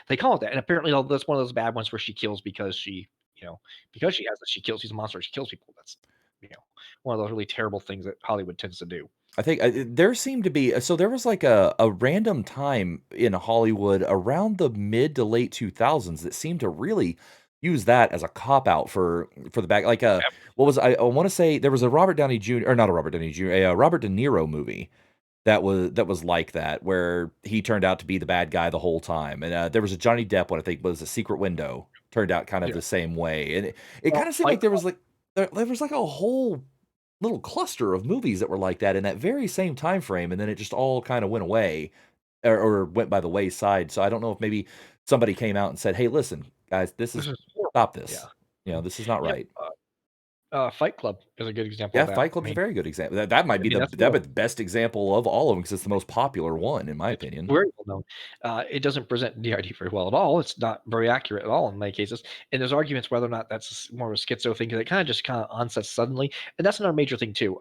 S2: they call it that. And apparently, that's one of those bad ones where she kills because she has it. She kills. She's a monster. She kills people. That's you know one of those really terrible things that Hollywood tends to do.
S1: I think there seemed to be so there was like a random time in Hollywood around the mid to late 2000s that seemed to really use that as a cop out for the back like what was I want to say there was a Robert Downey Jr. or not a Robert Downey Jr. a Robert De Niro movie that was like that where he turned out to be the bad guy the whole time and there was a Johnny Depp one I think was A Secret Window turned out kind of
S2: Yeah.
S1: the same way and it kind
S2: Well,
S1: of seemed like
S2: Fight Club.
S1: there was like a whole little cluster of movies that were like that in that very same time frame, and then it just all kind of went away or went by the wayside. So I don't know if maybe somebody came out and said, "Hey, listen, guys, this
S2: This
S1: is
S2: is horrible.
S1: stop
S2: Yeah.
S1: this. You know, this is not
S2: Yeah.
S1: right."
S2: Fight Club is a good example
S1: Yeah,
S2: of that.
S1: Fight
S2: I
S1: Club's a
S2: mean,
S1: very good example. That might be
S2: that's
S1: that'd
S2: real.
S1: be the best example of all of them because it's the most popular one, in my
S2: It's
S1: opinion.
S2: very well known. It doesn't present DID very well at all. It's not very accurate at all in many cases. And there's arguments whether or not that's more of a schizo thing because it kind of onsets suddenly. And that's another major thing too.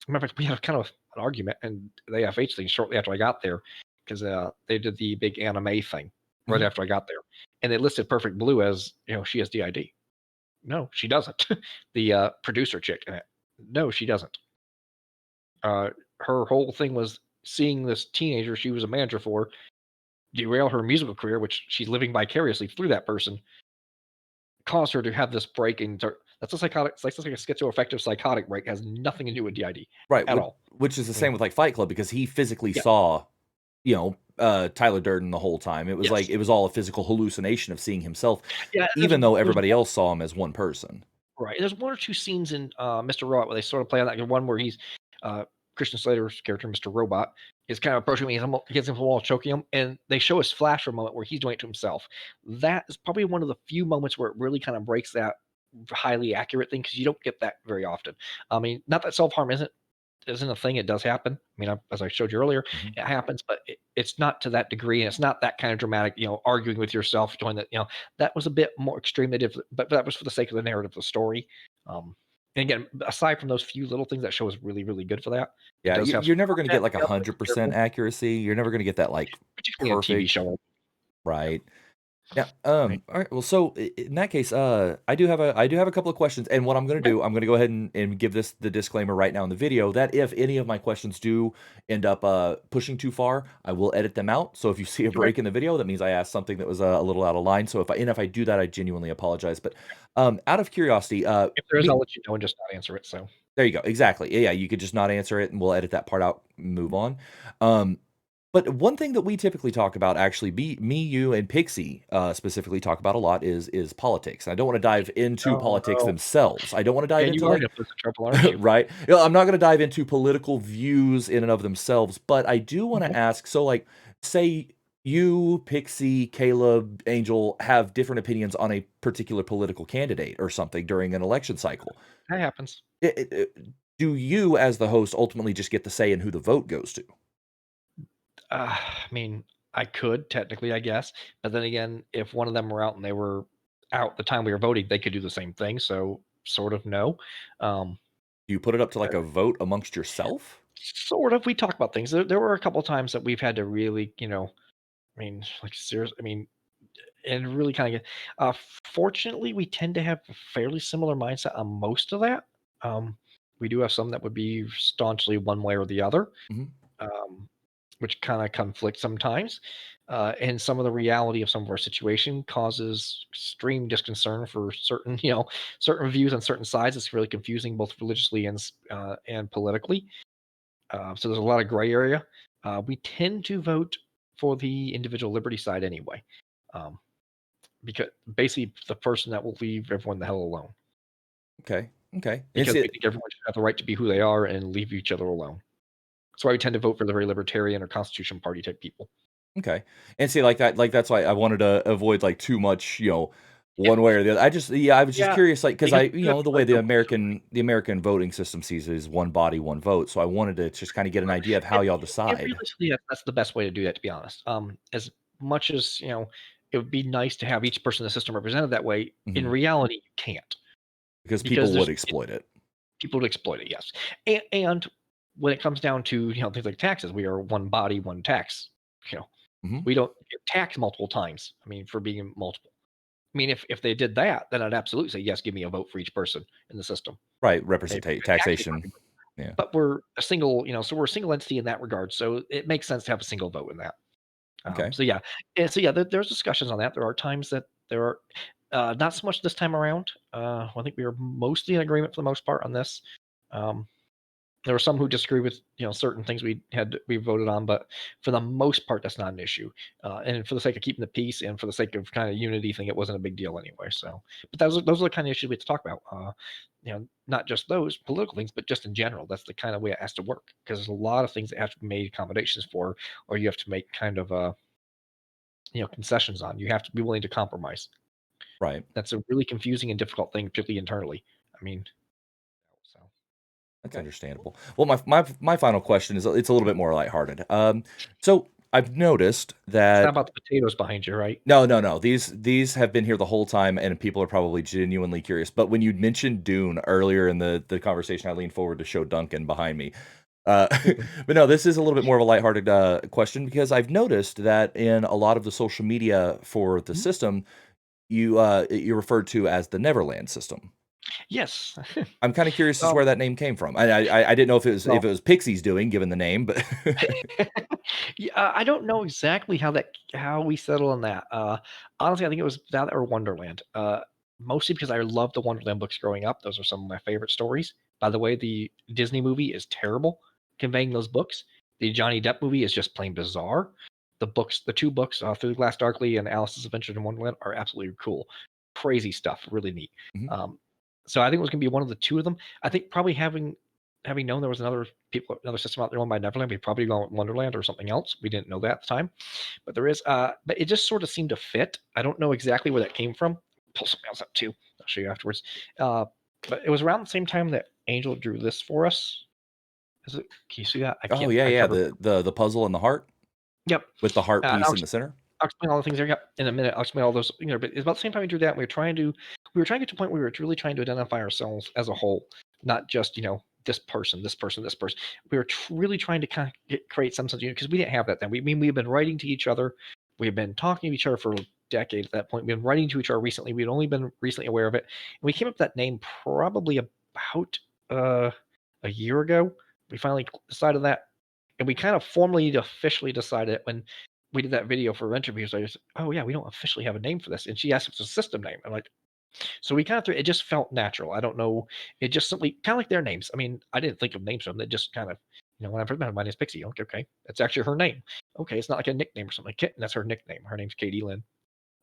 S2: Remember we had kind of an argument and the AFH thing shortly after I got there because they did the big anime thing right
S1: Mhm.
S2: after I got there, and they listed Perfect Blue as she has DID. No, she doesn't. The producer chick in it. No, she doesn't. Her whole thing was seeing this teenager she was a manager for derail her musical career, which she's living vicariously through that person, caused her to have this break. And that's a psychotic, it's like a schizoaffective psychotic break. It has nothing to do with DID
S1: Right,
S2: at all.
S1: which is the
S2: I mean,
S1: same with, like, Fight Club because he physically
S2: yeah,
S1: saw, Tyler Durden the whole time. It was like
S2: yes,
S1: it was all a physical hallucination of seeing himself,
S2: yeah.
S1: even though everybody else saw him as one person.
S2: Right. There's one or two scenes in Mr. Robot where they sort of play on that. One where he's Christian Slater's character, Mr. Robot, is kind of approaching me. He gets him from the wall, choking him, and they show us flash for a moment where he's doing it to himself. That is probably one of the few moments where it really kind of breaks that highly accurate thing because you don't get that very often. I mean, not that self harm isn't a thing. It does happen. I mean, as I showed you earlier,
S1: Mhm.
S2: it happens, but it's not to that degree, and it's not that kind of dramatic. Arguing with yourself, doing that. That was a bit more extreme. But that was for the sake of the narrative of the story. And again, aside from those few little things, that show is really, really good for that. It
S1: Yeah,
S2: does have some
S1: you're never gonna get,
S2: content.
S1: like,
S2: You have to be
S1: 100%
S2: careful,
S1: accuracy. You're never gonna get that, like,
S2: particularly in a TV
S1: perfect
S2: show.
S1: right. Yeah,
S2: Right.
S1: alright, well, so in that case, I do have a couple of questions, and what I'm gonna
S2: Okay.
S1: do, I'm gonna go ahead and give this the disclaimer right now in the video that if any of my questions do end up, pushing too far, I will edit them out, so if you see a
S2: Okay.
S1: break in the video, that means I asked something that was, a little out of line, so if I do that, I genuinely apologize, but, out of curiosity,
S2: If there is,
S1: me
S2: I'll let you know and just not answer it. So
S1: there you go, exactly, yeah, you could just not answer it, and we'll edit that part out, move on, um but one thing that we typically talk about, actually, me, you, and Pixie specifically talk about a lot is politics. And I don't want to dive into
S2: oh
S1: politics
S2: no,
S1: themselves. I don't want to dive
S2: and
S1: into
S2: you are
S1: like
S2: gonna put us in trouble, aren't you?
S1: right. I'm not going to dive into political views in and of themselves. But I do want
S2: Okay.
S1: to ask. So, like, say you, Pixie, Caleb, Angel have different opinions on a particular political candidate or something during an election cycle.
S2: That happens.
S1: Do you, as the host, ultimately just get the say in who the vote goes to?
S2: I mean, I could technically, I guess, but then again, if one of them were out and they were out the time we were voting, they could do the same thing. So sort of no. Um,
S1: Do you put it up to
S2: uh,
S1: like a vote amongst yourself?
S2: Sort of. We talk about things. There were a couple times that we've had to really, I mean, like serious. I mean, and really kind of get. Fortunately, we tend to have a fairly similar mindset on most of that. Um, we do have some that would be staunchly one way or the other.
S1: Mhm.
S2: Um, which kind of conflict sometimes. And some of the reality of some of our situation causes extreme disconcern for certain, certain views on certain sides. It's really confusing, both religiously and politically. So there's a lot of gray area. We tend to vote for the individual liberty side anyway, um, because basically the person that will leave everyone the hell alone,
S1: Okay, okay. It's
S2: because we
S1: it
S2: think everyone should have the right to be who they are and leave each other alone. That's why we tend to vote for the very libertarian or Constitution Party type people.
S1: okay. And see, that's why I wanted to avoid, like, too much,
S2: Yeah,
S1: one way or the other. I was just
S2: yeah,
S1: curious, like, because
S2: because we do have
S1: the
S2: to
S1: way
S2: let go of certain things.
S1: The American voting system sees it is one body, one vote, so I wanted to just kinda get an idea of how
S2: And
S1: y'all
S2: and
S1: decide.
S2: realistically, that's the best way to do that, to be honest. As much as, it would be nice to have each person in the system represented that way, in
S1: Mhm.
S2: reality, you can't
S1: Because
S2: because
S1: people
S2: there's
S1: would exploit it.
S2: people to exploit it, yes. And when it comes down to, things like taxes, we are one body, one tax. You know,
S1: Mhm.
S2: we don't get taxed multiple times. I mean, for being multiple. I mean, if they did that, then I'd absolutely say, yes, give me a vote for each person in the system.
S1: Right,
S2: They
S1: representate
S2: tax me for
S1: taxation.
S2: everybody.
S1: Yeah.
S2: But we're a single, so we're a single entity in that regard. So it makes sense to have a single vote in that.
S1: Okay.
S2: So yeah, and so yeah, there's discussions on that. There are times that there are not so much this time around. I think we are mostly in agreement for the most part on this. Um, there were some who disagree with certain things we voted on, but for the most part, that's not an issue. And for the sake of keeping the peace and for the sake of kind of unity thing, it wasn't a big deal anyway. So, but those are the kind of issues we have to talk about. Not just those political things, but just in general. That's the kind of way it has to work because there's a lot of things that have to be made accommodations for, or you have to make kind of concessions on. You have to be willing to compromise.
S1: Right.
S2: That's a really confusing and difficult thing, particularly internally. I mean,
S1: That's
S2: Okay.
S1: understandable. Well, my final question is it's a little bit more lighthearted. So I've noticed
S2: It's not
S1: that
S2: about the potatoes behind you, right?
S1: no. These have been here the whole time, and people are probably genuinely curious. But when you mentioned Dune earlier in the conversation, I leaned forward to show Duncan behind me. Uh, but no, this is a little bit more of a lighthearted question because I've noticed that in a lot of the social media for the
S2: Mhm.
S1: system, you're referred to as the Neverland system.
S2: Yes.
S1: I'm kind of curious as to
S2: Um,
S1: where that name came from. I didn't know if
S2: well,
S1: it was Pixie's doing, given the name, but
S2: yeah, I don't know exactly how we settle on that. Honestly, I think it was that or Wonderland. Mostly because I loved the Wonderland books growing up. Those are some of my favorite stories. By the way, the Disney movie is terrible conveying those books. The Johnny Depp movie is just plain bizarre. The two books, Through the Glass Darkly and Alice's Adventures in Wonderland, are absolutely cool. Crazy stuff, really neat.
S1: Mhm.
S2: Um, so I think it was going to be one of the two of them. I think probably having known there was another system out there owned by Neverland, we'd probably gone with Wonderland or something else. We didn't know that at the time, but but it just sort of seemed to fit. I don't know exactly where that came from. Pull something else up too. I'll show you afterwards. Uh, but it was around the same time that Angel drew this for us. Is it? Can you see that? I
S1: Oh
S2: can't.
S1: yeah,
S2: I
S1: yeah,
S2: covered.
S1: the puzzle in the heart
S2: Yep.
S1: with the heart
S2: And
S1: piece in the center.
S2: I'll explain all the things there. Yep. In a minute, I'll explain all those. But it's about the same time we drew that. We were trying to get to a point where we were really trying to identify ourselves as a whole, not just this person, this person, this person. We were really trying to kind of create some sense of unity because we didn't have that then. We've been writing to each other. We've been talking to each other for decades at that point. We've been writing to each other recently. We'd only been recently aware of it. And we came up with that name probably about uh, a year ago. We finally decided that. And we kind of formally, officially decided it when we did that video for interviews. I just, oh yeah, we don't officially have a name for this. And she asked if it's a system name. I'm like, so we kind of threw it just felt natural. I don't know. It just simply kind of like their names. I mean, I didn't think of names for them. They just kind of, when I first met her, my name's Pixie. Okay. That's actually her name. Okay. It's not like a nickname or something. Kitten, that's her nickname. Her name's Katie Lynn.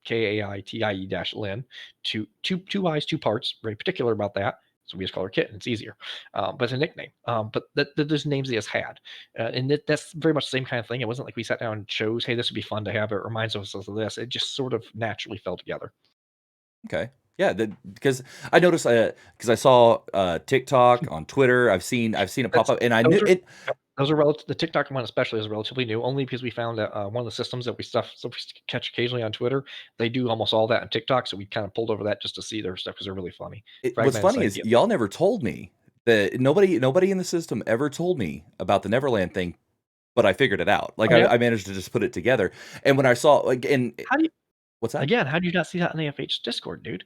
S2: Kaitie dash Lynn. Two eyes, two parts. Very particular about that. So we just call her Kitten. It's easier, but it's a nickname. But there's names they just had, and that's very much the same kind of thing. It wasn't like we sat down and chose, "Hey, this would be fun to have." It reminds us of this. It just sort of naturally fell together.
S1: Okay. Yeah, because I noticed because I saw TikTok on Twitter. I've seen it pop
S2: That's
S1: up, and I knew
S2: those are
S1: it.
S2: those are relative. The TikTok one especially is relatively new, only because we found that one of the systems that we catch occasionally on Twitter, they do almost all that on TikTok. So we kind of pulled over that just to see their stuff because they're really funny.
S1: What's
S2: Fragmented
S1: funny is
S2: ideas.
S1: y'all never told me that nobody in the system ever told me about the Neverland thing, but I figured it out. Like
S2: Oh yeah.
S1: I managed to just put it together. And when I saw like, and
S2: How do you
S1: what's that?
S2: Again? How do you not see that in the AFH Discord, dude?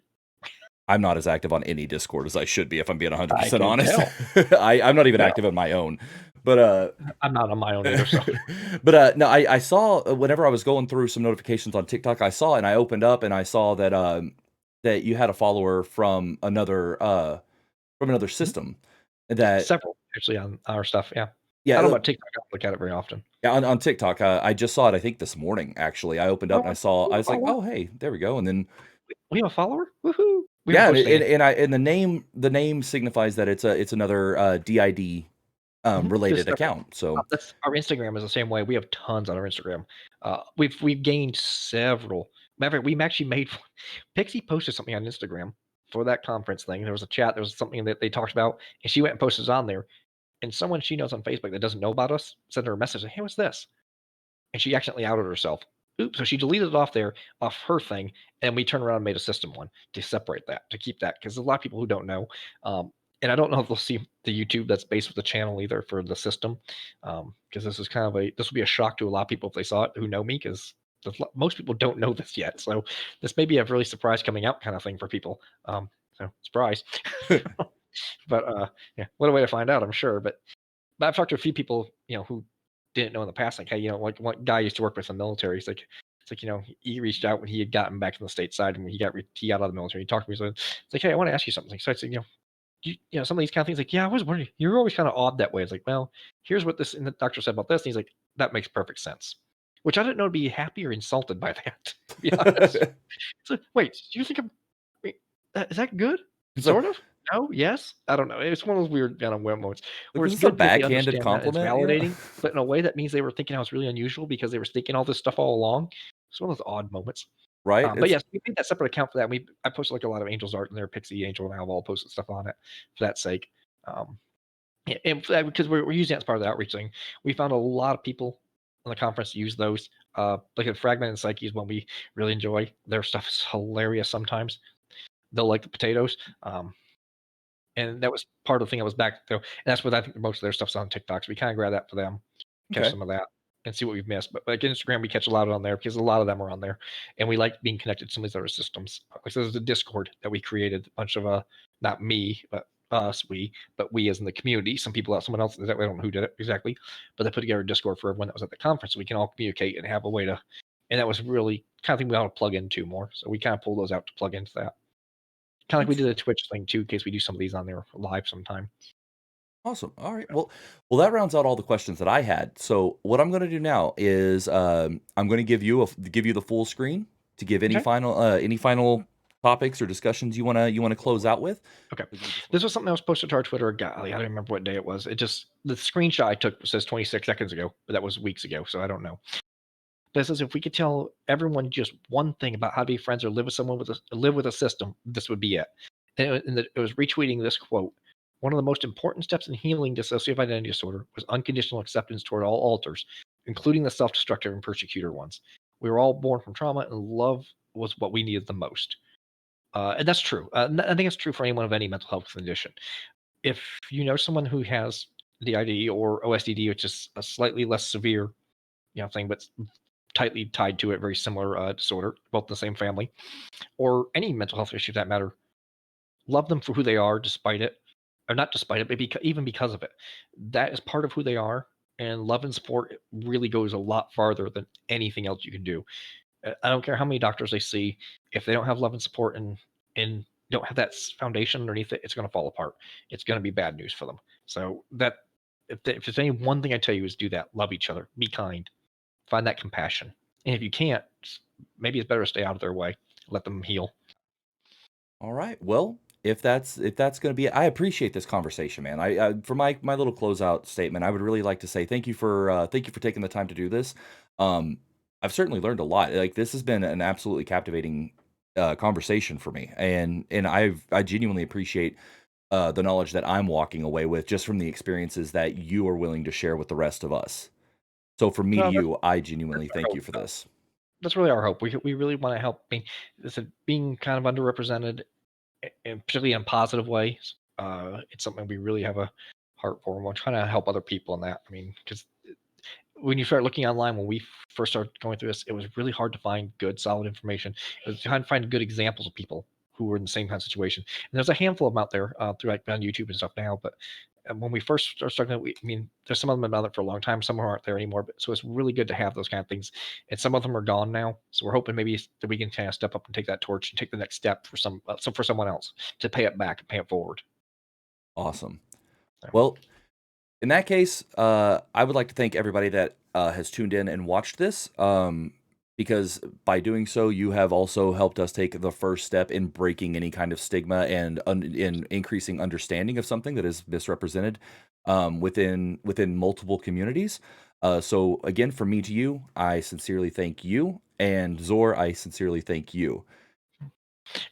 S1: I'm not as active on any Discord as I should be, if I'm being
S2: I
S1: 100%
S2: can
S1: honest.
S2: tell.
S1: I'm not even
S2: Yeah,
S1: active on my own. But
S2: I'm not on my own either. So
S1: no, I saw whenever I was going through some notifications on TikTok, I saw and I opened up and I saw that that you had a follower from another
S2: Mhm.
S1: system that
S2: Several actually on our stuff. Yeah, I
S1: yeah,
S2: don't know about TikTok. I don't look at it very often.
S1: yeah, on TikTok. I just saw it I think this morning actually. I opened up
S2: Oh,
S1: and
S2: we
S1: I
S2: have a
S1: was like,
S2: follower.
S1: "Oh, hey, there we go." And then
S2: We have a follower. Woohoo! We haven't
S1: yeah,
S2: posted anything.
S1: and the name signifies that it's another DID
S2: Just
S1: related
S2: separate.
S1: account. So
S2: That's our Instagram is the same way. We have tons on our Instagram. We've gained several. Matter of fact, we actually made Pixie posted something on Instagram for that conference thing. There was a chat. There was something that they talked about, and she went and posted it on there. And someone she knows on Facebook that doesn't know about us sent her a message. Hey, what's this? And she accidentally outed herself. Oops. So she deleted it off there, off her thing, and we turned around and made a system one to separate that, to keep that, because there's a lot of people who don't know. And I don't know if they'll see the YouTube that's based with the channel either for the system, because this is kind of this will be a shock to a lot of people if they saw it who know me, because most people don't know this yet. So this may be a really surprise coming out kind of thing for people. So surprise. But yeah, what a way to find out, I'm sure. But I've talked to a few people, who didn't know in the past, like, hey, like one guy I used to work with in the military. It's like, he reached out when he had gotten back from the stateside and when he got out of the military. He talked to me. So it's like, hey, I want to ask you something. So I said, some of these kind of things, like, yeah, I was wondering, you're always kind of odd that way. It's like, well, here's what this and the doctor said about this. And he's like, that makes perfect sense. Which I didn't know to be happy or insulted by that, to be honest. So wait, do you think wait, is that good?
S1: so
S2: Sort of? No? Yes? I don't know. It's one of those weird kind of weird moments where
S1: like,
S2: it's
S1: this is a
S2: good because they
S1: backhanded
S2: understand that it's
S1: compliment, you know?
S2: validating, but in a way that means they were thinking I was really unusual because they were thinking all this stuff all along. It's one of those odd moments.
S1: Right?
S2: But
S1: It's
S2: yes, we made that separate account for that. I posted like a lot of Angels art in there, Pixie Angel, and I've all posted stuff on it for that sake. Um, Because we're using that as part of the outreach thing. We found a lot of people on the conference use those. Like the Fragmented Psyche is one we really enjoy. Their stuff is hilarious sometimes. They'll like the potatoes. And that was part of the thing I was back though. And that's what I think most of their stuff's on TikTok. So we kind of grab that for them, catch
S1: Okay.
S2: some of that, and see what we've missed. But like Instagram, we catch a lot on there because a lot of them are on there, and we like being connected to some of these other systems. Like there's a Discord that we created, a bunch of not me, but us, but we as in the community. Some people, someone else, I don't know who did it exactly, but they put together a Discord for everyone that was at the conference, so we can all communicate and have a way to. And that was really kind of thing we ought to plug into more. So we kind of pull those out to plug into that. Kind of like we did a Twitch thing too, in case we do some of these on there live sometime.
S1: Awesome. All right. Well, that rounds out all the questions that I had. So what I'm going to do now is I'm going to give you the full screen to give
S2: Okay.
S1: any final topics or discussions you wanna close out with.
S2: Okay.
S1: 'Cause we just
S2: This
S1: went-
S2: was something that was posted to our Twitter. Golly, I don't remember what day it was. It just the screenshot I took says 26 seconds ago, but that was weeks ago, so I don't know. But it says if we could tell everyone just one thing about how to be friends or live with someone live with a system, this would be it. It was retweeting this quote. One of the most important steps in healing dissociative identity disorder was unconditional acceptance toward all alters, including the self-destructive and persecutor ones. We were all born from trauma, and love was what we needed the most. And that's true. I think it's true for anyone of any mental health condition. If you know someone who has DID or OSDD, which is a slightly less severe, thing, but tightly tied to it, very similar disorder, both in the same family, or any mental health issue for that matter, love them for who they are, despite it, or not despite it, but even because of it. That is part of who they are, and love and support really goes a lot farther than anything else you can do. I don't care how many doctors they see, if they don't have love and support and don't have that foundation underneath it, it's going to fall apart. It's going to be bad news for them. So that if there's any one thing I tell you is do that: love each other, be kind, find that compassion, and if you can't, maybe it's better to stay out of their way, let them heal.
S1: All right. Well, if that's going to be it, I appreciate this conversation, man. I for my little closeout statement, I would really like to say thank you for taking the time to do this. Um, I've certainly learned a lot. Like this has been an absolutely captivating conversation for me, and I genuinely appreciate the knowledge that I'm walking away with just from the experiences that you are willing to share with the rest of us. So from me to
S2: No,
S1: you, I
S2: that's
S1: genuinely
S2: our
S1: thank
S2: hope.
S1: you for this.
S2: That's really our hope. We really want to help. Being kind of underrepresented, and particularly in positive ways. It's something we really have a heart for, and we're trying to help other people in that. I mean, because when you start looking online, when we first started going through this, it was really hard to find good, solid information. It was hard to find good examples of people who were in the same kind of situation. And there's a handful of them out there through like on YouTube and stuff now. But when we first started struggling, I mean, there's some of them out there for a long time. Some aren't there anymore. But so it's really good to have those kind of things. And some of them are gone now. So we're hoping maybe that we can kind of step up and take that torch and take the next step for for someone else to pay it back and pay it forward.
S1: Awesome.
S2: So,
S1: Well, in that case, I would like to thank everybody that has tuned in and watched this. Because by doing so, you have also helped us take the first step in breaking any kind of stigma and in increasing understanding of something that is misrepresented within multiple communities. So again, from me to you, I sincerely thank you, and Zor, I sincerely thank you.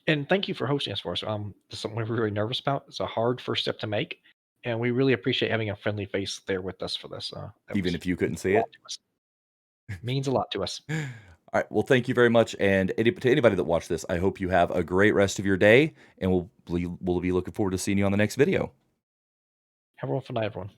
S2: and thank you for hosting us for us. It's something we're really nervous about. It's a hard first step to make, and we really appreciate having a friendly face there with us for this. That
S1: Even
S2: was
S1: if you couldn't
S2: means a
S1: see
S2: lot
S1: it.
S2: to us. Means a lot to us.
S1: All right. Well, thank you very much. And to anybody that watched this, I hope you have a great rest of your day, and we'll be looking forward to seeing you on the next video.
S2: Have a wonderful night, everyone.